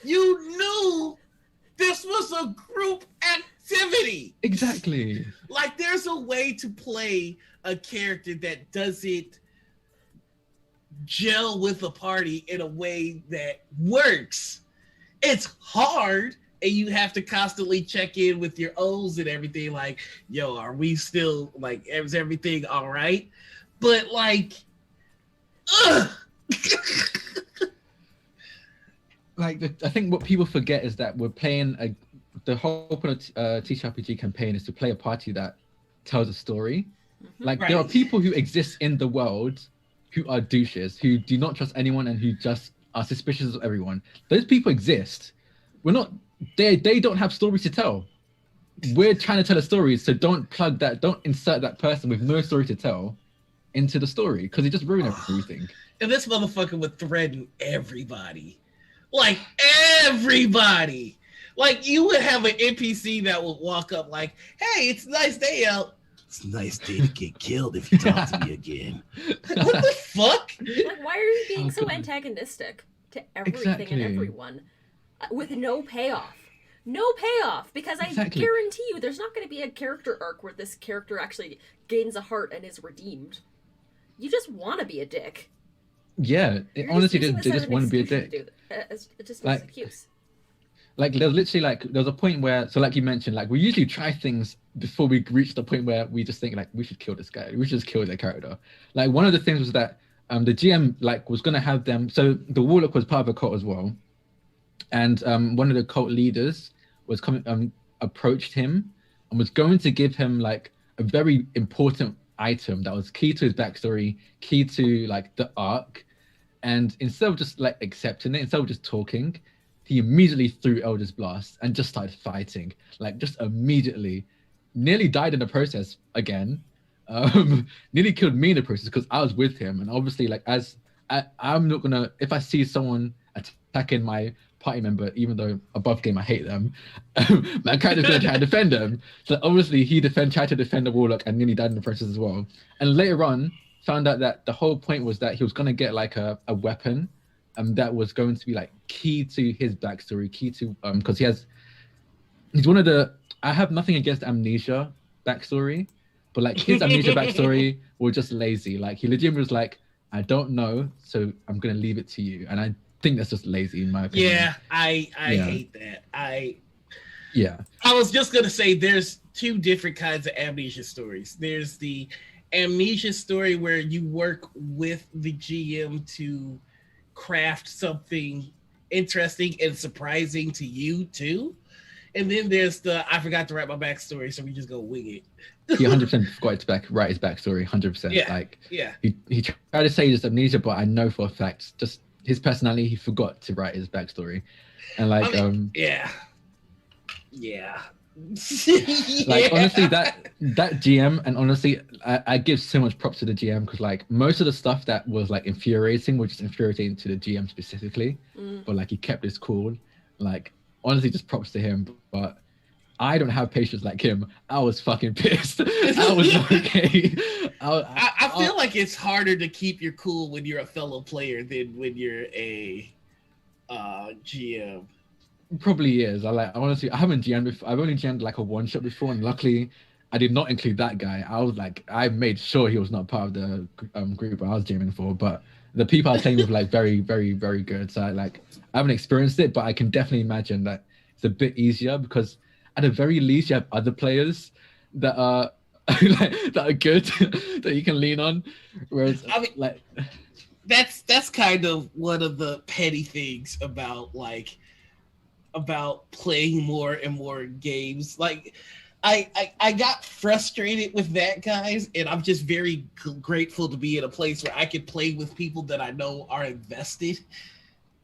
You knew this was a group activity. Exactly. Like, there's a way to play a character that doesn't gel with a party in a way that works. It's hard, and you have to constantly check in with your O's and everything. Like, yo, are we still, like, is everything all right? But, like, ugh. Like I think what people forget is that we're playing the whole point of TTRPG campaign is to play a party that tells a story. Like there are Right. people who exist in the world who are douches, who do not trust anyone and who just are suspicious of everyone. Those people exist. We're not. They don't have stories to tell. We're trying to tell a story, so don't plug that. Don't insert that person with no story to tell into the story because it just ruins everything. And this motherfucker would threaten everybody. Like, everybody. Like, you would have an NPC that would walk up like, hey, it's a nice day out. It's a nice day to get killed if you talk to me again. What the fuck? Like, why are you being Oh, so God. antagonistic to everything Exactly. and everyone with no payoff? No payoff, because I Exactly. guarantee you there's not going to be a character arc where this character actually gains a heart and is redeemed. You just want to be a dick. Yeah, You're honestly, using they this as just an want to be a excuse dick. do that. It's just Like- an excuse. Like there's literally like there's a point where, so like you mentioned, like we usually try things before we reach the point where we just think like we should kill this guy, we should just kill that character. Like one of the things was that the GM like was gonna have them, so the warlock was part of a cult as well, and one of the cult leaders was coming approached him and was going to give him like a very important item that was key to his backstory, key to like the arc, and instead of just like accepting it, instead of just talking, he immediately threw Eldest Blast and just started fighting. Like just immediately, nearly died in the process again. Nearly killed me in the process because I was with him. And obviously, like I'm not gonna, if I see someone attacking my party member, even though above game I hate them, my character's gonna try to defend them. So obviously he tried to defend the warlock and nearly died in the process as well. And later on, found out that the whole point was that he was gonna get like a weapon that was going to be like key to his backstory, key to because he's one of the, I have nothing against Amnesia backstory, but like his Amnesia backstory was just lazy. Like he legitimately was like, I don't know, so I'm gonna leave it to you. And I think that's just lazy in my opinion. Yeah, I Yeah. hate that. I Yeah. was just gonna say there's two different kinds of amnesia stories. There's the amnesia story where you work with the GM to craft something interesting and surprising to you too. And then there's the I forgot to write my backstory, so we just go wing it. He 100% forgot to write his backstory, 100%. Yeah. Like Yeah. he tried to say this Amnesia, but I know for a fact, just his personality, he forgot to write his backstory. And like I mean, yeah. like Yeah. honestly that GM, and honestly I give so much props to the GM because like most of the stuff that was like infuriating was just infuriating to the GM specifically, but like he kept his cool. Like honestly, just props to him. But I don't have patience like him. I was fucking pissed. I was like, hey, I feel like it's harder to keep your cool when you're a fellow player than when you're a GM. probably is. I honestly, I haven't GM'd before. I've only GM'd like a one shot before, and luckily I did not include that guy. I was like, I made sure he was not part of the group I was GMing for. But the people I was playing with like very, very, very good. So I haven't experienced it, but I can definitely imagine that it's a bit easier because at the very least you have other players that are that are good that you can lean on. Whereas I mean, like that's kind of one of the petty things about playing more and more games. Like I got frustrated with that, guys, and I'm just very grateful to be in a place where I can play with people that I know are invested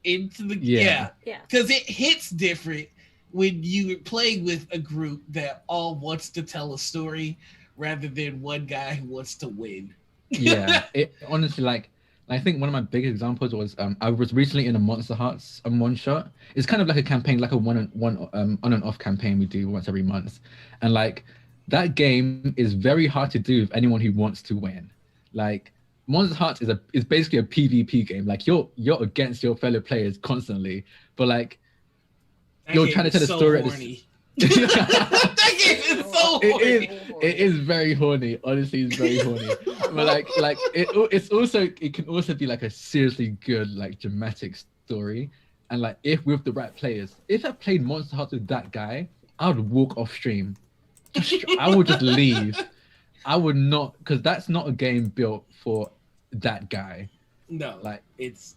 into the Yeah. because it hits different when you're playing with a group that all wants to tell a story rather than one guy who wants to win. yeah, it honestly like I think one of my big examples was I was recently in a Monster Hearts one shot. It's kind of like a campaign, like a one on and off campaign we do once every month, and like that game is very hard to do with anyone who wants to win. Like Monster Hunter is basically a PvP game. Like you're against your fellow players constantly, but like That you're game trying to tell is a so story. horny. That game is so horny. It is very horny. Honestly, it's very horny. But it can also be like a seriously good like dramatic story. And like if with the right players, if I played Monster Hunter with that guy, I would walk off stream. I would just leave. I would not, because that's not a game built for that guy. No, Like it's.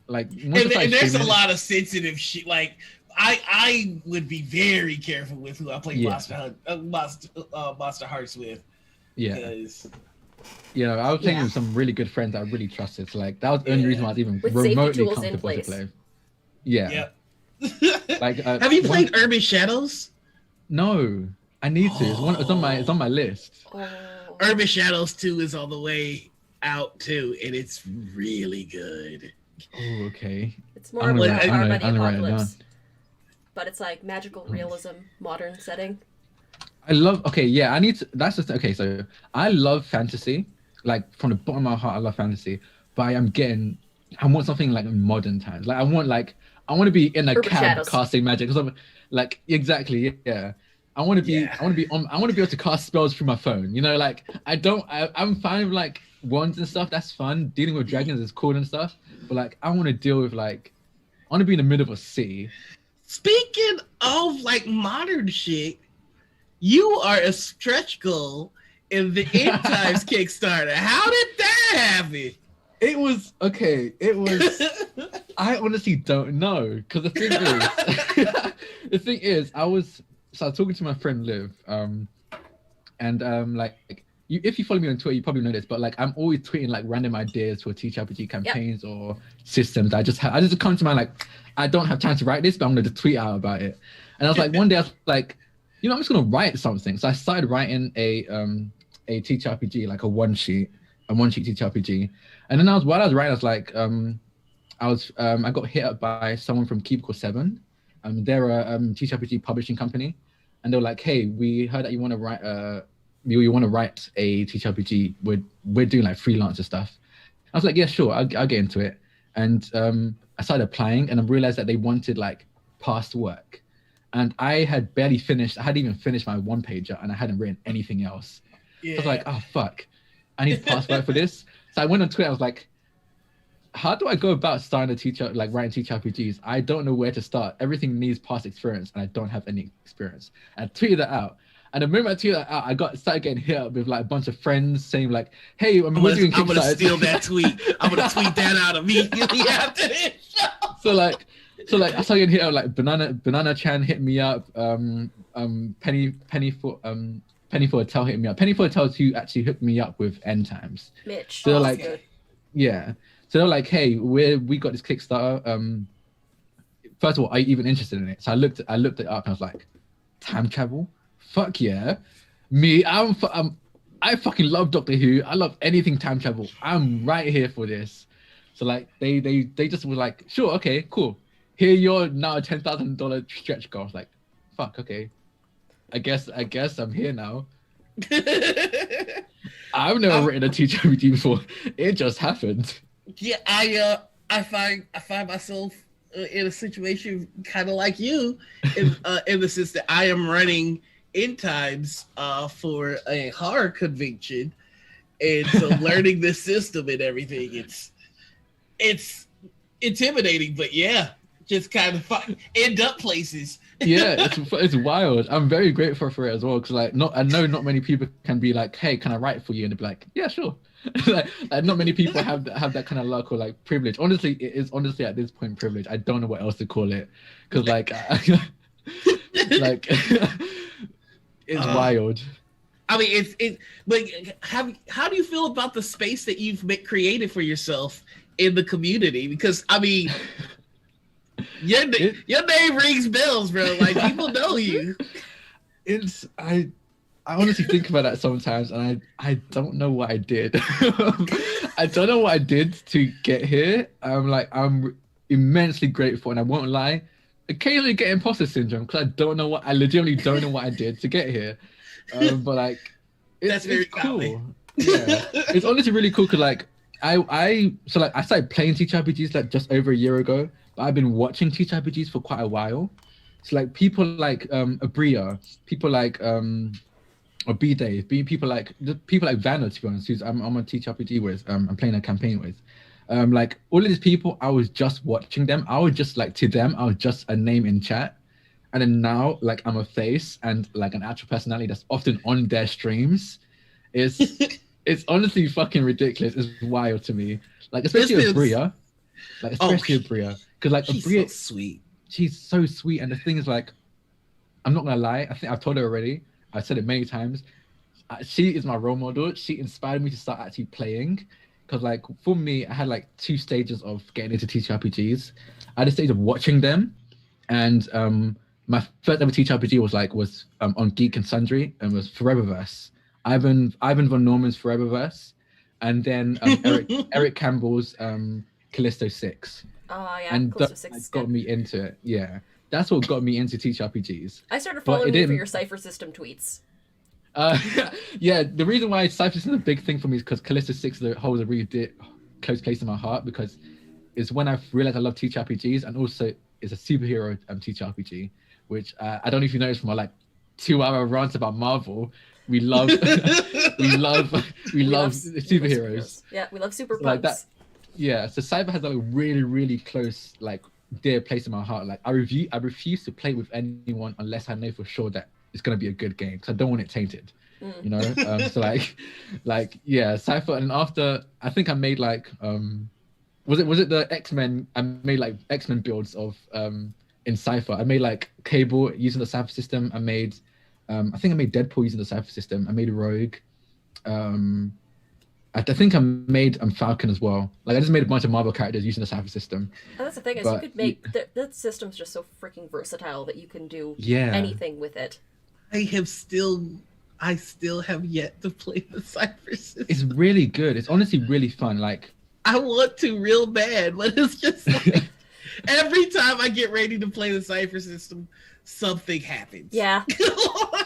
Like, and there's a lot of sensitive shit. Like I would be very careful with who I play Monster Hearts with. Yeah. Because I was playing with some really good friends that I really trusted. So like that was the only reason why I was even with safety remotely tools in comfortable to place. play. Yeah. Like have you played Urban Shadows? No, I need to. It's on my list. Oh. Urban Shadows 2 is on the way out too, and it's really good. Oh, okay. It's more of like Powered by the I'm gonna write it down. Apocalypse, but it's like magical realism, modern setting. I love. Okay, yeah. I need to. That's just okay. So I love fantasy. Like from the bottom of my heart, I love fantasy. But I want something like in modern times. Like I want to be in a Urban cab Shadows. casting magic. Cause like exactly, yeah. I want to be able to cast spells through my phone. You know, like I'm fine with like wands and stuff. That's fun. Dealing with dragons is cool and stuff. But like I want to deal with I want to be in the middle of a city. Speaking of like modern shit, you are a stretch goal in the End Times Kickstarter. How did that happen? It was okay. I honestly don't know, because the thing is, I was talking to my friend Liv, and if you follow me on Twitter, you probably know this, but like I'm always tweeting like random ideas for TTRPG campaigns or systems. I just come to mind like I don't have time to write this, but I'm gonna just tweet out about it. And I was like, one day I was like, I'm just gonna write something. So I started writing a TTRPG, like a one sheet TTRPG. And then while I was writing, I was like, I got hit up by someone from Cubicle 7. They're a TTRPG publishing company, and they were like, "Hey, we heard that you want to write a TTRPG. We're doing like freelancer stuff." I was like, "Yeah, sure, I'll get into it." And I started applying, and I realized that they wanted like past work, and I hadn't even finished my one pager, and I hadn't written anything else. Yeah. So I was like, "Oh fuck, I need past work for this." So I went on Twitter. I was like, how do I go about starting writing teacher RPGs? I don't know where to start. Everything needs past experience, and I don't have any experience. And I tweeted that out. And the moment I tweeted that out, I started getting hit up with like a bunch of friends saying like, "Hey, I'm gonna steal that tweet. I'm gonna tweet that out immediately after this show." So I started getting hit up like Banana Chan hit me up. Penny for a Tell hit me up. Penny for a Tell who actually hooked me up with End Times. Mitch. So yeah. So they're like, "Hey, we got this Kickstarter. First of all, are you even interested in it?" So I looked it up and I was like, time travel? Fuck yeah. Me, I fucking love Doctor Who. I love anything time travel. I'm right here for this. So like they just were like, "Sure, okay, cool. Here you're now a $10,000 stretch goal." I was like, fuck, okay. I guess I'm here now. I've never written a teacher RPG before. It just happened. Yeah, I find myself in a situation kind of like you, in the sense that I am running End Times for a horror convention, and so learning this system and everything, it's intimidating, but yeah, just kind of end up places. Yeah, it's wild. I'm very grateful for it as well, because I know not many people can be like, "Hey, can I write for you?" And they'd be like, "Yeah, sure." like not many people have that kind of luck or like privilege. Honestly, it is at this point privilege. I don't know what else to call it, because like it's wild. I mean, but how do you feel about the space that you've created for yourself in the community? Because I mean, your name rings bells, bro. Like people know you. I honestly think about that sometimes, and I don't know what I did. I don't know what I did to get here. I'm immensely grateful, and I won't lie. Occasionally get imposter syndrome because I legitimately don't know what I did to get here. But like, That's very cool. common. Yeah, it's honestly really cool because like I started playing TTRPGs like just over a year ago, but I've been watching TTRPGs for quite a while. So like people like Abria, people like or B Dave, people like Vanna, to be honest, who's I'm on TTRPG with, I'm playing a campaign with. Like all of these people, I was just watching them. I was just like to them, I was just a name in chat. And then now like I'm a face and like an actual personality that's often on their streams. It's it's honestly fucking ridiculous. It's wild to me. Like especially This is- Abria. Like especially Abria. Because like She's Abria, so sweet. she's so sweet. And the thing is like, I'm not gonna lie, I think I've told her already. I've said it many times. She is my role model. She inspired me to start actually playing. Because like for me, I had like two stages of getting into TTRPGs. I had a stage of watching them, and my first ever TTRPG was on Geek and Sundry and was Foreververse. Ivan von Norman's Foreververse, and then Eric Campbell's Callisto 6. Oh yeah, And Callisto that 6 is got good. me into it. Yeah, that's what got me into TTRPGs. I started But following it you for didn't- your Cypher System tweets. Yeah, the reason why Cypher System is a big thing for me is because Callisto 6 holds a really close place in my heart, because it's when I realized I love TTRPGs, and also it's a superhero TTRPG, which I don't know if you noticed from my like 2-hour rant about Marvel. We love we love superheroes. Yeah, we love super Like punks. that. Yeah, so Cyber has like a really, really close, like dear place in my heart. Like I refuse to play with anyone unless I know for sure that it's gonna be a good game, because I don't want it tainted. You know? So like yeah, Cypher. And after I think I made like was it the X-Men? I made like X-Men builds of in Cypher. I made like Cable using the Cypher system. I made I think I made Deadpool using the Cypher system. I made Rogue. I think I made Falcon as well. Like I just made a bunch of Marvel characters using the Cypher system. And that's the thing, is But you could make that system's just so freaking versatile that you can do Yeah. anything with it. I still have yet to play the Cypher system. It's really good. It's honestly really fun. Like I want to real bad, but it's just like every time I get ready to play the Cypher system, something happens. Yeah.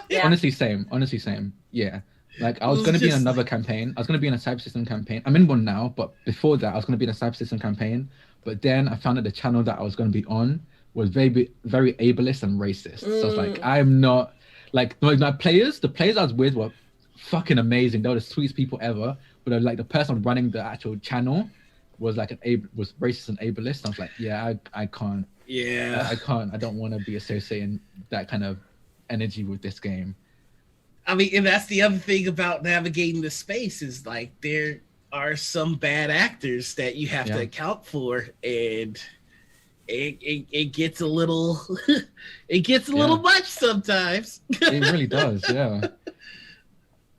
Yeah. honestly same. Yeah. Like I was It was gonna be in just another campaign. I was gonna be in a Cyber System campaign. I'm in one now, but before that I was gonna be in a Cyber System campaign. But then I found that the channel that I was gonna be on was very ableist and racist. So I was like, I'm not like the players I was with were fucking amazing. They were the sweetest people ever. But like the person running the actual channel was like was racist and ableist. I was like, yeah, I can't. Yeah. I can't. I don't want to be associating that kind of energy with this game. I mean, and that's the other thing about navigating the space is like there are some bad actors that you have to account for, and it gets a little it gets a little much sometimes. It really does, yeah.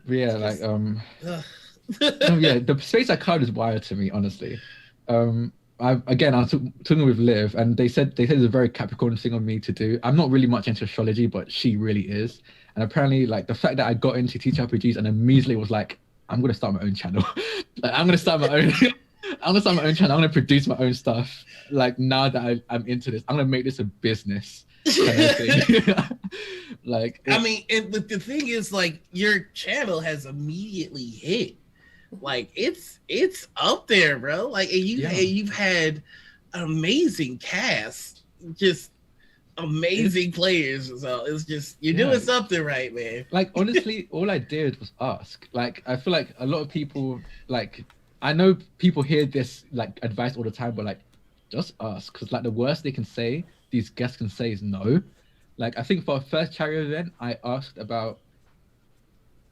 But yeah, like no, yeah, the space I covered is wired to me, honestly. I was talking with Liv, and they said it's a very Capricorn thing on me to do. I'm not really much into astrology, but she really is. And apparently, like the fact that I got into TTRPGs and immediately was like, I'm gonna start my own channel. Like I'm gonna start my own. I'm gonna start my own channel. I'm gonna produce my own stuff. Like now that I'm into this, I'm gonna make this a business. Kind of thing. Like I mean, and the thing is, like, your channel has immediately hit. Like it's up there, bro. Like, and you've had an amazing cast, just amazing players. So it's just you're doing something right, man. Like honestly, all I did was ask. Like I feel like a lot of people, like I know people hear this like advice all the time, but like just ask, because like the worst they can say, these guests can say, is no. Like I think for our first charity event, I asked about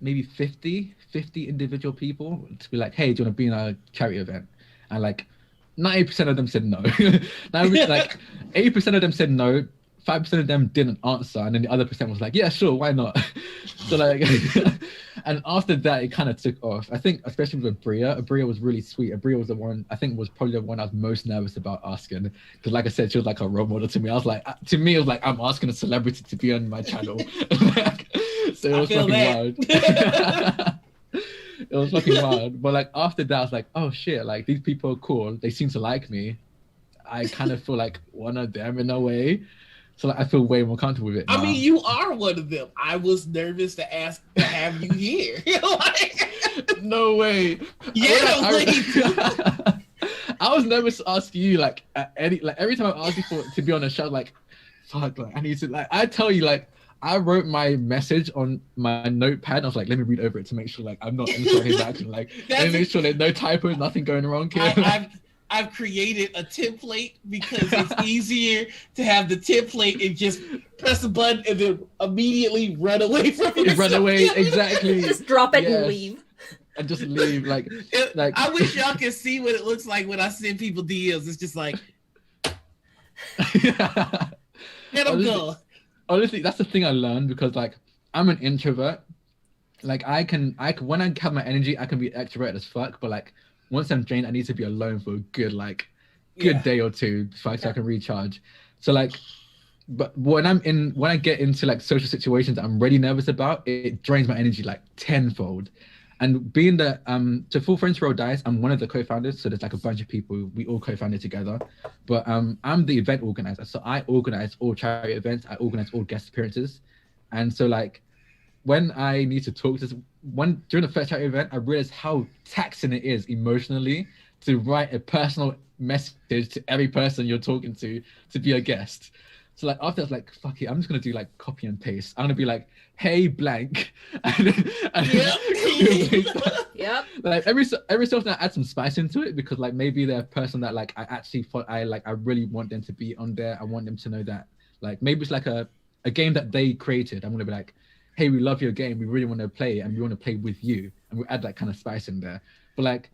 maybe 50 individual people to be like, hey, do you want to be in a charity event? And like 90% of them said no. Like 80% of them said no. 5% of them didn't answer, and then the other percent was like, yeah, sure, why not? So like, and after that, it kind of took off. I think, especially with Abria was really sweet. Abria was the one, I think, was probably the one I was most nervous about asking, because like I said, she was like a role model to me. I was like, to me, it was like, I'm asking a celebrity to be on my channel. So it was fucking wild. It was fucking wild. But like after that, I was like, oh shit, like these people are cool. They seem to like me. I kind of feel like one of them in a way. So like I feel way more comfortable with it now. I mean, you are one of them. I was nervous to ask to have you here. Like, no way. yeah, I was nervous to ask you like at any like every time I asked you to be on a show, like fuck, like I need to like I tell you like I wrote my message on my notepad. I was like, let me read over it to make sure like I'm not insulting his action. Like let me make sure there's no typos, nothing going wrong here. I've created a template because it's easier to have the template and just press a button and then immediately run away from it. Run away, exactly. Just drop it and leave. And just leave, like I wish y'all could see what it looks like when I send people DMs. It's just like, and I'm gone. Honestly, that's the thing I learned because like I'm an introvert. Like I can when I have my energy, I can be extrovert as fuck. But like once I'm drained, I need to be alone for a good day or two so I can recharge. So like, but when I get into like social situations that I'm really nervous about, it drains my energy like tenfold. And being the to Full Friends Roll Dice, I'm one of the co-founders. So there's like a bunch of people, we all co-founded together. But I'm the event organizer. So I organize all charity events, I organize all guest appearances. And so like when I need to talk to one during the first charity event, I realized how taxing it is emotionally to write a personal message to every person you're talking to be a guest. So like after I was like, fuck it, I'm just gonna do like copy and paste. I'm gonna be like, hey blank, Yep. Like every so often I add some spice into it because like maybe they're a person that like I actually thought I really want them to be on there. I want them to know that like maybe it's like a game that they created. I'm gonna be like, hey, we love your game. We really want to play it and we want to play with you. And we add that kind of spice in there. But like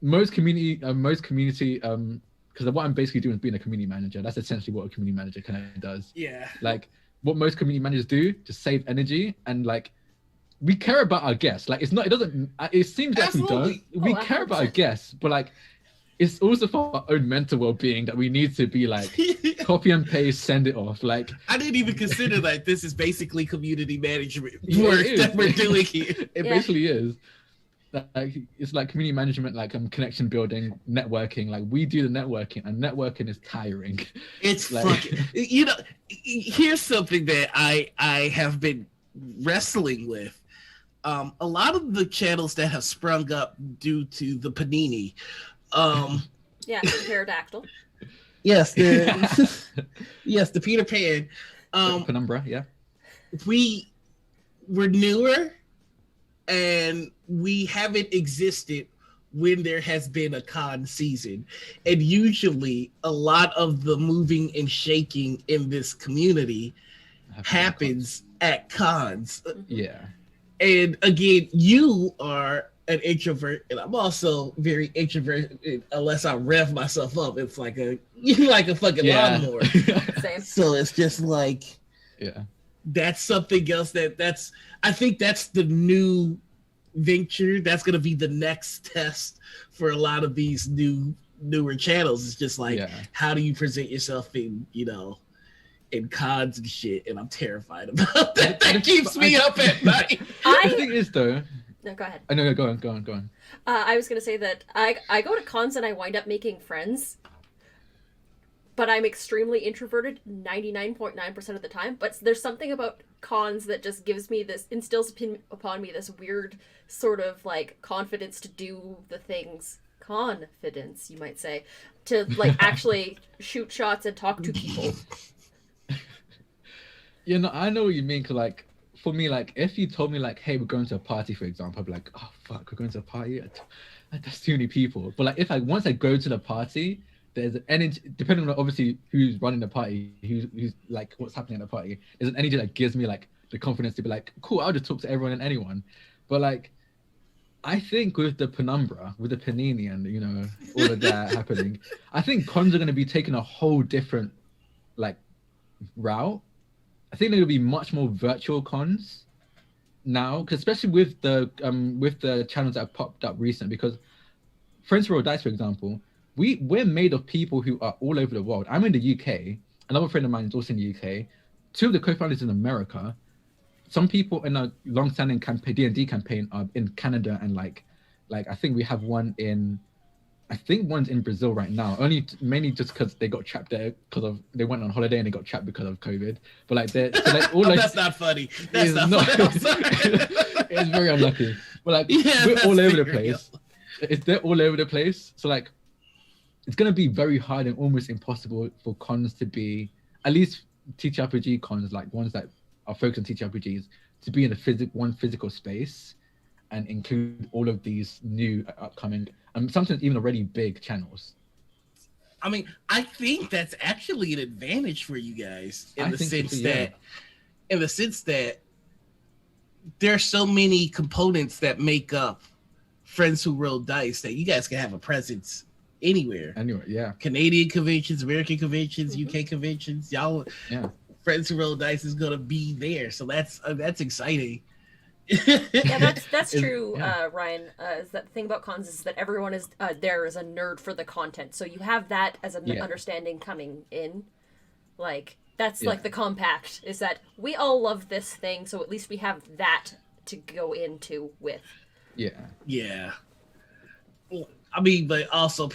most community, because what I'm basically doing is being a community manager. That's essentially what a community manager kind of does. Yeah. Like what most community managers do to save energy and like we care about our guests. Like it seems like Absolutely. we don't. We care about our guests, but like it's also for our own mental well-being that we need to be like copy and paste, send it off. Like I didn't even consider like this is basically community management work that we're doing here. It basically is. Like it's like community management, like connection building, networking. Like we do the networking, and networking is tiring. It's like, fucking. Here's something that I have been wrestling with. A lot of the channels that have sprung up due to the Panini. Yeah, the pterodactyl. Yes, the Peter Pan. Penumbra, yeah. We were newer, and we haven't existed when there has been a con season. And usually a lot of the moving and shaking in this community happens at cons. Yeah. And again, you are an introvert, and I'm also very introverted unless I rev myself up. It's like a fucking lawnmower. Same. So it's just like, yeah. That's something else I think that's the new venture. That's going to be the next test for a lot of these newer channels. It's just like, how do you present yourself in cons and shit? And I'm terrified about that. That keeps me up at night. The thing is though. No, go ahead. I know. Go on. I was going to say that I go to cons and I wind up making friends. But I'm extremely introverted 99.9% of the time. But there's something about cons that just instills upon me this weird sort of like confidence to do the things. Confidence, you might say. To like actually shoot shots and talk to people. Yeah, no, I know what you mean. Cause like for me, like if you told me like, hey, we're going to a party, for example, I'd be like, oh fuck, we're going to a party. That's too many people. But like once I go to the party, there's an energy, depending on obviously who's running the party, who's like what's happening at the party. There's an energy that gives me like the confidence to be like, cool, I'll just talk to everyone and anyone. But like, I think with the Penumbra, with the Panini, and all of that happening, I think cons are going to be taking a whole different like route. I think there will be much more virtual cons now, cause especially with the channels that have popped up recently. Because Friends Roll Dice, for example. We're made of people who are all over the world. I'm in the UK. Another friend of mine is also in the UK. Two of the co-founders in America. Some people in a long-standing D&D campaign are in Canada, and like I think we have one in I think one's in Brazil right now, mainly just because they got trapped there because they went on holiday and they got trapped because of COVID. But like they're so like all like That's not funny. That's it's not funny. I'm sorry. it's very unlucky. But like Yeah, we're that's all over the very place. They're all over the place. So like it's gonna be very hard and almost impossible for cons to be, at least TTRPG cons, like ones that are focused on TTRPGs, to be in one physical space and include all of these new upcoming and sometimes even already big channels. I mean, I think that's actually an advantage for you guys in the sense that there's so many components that make up Friends Who Roll Dice that you guys can have a presence anywhere. Anyway, yeah. Canadian conventions, American conventions, UK conventions, y'all. Yeah. Friends Who Roll Dice is gonna be there, so that's exciting. Yeah, that's true, Ryan. Is that the thing about cons is that everyone is there as a nerd for the content, so you have that as an understanding coming in. Like that's like the compact is that we all love this thing, so at least we have that to go into with. Yeah. Yeah. I mean, but also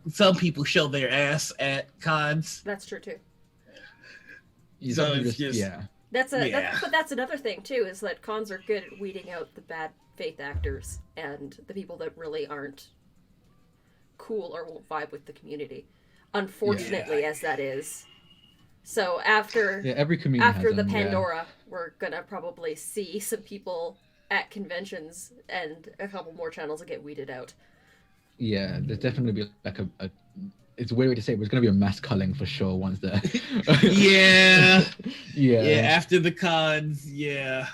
some people show their ass at cons. That's true too. So it's just but that's another thing too, is that cons are good at weeding out the bad faith actors and the people that really aren't cool or won't vibe with the community. Unfortunately, as that is. So after every community after has the them, Pandora, we're gonna probably see some people at conventions and a couple more channels that get weeded out. Yeah, there's definitely be like a it's a weird way to say it, but it's going to be a mass culling for sure once they're... yeah. Yeah, after the cons, yeah.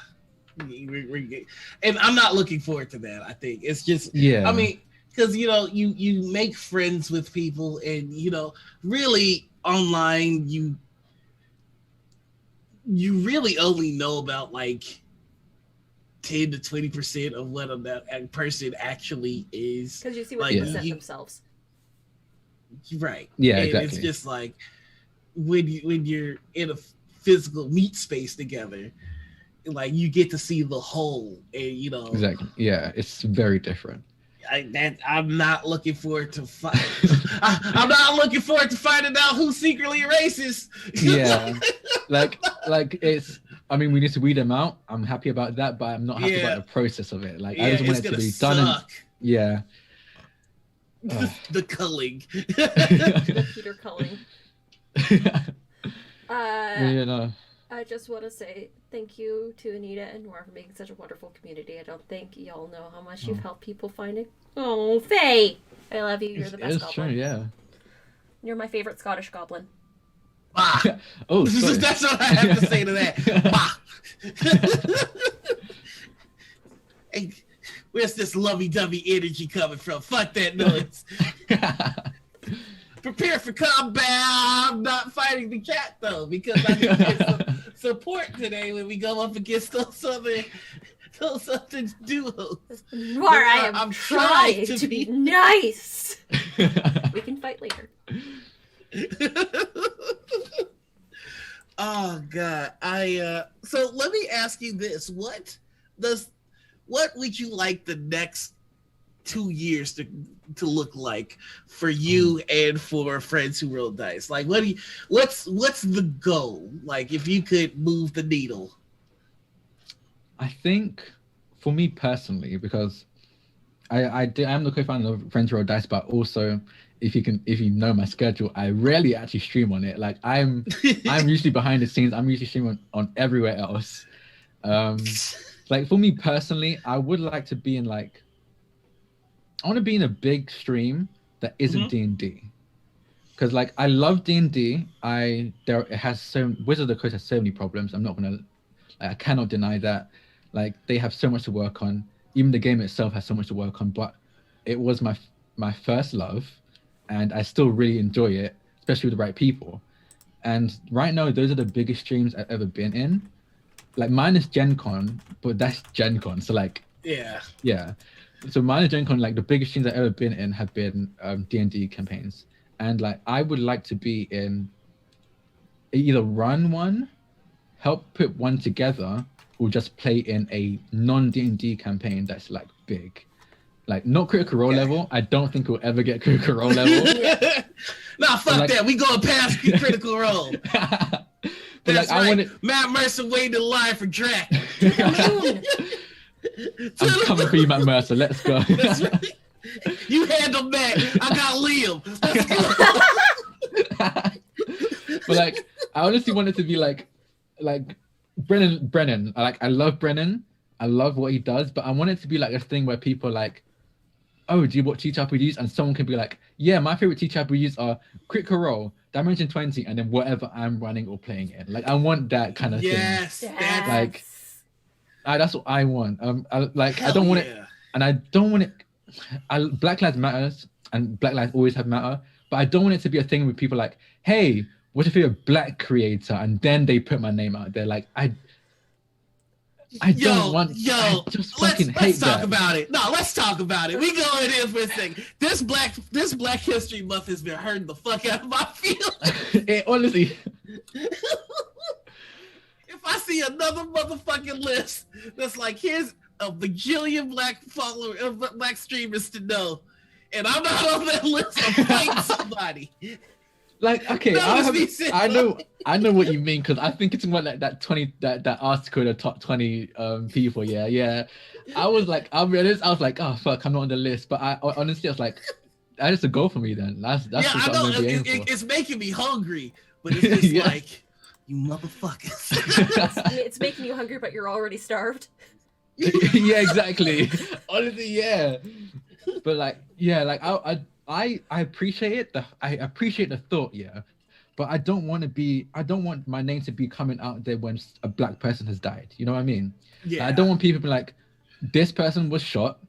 And I'm not looking forward to that, I think. It's just, I mean, because, you make friends with people and, really online, you really only know about, like, 10 to 20% of what a person actually is. Because you see what they present themselves. Right. Yeah, and exactly. It's just like when you're in a physical meet space together, like you get to see the whole, and exactly. Yeah, it's very different. I'm not looking forward to I'm not looking forward to finding out who's secretly racist. Yeah, like it's. I mean, we need to weed them out. I'm happy about that, but I'm not happy about the process of it. Like I just want it to be done. The culling. The Peter culling. I just want to say thank you to Anita and Noir for making such a wonderful community. I don't think y'all know how much you've helped people find it. Oh, Faye! I love you. You're the best goblin. True, yeah. You're my favorite Scottish goblin. Bah. Oh, sorry. That's what I have to say to that. Bah. Hey, where's this lovey-dovey energy coming from? Fuck that noise. Prepare for combat. I'm not fighting the cat, though, because I can get some support today when we go up against those other duos. Noir, I'm trying to be nice. We can fight later. Oh, God. So let me ask you this. What would you like the next 2 years to look like for you and for Friends Who Roll Dice? Like, what's the goal? Like, if you could move the needle. I think for me personally, because I'm the co-founder of Friends Who Roll Dice, but also if you know my schedule, I rarely actually stream on it. Like I'm usually behind the scenes. I'm usually streaming on everywhere else. Like for me personally, I would like to be in I want to be in a big stream that isn't D&D. Because like I love D&D. It has Wizards of the Coast has so many problems. I cannot deny that. Like they have so much to work on. Even the game itself has so much to work on. But it was my first love, and I still really enjoy it, especially with the right people. And right now, those are the biggest streams I've ever been in. Like mine is Gen Con, but that's Gen Con. So like yeah. So mine is Gen Con. Like the biggest streams I've ever been in have been D&D campaigns, and like I would like to be in either run one, help put one together, or just play in a non-D&D campaign that's like big. Like not Critical Role Okay. level. I don't think we'll ever get Critical Role level. Nah, fuck like- that. We going past Critical Role. But That's like I right. want it. Matt Mercer waiting in line for Drac. I'm coming for you, Matt Mercer. Let's go. That's right. You handle Matt. I got Liam. Let's go. But like, I honestly want it to be like Brennan. I love Brennan. I love what he does, but I want it to be like a thing where people are like, oh, do you watch TTRPGs? And someone can be like, yeah, my favorite TTRPGs are Critical Role, Dimension 20, and then whatever I'm running or playing in. Like, I want that kind of Yes. thing. That's Like, that's what I want. I hell don't want yeah. it, and I don't want it. Black Lives Matters, and Black Lives always have matter, but I don't want it to be a thing with people like, hey, what's your favorite Black creator? And then they put my name out there. Like, I don't want. I just fucking hate let's talk that. about it. No, let's talk about it. We go in here for a second. This Black History Month has been hurting the fuck out of my feelings. Honestly, If I see another motherfucking list that's like, here's a bajillion black streamers to know, and I'm not on that list, I'm fighting somebody. like, okay, That was me I know what you mean, because I think it's more like that article, the top 20 people. Yeah. I was like, I'll be honest, I was like, oh fuck, I'm not on the list. But I honestly, I was like, that's just a goal for me then. That's Yeah, just I what know I'm gonna be aiming for. it's making me hungry, but it's just Yeah. like, you motherfuckers. It's making you hungry, but you're already starved. Yeah, exactly. Honestly, yeah. But like, yeah, like I appreciate it. I appreciate the thought, yeah. But I don't want my name to be coming out there when a Black person has died. You know what I mean? Yeah. Like, I don't want people to be like, this person was shot.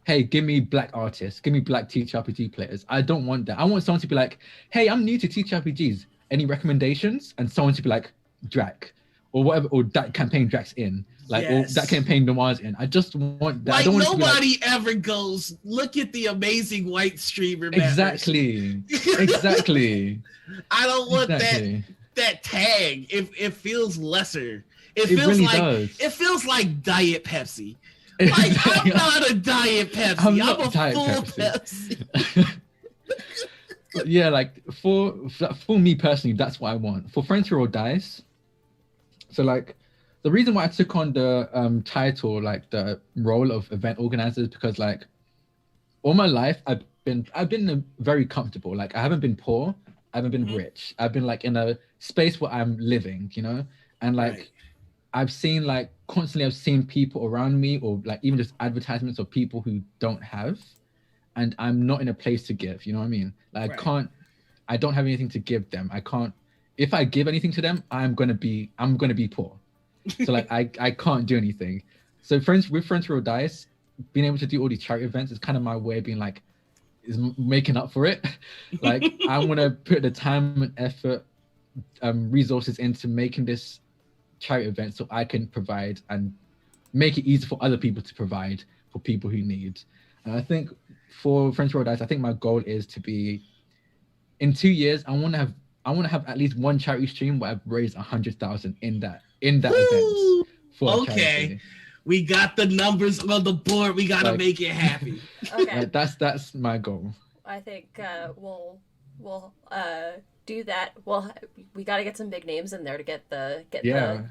Hey, give me Black artists, give me Black TTRPG players. I don't want that. I want someone to be like, hey, I'm new to TTRPGs. Any recommendations? And someone to be like, Drac, or whatever, or that campaign Drac's in, like, Yes. or that campaign Noir's in. I just want that. I Like, don't want it to be like, nobody ever goes, look at the amazing white streamer. Matt exactly, Mercer." exactly. I don't want Exactly. that tag. It feels lesser. It It feels really like does. it feels like Diet Pepsi. Like, I'm not a Diet Pepsi. I'm I'm not a Diet full Pepsi. Pepsi. But yeah, like for me personally, that's what I want. For Friends Who Roll Dice, so like the reason why I took on the title, like the role of event organizer, is because like all my life I've been very comfortable. Like I haven't been poor, I haven't been Mhm. rich. I've been like in a space where I'm living, you know, and like Right. I've seen people around me, or like even just advertisements of people who don't have, and I'm not in a place to give. You know what I mean? Like Right. I don't have anything to give them. I can't. If I give anything to them, I'm gonna be poor. So like I can't do anything. So Friends Who Roll Dice, being able to do all these charity events is kind of my way of being like, making up for it. Like I want to put the time and effort, resources into making this charity event so I can provide and make it easy for other people to provide for people who need. And I think for Friends Who Roll Dice, I think my goal is to be, in 2 years, I want to have at least one charity stream where I've raised 100,000 in that event. Woo! For a Okay. charity. We got the numbers on the board. We gotta Like- make it happy. Okay, Like, that's my goal. I think we'll do that. We got to get some big names in there to get the Yeah.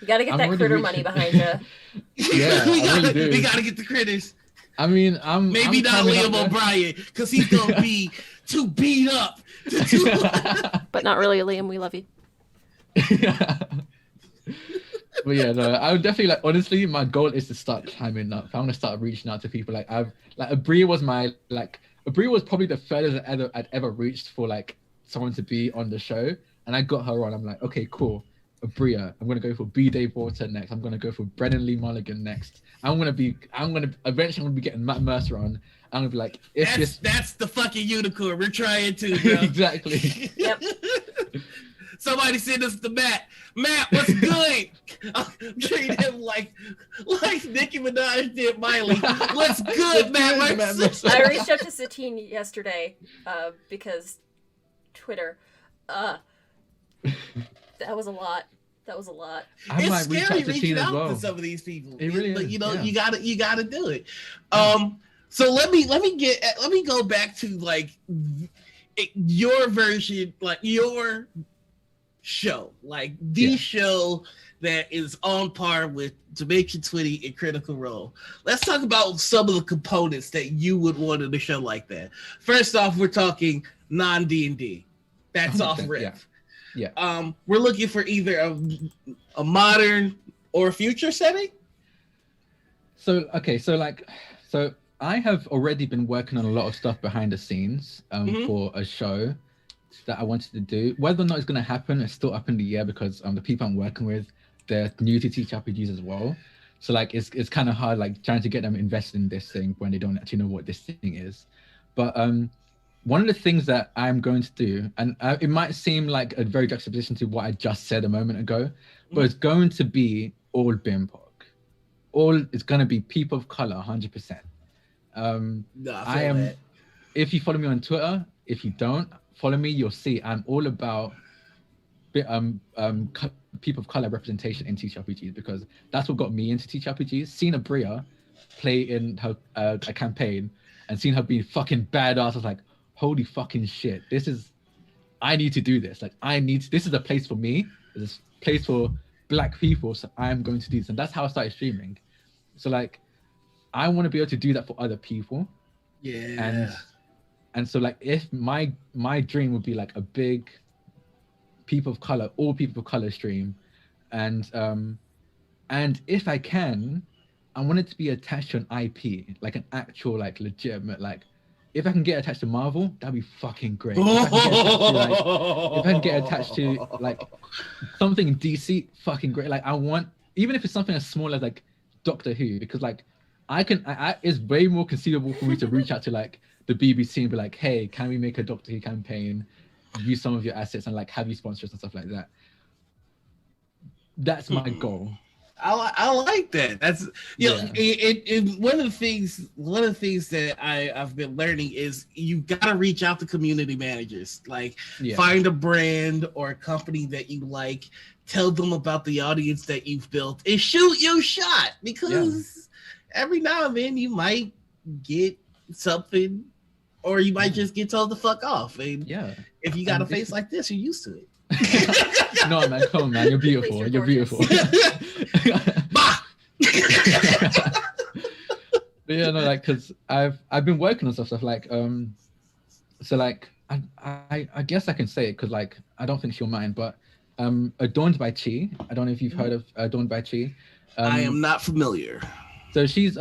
you got to get I'm that already critter reaching- money behind you. Yeah, we I gotta really do. we gotta get the critters. I mean, Maybe I'm not climbing up Liam there. O'Brien, because he's gonna be too beat up to do But not really, Liam. We love you. But yeah, no, I would definitely like. Honestly, my goal is to start climbing up. I want to start reaching out to people. Like Abria was probably the furthest I'd ever reached for like someone to be on the show, and I got her on. I'm like, okay, cool. Abria, I'm gonna go for B. Dave Walter next. I'm gonna go for Brennan Lee Mulligan next. Eventually I'm gonna be getting Matt Mercer on. I'm gonna be like, That's the fucking unicorn we're trying to, bro. exactly. Yep. Somebody send us to Matt. Matt, what's good? I'm treating him like Nicki Minaj did Miley. What's good, Matt? Mercer? I reached out to Satine yesterday because Twitter. That was a lot. That was a lot. I It's might reach scary out to reaching Teen as out well. to some of these people. It really But, is, you know, yeah. you gotta do it. So let me go back to like your version, like your show, like the show that is on par with Dimension 20 and Critical Role. Let's talk about some of the components that you would want in a show like that. First off, we're talking non D&D. That's off rip. Yeah. We're looking for either a modern or future setting. So I have already been working on a lot of stuff behind the scenes for a show that I wanted to do. Whether or not it's going to happen is still up in the air because the people I'm working with, they're new to teach RPGs as well. So like it's kind of hard like trying to get them invested in this thing when they don't actually know what this thing is. But one of the things that I'm going to do, and it might seem like a very juxtaposition to what I just said a moment ago, but it's going to be all BIMPOC. It's going to be people of color, 100%. I am. That. If you follow me on Twitter, if you don't follow me, you'll see I'm all about people of color representation in TTRPGs because that's what got me into TTRPGs. Seeing Abria play in her a campaign and seeing her being fucking badass, I was like, holy fucking shit! I need to do this. Like this is a place for me. This is a place for Black people. So I'm going to do this, and that's how I started streaming. So like, I want to be able to do that for other people. Yeah. And so like, if my dream would be like a big all people of color stream, and if I can, I want it to be attached to an IP, like an actual like legitimate like. If I can get attached to Marvel, that'd be fucking great. If I can get attached to like something in DC, fucking great. Like I want, even if it's something as small as like Doctor Who, because like it's way more conceivable for me to reach out to like the BBC and be like, hey, can we make a Doctor Who campaign? Use some of your assets and like have you sponsors and stuff like that. That's my goal. I like that. That's one of the things that I've been learning is you gotta reach out to community managers. Like find a brand or a company that you like, tell them about the audience that you've built, and shoot your shot because every now and then you might get something, or you might just get told to fuck off. And if you got a face like this, you're used to it. No man, come on man, you're beautiful. You're beautiful. But yeah, no, like because I've been working on stuff like so like I guess I can say it because like I don't think she'll mind, but Adorned by Chi. I don't know if you've heard of Adorned by Chi. I am not familiar. So it's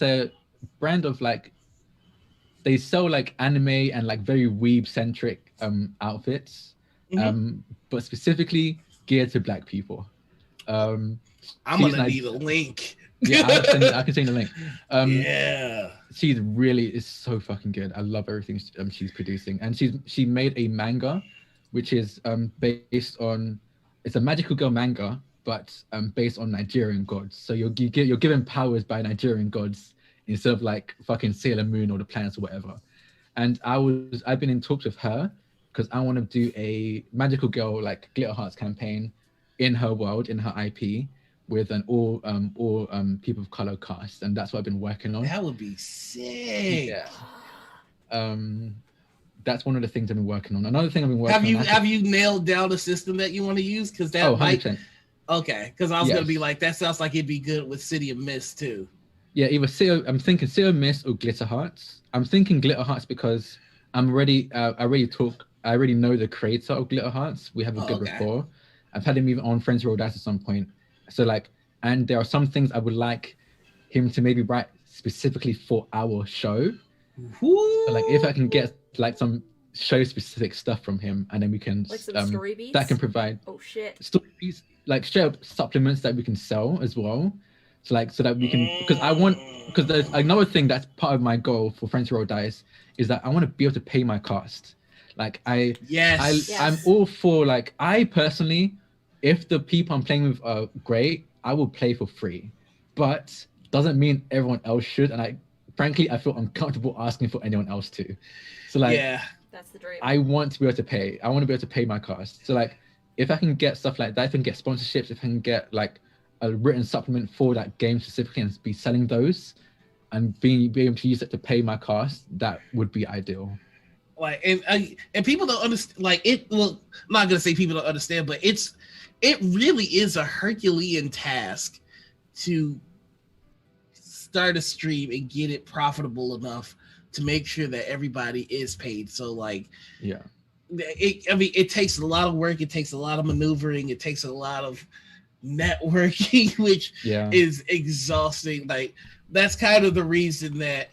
a brand of like they sell like anime and like very weeb centric outfits, but specifically geared to Black people. I'm gonna need a link. Yeah, I can send the link. She's really is so fucking good. I love everything she's producing, and she made a manga, which is based on, it's a magical girl manga, but based on Nigerian gods. So you're given powers by Nigerian gods instead of like fucking Sailor Moon or the planets or whatever. And I've been in talks with her because I want to do a magical girl like Glitter Hearts campaign in her world, in her IP, with an all people of color cast, and that's what I've been working on. That would be sick. Yeah. That's one of the things I've been working on. Another thing I've been working on. Have you nailed down the system that you want to use? Because that 100%. Okay, because I was gonna be like, that sounds like it'd be good with City of Mist too. Yeah, I'm thinking City of Mist or Glitter Hearts. I'm thinking Glitter Hearts because I already know the creator of Glitter Hearts. We have a good rapport. I've had him even on Friends Roll Dice at some point. So like, and there are some things I would like him to maybe write specifically for our show. So like if I can get like some show specific stuff from him, and then we can like some story beats that can provide story beats, like straight up supplements that we can sell as well. So like so that we can, because there's another thing that's part of my goal for Friends Roll Dice is that I want to be able to pay my cost. Like I'm all for, like, I personally, if the people I'm playing with are great, I will play for free, but doesn't mean everyone else should. And I feel uncomfortable asking for anyone else to. So like, that's the dream. I want to be able to pay. I want to be able to pay my cost. So like, if I can get stuff like that, if I can get sponsorships, if I can get like a written supplement for that game specifically and be selling those, and being able to use it to pay my cast, that would be ideal. Like and people don't understand. Like it. Well, I'm not gonna say people don't understand, but it really is a Herculean task to start a stream and get it profitable enough to make sure that everybody is paid. So like, yeah, it takes a lot of work. It takes a lot of maneuvering. It takes a lot of networking, which is exhausting. Like that's kind of the reason that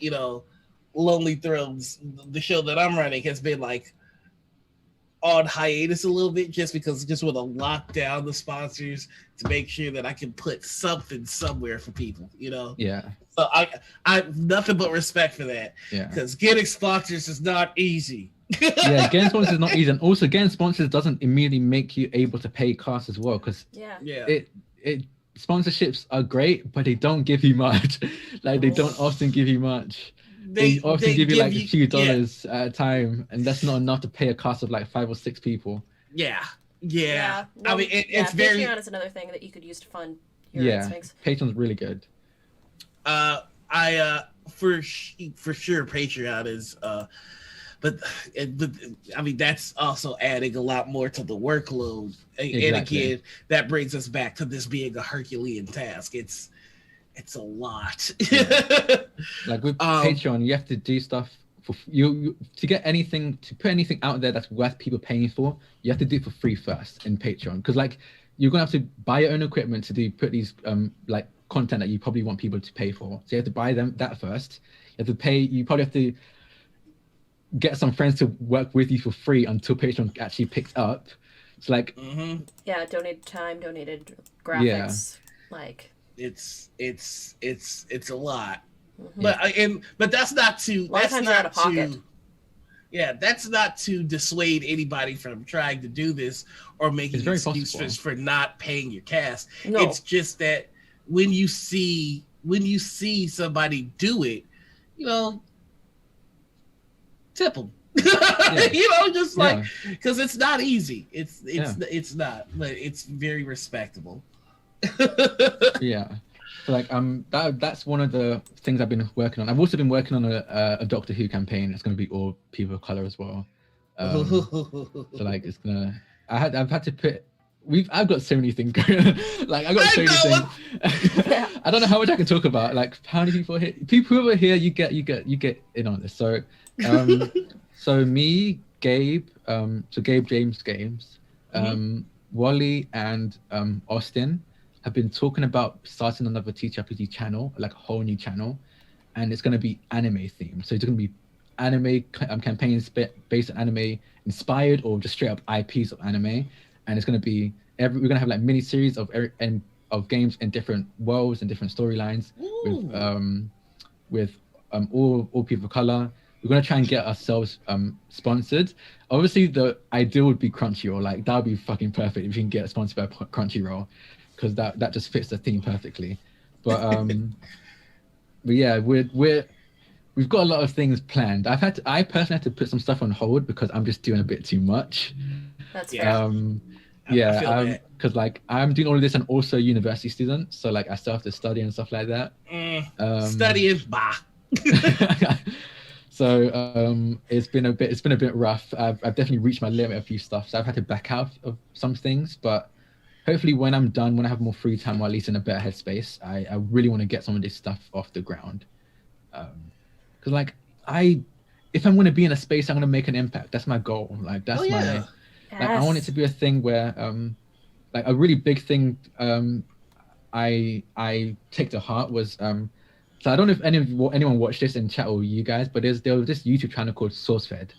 Lonely Thrones, the show that I'm running, has been like on hiatus a little bit, just because I just want to lock down the sponsors to make sure that I can put something somewhere for people, Yeah. So I nothing but respect for that. Yeah. Because getting sponsors is not easy. Yeah, getting sponsors is not easy, and also getting sponsors doesn't immediately make you able to pay cast as well, because it sponsorships are great, but they don't give you much. Like they don't often give you much. They often give you like a few dollars at a time, and that's not enough to pay a cast of like 5 or 6 people. Yeah. Well, I mean, it's very. Patreon is another thing that you could use to fund your things. Patreon's really good. For sure, Patreon is. But I mean, that's also adding a lot more to the workload. Exactly. And again, that brings us back to this being a Herculean task. It's a lot. Like with Patreon, you have to do stuff for you to get anything, to put anything out there that's worth people paying for. You have to do it for free first in Patreon, because like you're gonna have to buy your own equipment to put these like content that you probably want people to pay for. So you have to buy that first. You have to pay. You probably have to get some friends to work with you for free until Patreon actually picks up. It's like donated time, donated graphics, like it's a lot. But that's not to that's not to dissuade anybody from trying to do this or making excuses for not paying your cast. No. It's just that when you see somebody do it, tip them. Just like, because it's not easy. It's not, but it's very respectable. Yeah. So like that's one of the things I've been working on. I've also been working on a Doctor Who campaign. It's going to be all people of color as well. So like it's gonna. I've had to put. I've got so many things going on. Like I've got so many things. I don't know how much I can talk about. Like how many people here? People who are here, you get in on this. So so me, Gabe, James Games, Wally, and Austin have been talking about starting another TTRPG channel, like a whole new channel, and it's going to be anime themed. So it's going to be anime campaigns based on anime, inspired or just straight up IPs of anime, and it's going to be we're going to have like mini series of games in different worlds and different storylines with all people of color. We're going to try and get ourselves sponsored. Obviously, the ideal would be Crunchyroll. Like that would be fucking perfect if you can get sponsored by Crunchyroll, because that just fits the theme perfectly. But but yeah, we've got a lot of things planned. I personally had to put some stuff on hold because I'm just doing a bit too much. That's fair. Because like I'm doing all of this and also a university student, so like I still have to study and stuff like that. Studying, bah. So it's been a bit rough. I've definitely reached my limit of a few stuff, so I've had to back out of some things. But hopefully, when I'm done, when I have more free time, or at least in a better headspace, I really want to get some of this stuff off the ground. Because like if I'm going to be in a space, I'm going to make an impact. That's my goal. Like that's my. Like I want it to be a thing where like a really big thing I take to heart was so I don't know if anyone watched this in chat or you guys, but there was this YouTube channel called SourceFed,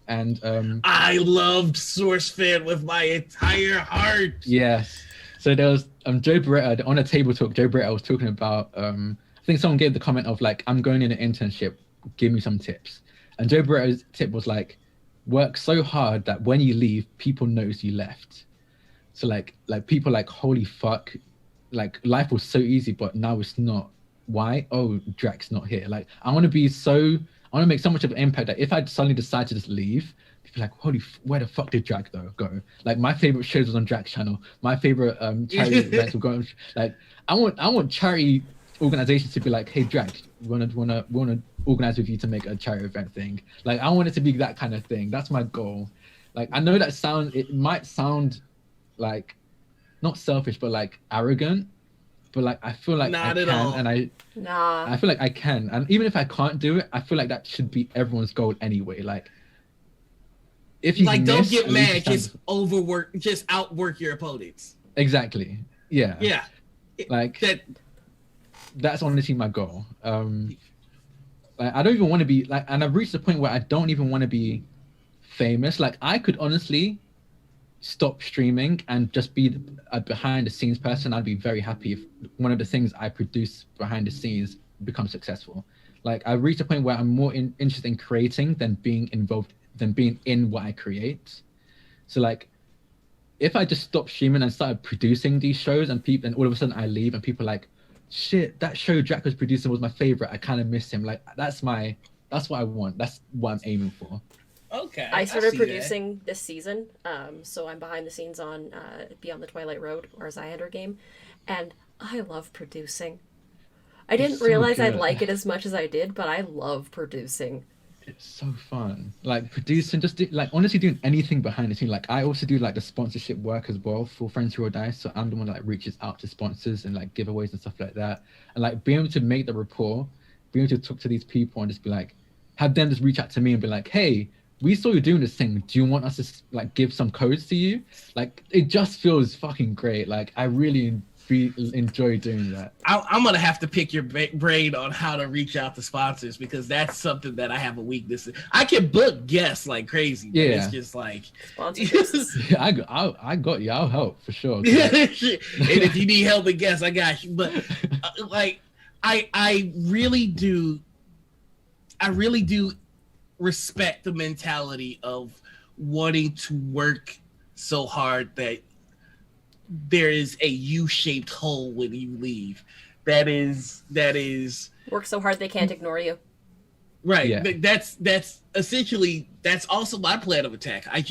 and I loved SourceFed with my entire heart. Yes. So there was Joe Beretta on a table talk. Joe Beretta was talking about I think someone gave the comment of like, I'm going in an internship, give me some tips. And Joe Beretta's tip was like, work so hard that when you leave, people notice you left. So like people like, holy fuck, like life was so easy, but now it's not. Why? Oh, Drax not here. Like I want to make so much of an impact that if I suddenly decide to just leave, people are like, where the fuck did Drax though go? Like my favorite shows was on Drax channel. My favorite charity events were going. Like I want charity organizations to be like, hey, Drac, we wanna organize with you to make a charity event thing. Like, I want it to be that kind of thing. That's my goal. Like, I know it might sound like not selfish, but like arrogant. But like, I feel like Not I at can, all. and Nah. I feel like I can, and even if I can't do it, I feel like that should be everyone's goal anyway. Like, if you Like, don't miss, get at least you mad, stand- just overwork, just outwork your opponents. exactly, yeah, Yeah. like That that's honestly my goal. Like, I don't even want to be like, and I've reached the point where I don't even want to be famous. Like, I could honestly stop streaming and just be a behind the scenes person. I'd be very happy if one of the things I produce behind the scenes becomes successful. Like, I've reached a point where I'm more interested in creating than being involved, than being in what I create. So like, if I just stopped streaming and started producing these shows, and people, and all of a sudden I leave and people are like, shit, that show Drac was producing was my favorite. I kind of miss him. Like, that's what I want. That's what I'm aiming for. okay. I started see producing this season, so I'm behind the scenes on Beyond the Twilight Road, or Zyandor game, and I love producing. I didn't so realize I'd good. like it as much as I did, but I love producing. It's so fun. Like, producing, just like honestly doing anything behind the scene. Like, I also do like the sponsorship work as well for Friends Who Roll Dice. So I'm the one that like reaches out to sponsors and like giveaways and stuff like that. And like being able to make the rapport, being able to talk to these people and just be like, have them just reach out to me and be like, hey, we saw you doing this thing. Do you want us to like give some codes to you? Like, it just feels fucking great. Like, I really enjoy doing that. I'm gonna have to pick your brain on how to reach out to sponsors, because that's something that I have a weakness in. I can book guests like crazy, but Yeah. it's just like Sponsorships. Yeah, I got you. I'll help for sure. and if you need help with guests, I got you. But like, I really do respect the mentality of wanting to work so hard that there is a U-shaped hole when you leave. That is Work so hard they can't ignore you. right. Yeah. That's essentially, that's also my plan of attack. I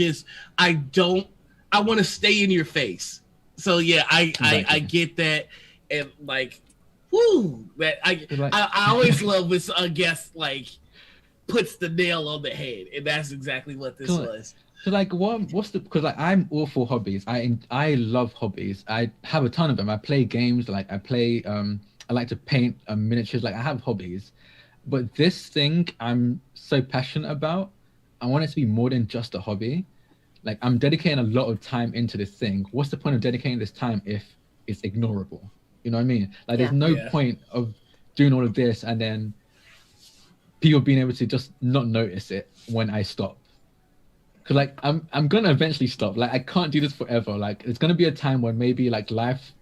want to stay in your face. So yeah, I get that. And like, whoo, that I always love when a guest like puts the nail on the head, and that's exactly what this was. So like, because like, I'm all for hobbies. I love hobbies. I have a ton of them. I play games. Like, I like to paint miniatures. Like, I have hobbies, but this thing I'm so passionate about. I want it to be more than just a hobby. Like, I'm dedicating a lot of time into this thing. What's the point of dedicating this time if it's ignorable? You know what I mean? Like, there's no point of doing all of this and then people being able to just not notice it when I stop. Cause like, I'm gonna eventually stop. Like, I can't do this forever. Like, it's gonna be a time when maybe like life,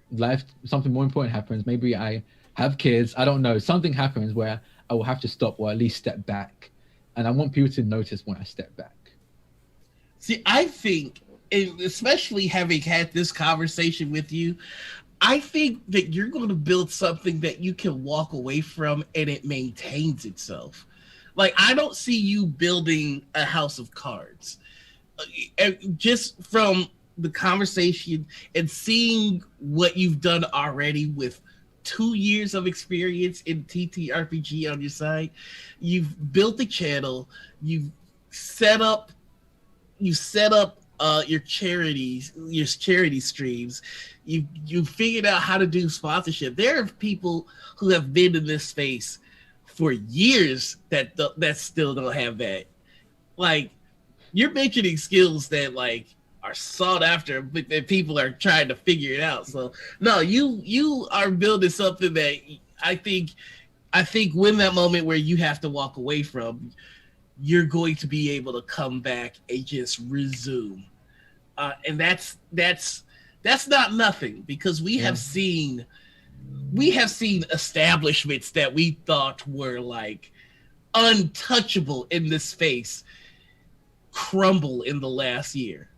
something more important happens. Maybe I have kids. I don't know. Something happens where I will have to stop or at least step back. And I want people to notice when I step back. See, I think, especially having had this conversation with you, I think that you're going to build something that you can walk away from and it maintains itself. Like, I don't see you building a house of cards. Just from the conversation and seeing what you've done already with 2 years of experience in TTRPG on your side, you've built the channel, you've set up your charity streams, you figured out how to do sponsorship. There are people who have been in this space for years that still don't have that. Like, you're mentioning skills that like are sought after, but that people are trying to figure it out. So no, you are building something that I think when that moment where you have to walk away from, you're going to be able to come back and just resume. And that's not nothing, because we have seen establishments that we thought were like untouchable in this space crumble in the last year.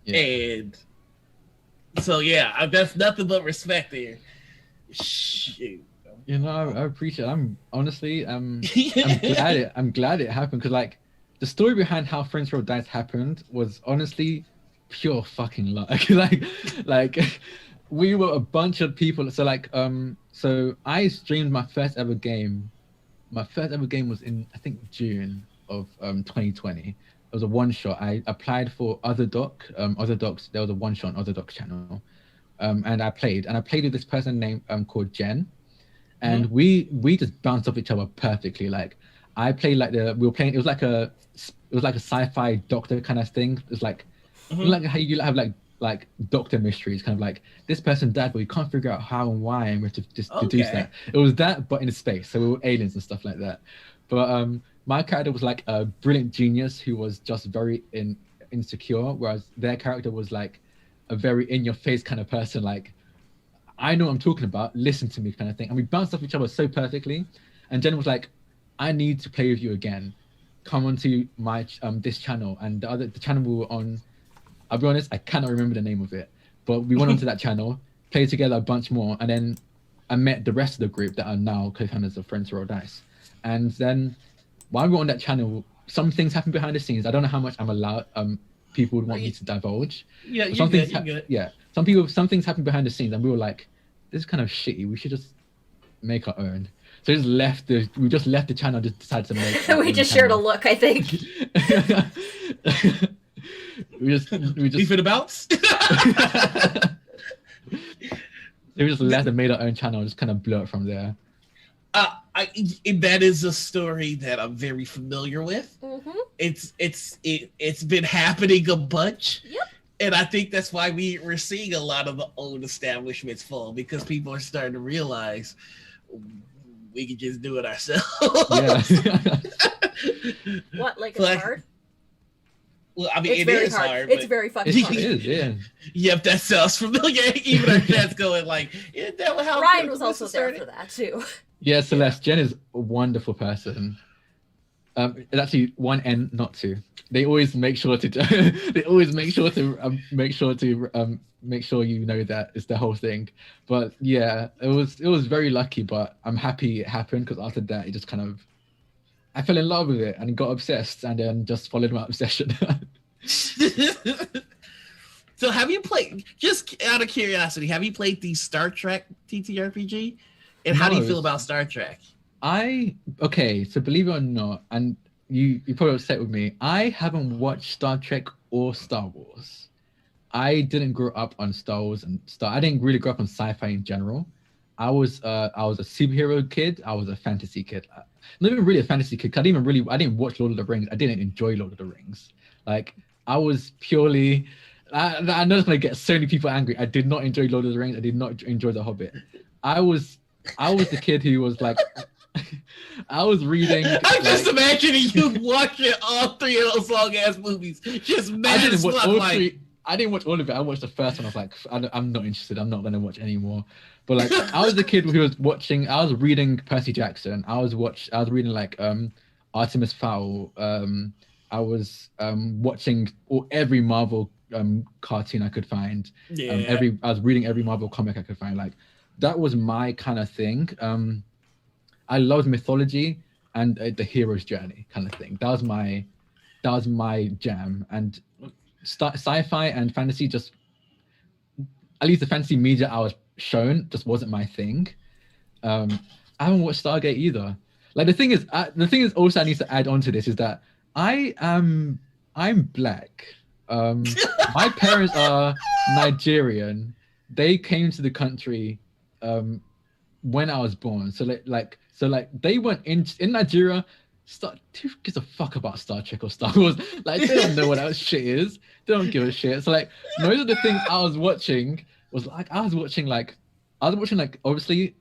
And so yeah, that's nothing but respect there. Shoot. You know, I appreciate it. I'm glad it happened, because like, the story behind how Friends Roll Dice happened was honestly pure fucking luck. like we were a bunch of people. So like so I streamed my first ever game. My first ever game was in I think June of 2020. It was a one shot. I applied for Other Doc. Other Docs. There was a one shot on Other Doc channel. And I played with this person named called Jen, and we just bounced off each other perfectly. Like I played like we were playing. It was like a sci-fi doctor kind of thing. It's like like how you have like doctor mysteries, kind of like this person died, but we can't figure out how and why, and we have to just deduce that. It was that, but in space, so we were aliens and stuff like that. But my character was like a brilliant genius who was just very insecure, whereas their character was like a very in-your-face kind of person, like I know what I'm talking about, listen to me kind of thing. And we bounced off each other so perfectly. And Jen was like, I need to play with you again. Come onto my this channel. And the channel we were on, I'll be honest, I cannot remember the name of it. But we went onto that channel, played together a bunch more, and then I met the rest of the group that are now co-founders of Friends Roll Dice. And then while we were on that channel, some things happened behind the scenes. I don't know how much I'm allowed people would want me to divulge. Yeah, you're good. Yeah, some things happened behind the scenes, and we were like, "This is kind of shitty. We should just make our own." So we just left the channel. Just decided to make. We just shared a look, I think. we just beef it about. We just left and made our own channel. Just kind of blew it from there. That is a story that I'm very familiar with. It's been happening a bunch. Yep. And I think that's why we're seeing a lot of the old establishments fall, because people are starting to realize we can just do it ourselves. Yeah. What, like it's hard? Well, I mean, it's very hard. It's very fucking hard. It is, yeah. Yep, that sounds familiar. Even our chat's going like, is that how Ryan was also there for that too. Yeah, Celeste, Jen is a wonderful person. It's actually one and not two. They always make sure to. They always make sure to make sure you know that it's the whole thing. But yeah, it was very lucky. But I'm happy it happened, because after that, it just kind of, I fell in love with it and got obsessed, and then just followed my obsession. So have you played? Just out of curiosity, have you played the Star Trek TTRPG? And how do you feel about Star Trek? Okay, so believe it or not, and you probably upset with me, I haven't watched Star Trek or Star Wars. I didn't grow up on Star Wars I didn't really grow up on sci-fi in general. I was a superhero kid. I was a fantasy kid. Not even really a fantasy kid. I didn't watch Lord of the Rings. I didn't enjoy Lord of the Rings. Like I was purely. I know it's gonna get so many people angry. I did not enjoy Lord of the Rings. I did not enjoy The Hobbit. I was the kid who was like. I was reading. I'm just imagining you watching all three of those long ass movies. Just mad as fuck. I didn't watch all of it. I watched the first one. I was like, I'm not interested. I'm not going to watch anymore. But like, I was the kid who was watching. I was reading Percy Jackson. I was reading like Artemis Fowl. I was watching every Marvel cartoon I could find. Yeah. I was reading every Marvel comic I could find. Like, that was my kind of thing. I loved mythology and the hero's journey kind of thing. That was my jam. And sci-fi and fantasy, just at least the fantasy media I was shown, just wasn't my thing. I haven't watched Stargate either. Like the thing is also I need to add on to this is that I'm black. My parents are Nigerian. They came to the country when I was born. So they weren't in Nigeria. Who gives a fuck about Star Trek or Star Wars? Like, they don't know what that shit is. They don't give a shit. So like most of the things I was watching was like I was watching obviously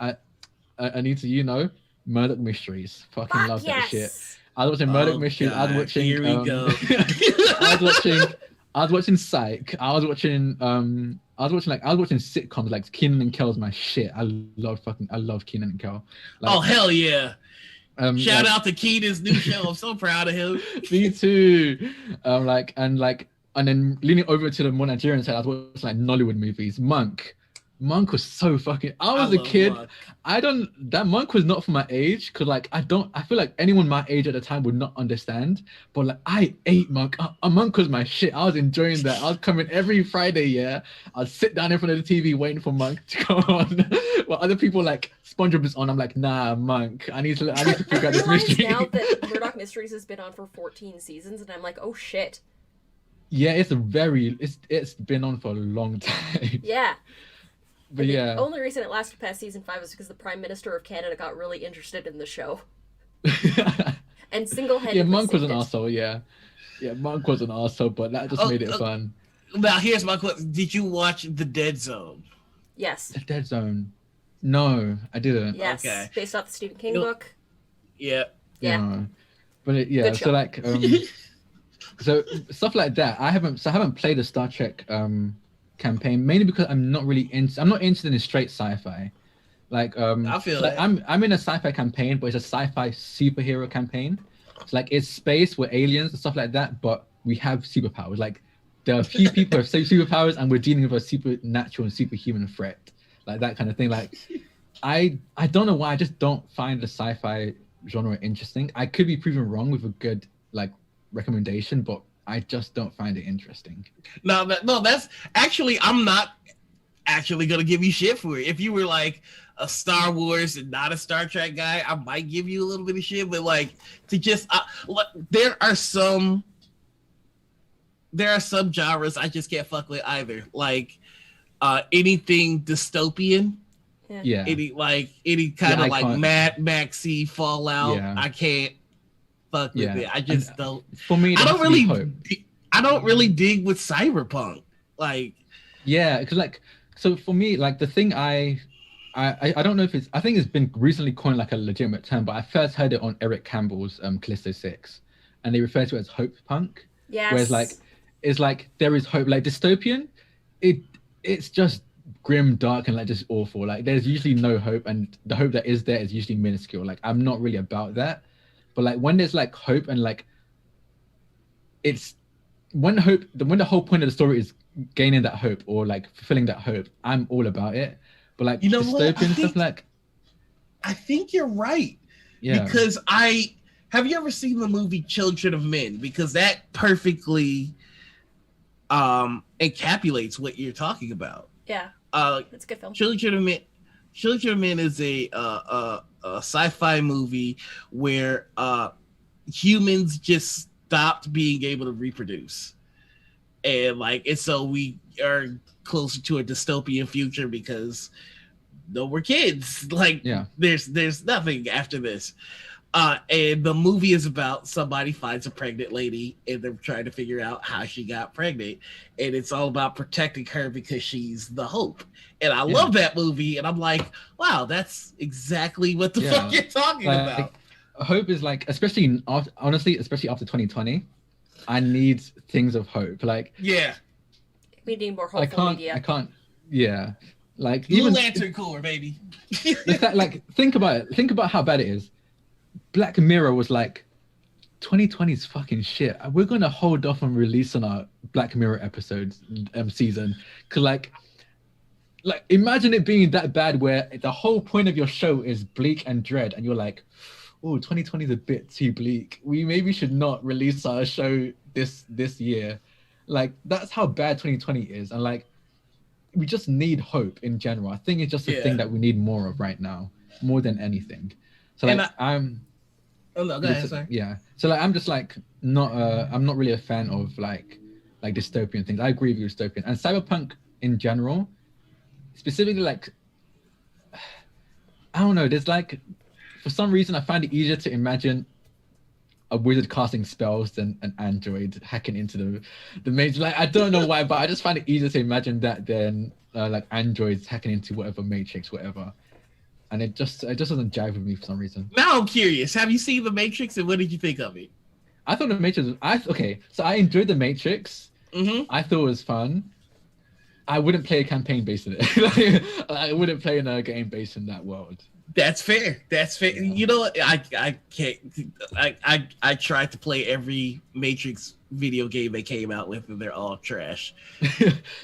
Anita, Murdoch Mysteries. Fucking love that shit. I was watching Murdoch Mysteries. God, I was watching here we go. I was watching Psych. I was watching sitcoms like Kenan and Kel's my shit. I love Kenan and Kel. Like, oh hell yeah. Shout out to Keenan's new show. I'm so proud of him. Me too. And then leaning over to the more Nigerian side, I was watching like Nollywood movies. Monk. Monk was so fucking. I was a love kid. Monk. That Monk was not for my age, because like I feel like anyone my age at the time would not understand. But like I ate Monk. A Monk was my shit. I was enjoying that. I was coming every Friday. Yeah, I'd sit down in front of the TV waiting for Monk to go on. While other people like SpongeBob is on, I'm like, nah, Monk. I need to figure I out this realize mystery. now that Murdoch Mysteries has been on for 14 seasons, and I'm like, oh shit. Yeah, it's been on for a long time. Yeah. But And yeah. The only reason it lasted past season 5 was because the Prime Minister of Canada got really interested in the show. And single-handedly Yeah, Monk was an saved it. arsehole, yeah. Yeah, Monk was an arsehole, but that just made it fun. Now here's my question: did you watch The Dead Zone? Yes. The Dead Zone. No, I didn't. Yes. Okay. Based off the Stephen King Nope. book. Yeah. Yeah. No. But Good so show. like so stuff like that. I haven't played a Star Trek campaign, mainly because I'm not interested in straight sci-fi. Like I feel like that. I'm in a sci-fi campaign, but it's a sci-fi superhero campaign. It's like it's space with aliens and stuff like that, but we have superpowers. Like there are a few people who have superpowers, and we're dealing with a supernatural and superhuman threat, like that kind of thing. Like I don't know why, I just don't find the sci-fi genre interesting. I could be proven wrong with a good like recommendation, but I just don't find it interesting. No, that's actually, I'm not actually gonna give you shit for it. If you were like a Star Wars and not a Star Trek guy, I might give you a little bit of shit. But like to just there are some genres I just can't fuck with either. Like anything dystopian, Yeah. any kind of I like can't. Mad Maxy Fallout. Yeah. I can't fuck with it. I just don't. For me, I don't really. hope. I don't really dig with cyberpunk. Like, Yeah, because like, so for me, like the thing I don't know if I think it's been recently coined like a legitimate term, but I first heard it on Eric Campbell's Callisto 6, and they refer to it as hope punk. Yes. Whereas like, it's like there is hope. Like dystopian, it's just grim, dark, and like just awful. Like there's usually no hope, and the hope that is there is usually minuscule. Like I'm not really about that. But like when there's like hope and like it's when the whole point of the story is gaining that hope or like fulfilling that hope, I'm all about it. But like you know what? dystopian stuff, like I think you're right. yeah, Because have you ever seen the movie Children of Men? Because that perfectly encapsulates what you're talking about. Yeah. It's a good film. Children of Men is a sci-fi movie where humans just stopped being able to reproduce, and so we are closer to a dystopian future because no more kids. Like there's nothing after this. And the movie is about somebody finds a pregnant lady and they're trying to figure out how she got pregnant. And it's all about protecting her because she's the hope. And I love that movie. And I'm like, wow, that's exactly what the fuck you're talking about. Hope is like, especially after 2020, I need things of hope. Like, yeah, we need more hopeful media. I can't, yeah. Like, Blue Lantern Corps, baby. Like, think about it. Think about how bad it is. Black Mirror was like 2020's fucking shit. We're gonna hold off on releasing our Black Mirror episodes season because like imagine it being that bad where the whole point of your show is bleak and dread, and you're like, oh, 2020 is a bit too bleak. We maybe should not release our show this year. Like that's how bad 2020 is, and like we just need hope in general. I think it's just a thing that we need more of right now, more than anything. So like Oh no, go ahead, sorry. Yeah. So like I'm just like not I'm not really a fan of like dystopian things. I agree with you, dystopian. And cyberpunk in general, specifically like I don't know, there's like for some reason I find it easier to imagine a wizard casting spells than an android hacking into the matrix. Like I don't know why, but I just find it easier to imagine that than like androids hacking into whatever matrix, whatever. And it just doesn't jive with me for some reason. Now I'm curious. Have you seen The Matrix and what did you think of it? I thought The Matrix. So I enjoyed The Matrix. Mm-hmm. I thought it was fun. I wouldn't play a campaign based on it. I wouldn't play in a game based in that world. That's fair. That's fair. Yeah. You know what? I can't. I tried to play every Matrix video game they came out with, and they're all trash.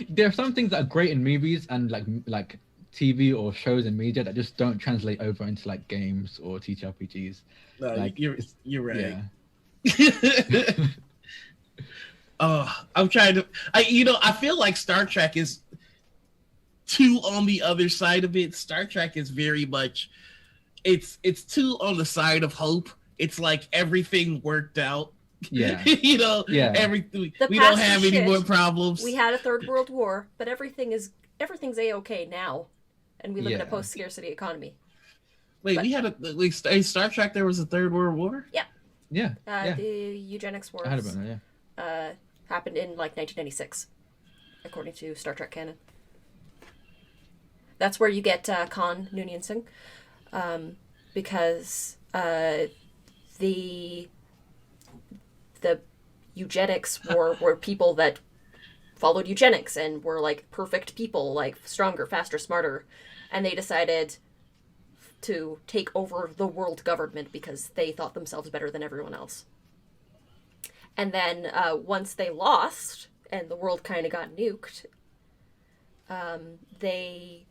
There are some things that are great in movies and like TV or shows and media that just don't translate over into like games or TTRPGs. No, Like you're right. yeah. Oh, I'm trying to. I feel like Star Trek is too on the other side of it. Star Trek is very much. It's too on the side of hope. It's like everything worked out. Yeah. Yeah. Everything. We past don't have is any shit. more problems. We had a third world war, but everything's a-okay now, and we live in a Yeah. post-scarcity economy. Wait, but- we had in Star Trek. There was a Third World War. Yeah. Yeah. The eugenics wars I heard about that, yeah. happened in like 1996, according to Star Trek canon. That's where you get Khan Noonien Singh, because the eugenics were people that followed eugenics and were like perfect people, like stronger, faster, smarter, and they decided to take over the world government because they thought themselves better than everyone else. And then once they lost and the world kind of got nuked, they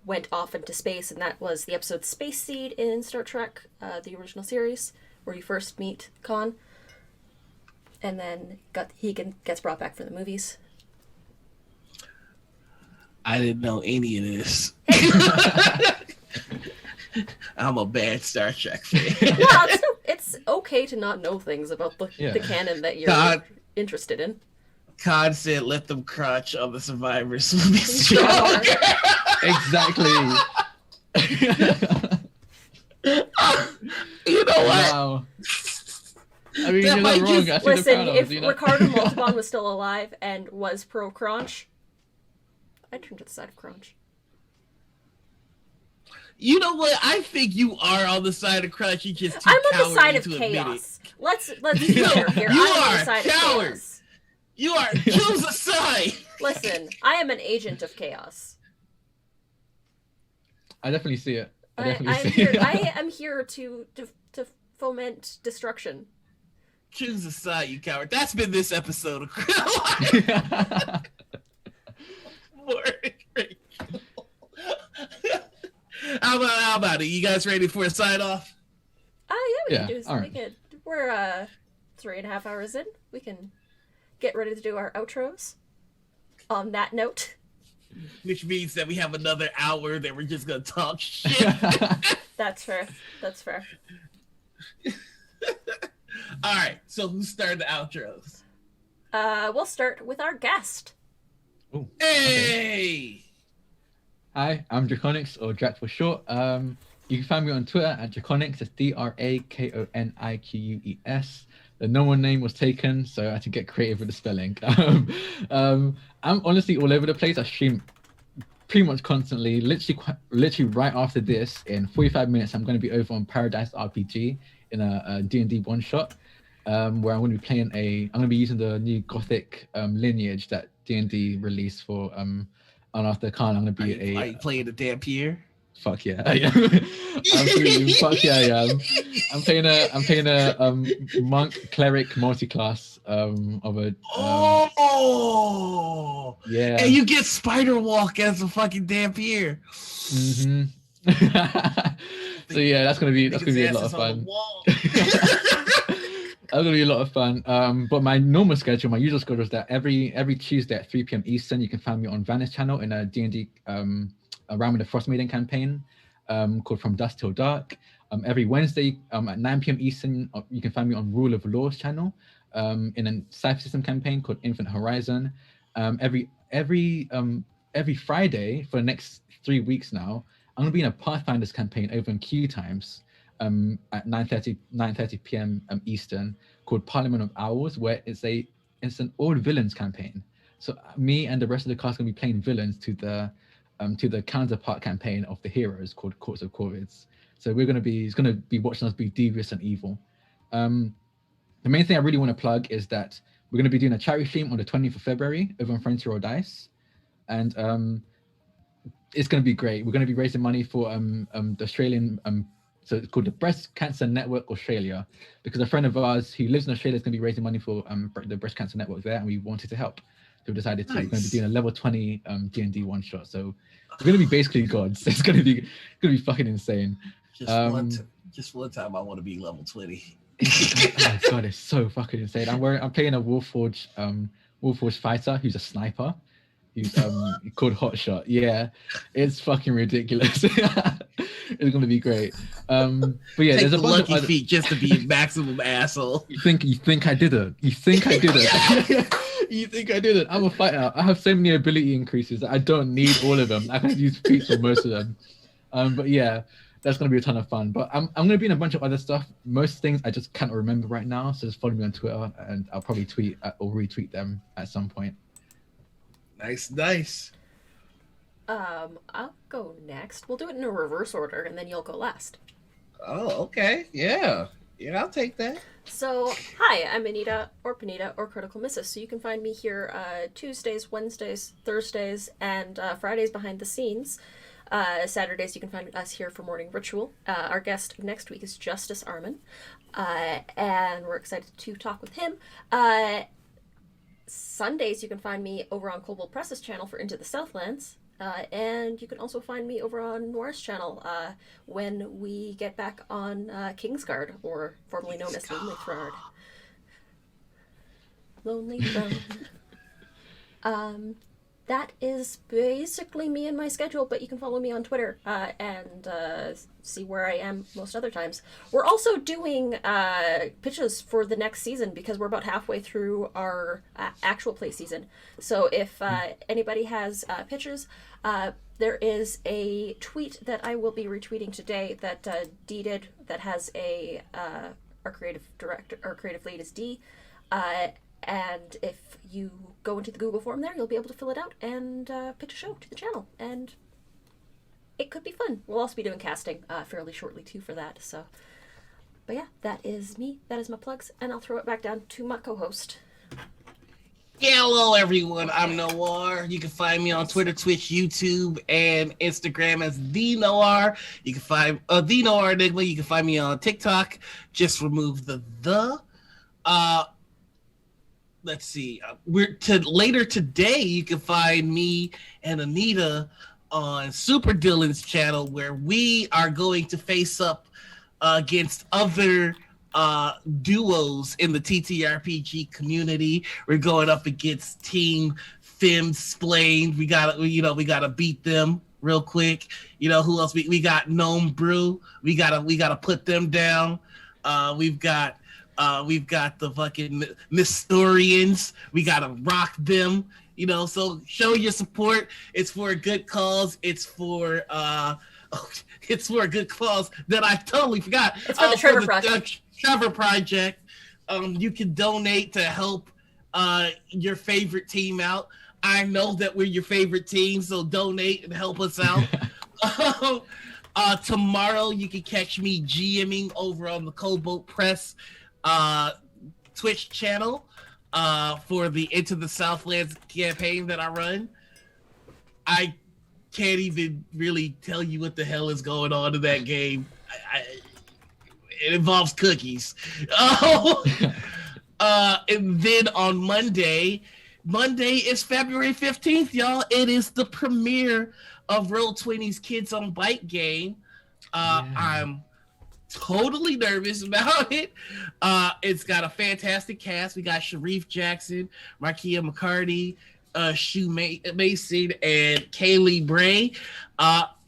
went off into space, and that was the episode Space Seed in Star Trek, the original series, where you first meet Khan. And then gets brought back for the movies. I didn't know any of this. I'm a bad Star Trek fan. Well, it's okay to not know things about the canon that you're interested in. Khan said, "Let them crunch on the survivors will be strong." Exactly. You know what? Wow. I mean, That you're might not wrong. just- I see the Listen, parallels, if you know? Ricardo Montalban was still alive and was pro Crunch, I'd turn to the side of Crunch. You know what? I think you are on the side of crunch. You just too I'm on the cowardly side of to admit it. chaos. Let's be clear here. You I'm on are the side coward. of chaos. You are choose a side. Listen, I am an agent of chaos. I definitely see it. I I definitely see it. am here to foment destruction. Choose a side, you coward. That's been this episode of How about it? You guys ready for a sign off? Oh yeah, we Yeah, can do all we right. could. We're 3.5 hours in. We can get ready to do our outros. On that note, Which means that we have another hour that we're just gonna talk shit. that's fair. That's fair. All right. So who started the outros? We'll start with our guest. Ooh, Hey. Hi, I'm Drakoniques, or Drak for short. You can find me on Twitter at Drakoniques. It's Drakoniques. The normal name was taken, so I had to get creative with the spelling. I'm honestly all over the place. I stream pretty much constantly. Literally right after this, in 45 minutes, I'm going to be over on Paradise RPG in a D&D one shot, where I'm going to be playing I'm going to be using the new Gothic lineage that D&D released for after Khan. I'm going to be Are you playing the Dampier? Fuck yeah, I am. Absolutely, fuck yeah, I am. I'm playing a monk cleric multi-class of a Oh. yeah. And you get Spider Walk as a fucking Dampier. Mm-hmm. So yeah, that's gonna be a lot of fun. That's gonna be a lot of fun. But my normal schedule, my usual schedule is that every Tuesday at 3 p.m. Eastern, you can find me on Vanish channel in a D&D Around with the Frost Maiden campaign called From Dusk Till Dark. Every Wednesday at 9 p.m. Eastern, you can find me on Rule of Laws channel in a Cypher System campaign called Infinite Horizon. Every Friday for the next 3 weeks now, I'm gonna be in a Pathfinders campaign over in Q Times at 9:30 p.m. Eastern called Parliament of Owls, where it's an old villains campaign. So me and the rest of the cast are gonna be playing villains to the counterpart campaign of the heroes called Courts of Corvids. So he's gonna be watching us be devious and evil. The main thing I really want to plug is that we're gonna be doing a charity stream on the 20th of February over on Frontier or Dice, and it's going to be great. We're going to be raising money for the Australian so it's called the Breast Cancer Network Australia, because a friend of ours who lives in Australia is going to be raising money for the Breast Cancer Network there, and we wanted to help. So we decided to. We're going to be doing a level 20 D&D one shot. So we're going to be basically gods. It's going to be fucking insane. Just one time, I want to be level 20. Oh god, it's so fucking insane. I'm playing a Warforged fighter who's a sniper. Who's called Hotshot. Yeah, it's fucking ridiculous. It's gonna be great. But yeah, Take there's a the bunch lucky of other... feet just to be maximum asshole. You think I did it? You think I did it? You think I did it? I'm a fighter. I have so many ability increases that I don't need all of them. I can use feats for most of them. But yeah, that's gonna be a ton of fun. But I'm gonna be in a bunch of other stuff. Most things I just can't remember right now. So just follow me on Twitter, and I'll probably tweet or retweet them at some point. Nice. I'll go next. We'll do it in a reverse order, and then you'll go last. Oh, okay. Yeah, I'll take that. So, hi, I'm Anita, or Panita, or Critical Misses. So you can find me here Tuesdays, Wednesdays, Thursdays, and Fridays behind the scenes. Saturdays, you can find us here for Morning Ritual. Our guest next week is Justice Armin, and we're excited to talk with him. Sundays, you can find me over on Cobalt Press's channel for Into the Southlands. And you can also find me over on Noir's channel when we get back on Kingsguard, or formerly known as Lonely Throne. Lonely Throne. That is basically me and my schedule, but you can follow me on Twitter and see where I am most other times. We're also doing pitches for the next season because we're about halfway through our actual play season. So if anybody has pitches, there is a tweet that I will be retweeting today that Dee did that has our creative director, our creative lead is Dee. And if you go into the Google form there, you'll be able to fill it out and pitch a show to the channel. And it could be fun. We'll also be doing casting fairly shortly, too, for that. So, but yeah, that is me. That is my plugs. And I'll throw it back down to my co-host. Yeah, hello, everyone. I'm Noir. You can find me on Twitter, Twitch, YouTube, and Instagram as The Noir. You can find The Noir Enigma. You can find me on TikTok. Just remove the. Let's see. Later today, you can find me and Anita on Super Dylan's channel, where we are going to face up against other duos in the TTRPG community. We're going up against Team Femsplained. We gotta beat them real quick. You know who else? We got Gnome Brew. We gotta put them down. We've got the fucking Mysterians. We gotta rock them, so show your support. It's for a good cause. It's for a good cause that I totally forgot. It's for the Trevor Project. Trevor Project. You can donate to help your favorite team out. I know that we're your favorite team, so donate and help us out. Tomorrow you can catch me GMing over on the Cobalt Press Twitch channel for the Into the Southlands campaign that I run. I can't even really tell you what the hell is going on in that game. It involves cookies. And then on Monday is February 15th, y'all. It is the premiere of Roll20's Kids on Bike game. I'm totally nervous about it. It's got a fantastic cast. We got Sharif Jackson, Markia McCarty, Shu Mason, and Kaylee Bray.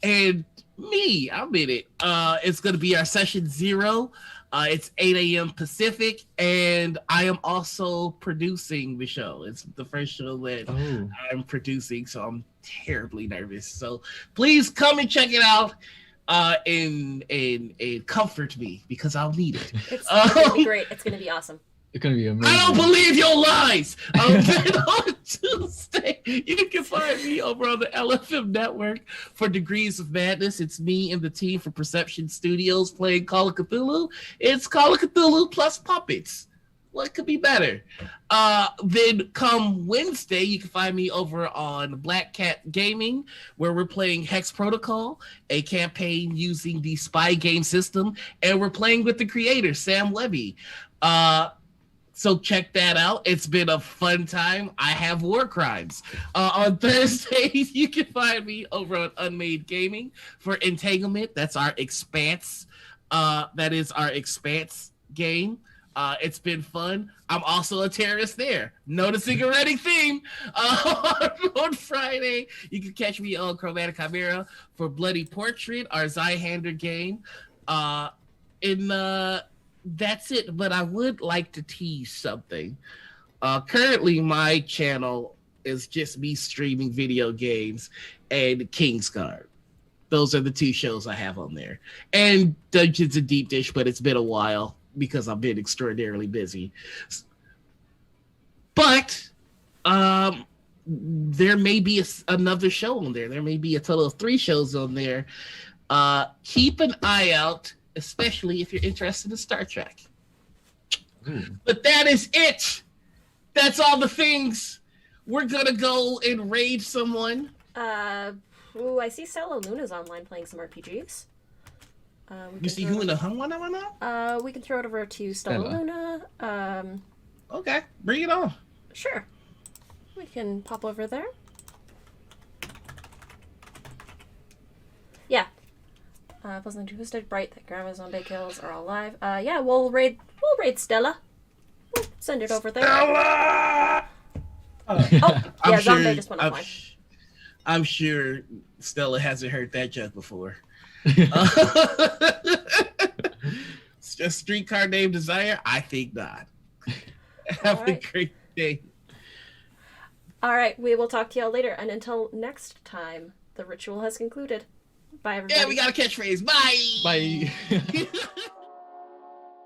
And me, I'm in it. It's going to be our session 0. It's 8 a.m. Pacific, and I am also producing the show. It's the first show that I'm producing, so I'm terribly nervous. So please come and check it out. And comfort me, because I'll need it. It's gonna be great. It's gonna be awesome. It's gonna be amazing. I don't believe your lies. Then on Tuesday, you can find me over on the LFM network for Degrees of Madness. It's me and the team from Perception Studios playing Call of Cthulhu. It's Call of Cthulhu plus puppets. what could be better? Then come Wednesday, you can find me over on Black Cat Gaming, where we're playing Hex Protocol, a campaign using the spy game system, and we're playing with the creator, Sam Levy. So check that out. It's been a fun time. I have war crimes. On Thursdays, you can find me over on Unmade Gaming for Entanglement. That's our Expanse. That is our Expanse game. It's been fun. I'm also a terrorist there. Noticing a running theme. On Friday, you can catch me on Chromatic Chimera for Bloody Portrait, our Zyhander game. That's it, but I would like to tease something. Currently, my channel is just me streaming video games and Kingsguard. Those are the two shows I have on there. And Dungeons and Deep Dish, but it's been a while because I've been extraordinarily busy. But there may be another show on there. There may be a total of 3 shows on there. Keep an eye out, especially if you're interested in Star Trek. But that is it. That's all the things. We're gonna go and raid someone. I see Stella Luna's online playing some RPGs. You see who in the hum? We can throw it over to Stella Luna. Okay, bring it on. Sure. We can pop over there. Yeah. Pleasantly Twisted, Bright, that Grandma's on Big Hills are all live. Yeah, we'll raid Stella. We'll send it over there. Stella! Yeah, Zombie just went offline. I'm sure Stella hasn't heard that joke before. It's just streetcar named Desire? I think not. Have a great day. All right, we will talk to y'all later. And until next time, the ritual has concluded. Bye, everybody. Yeah, we got a catchphrase. Bye. Bye.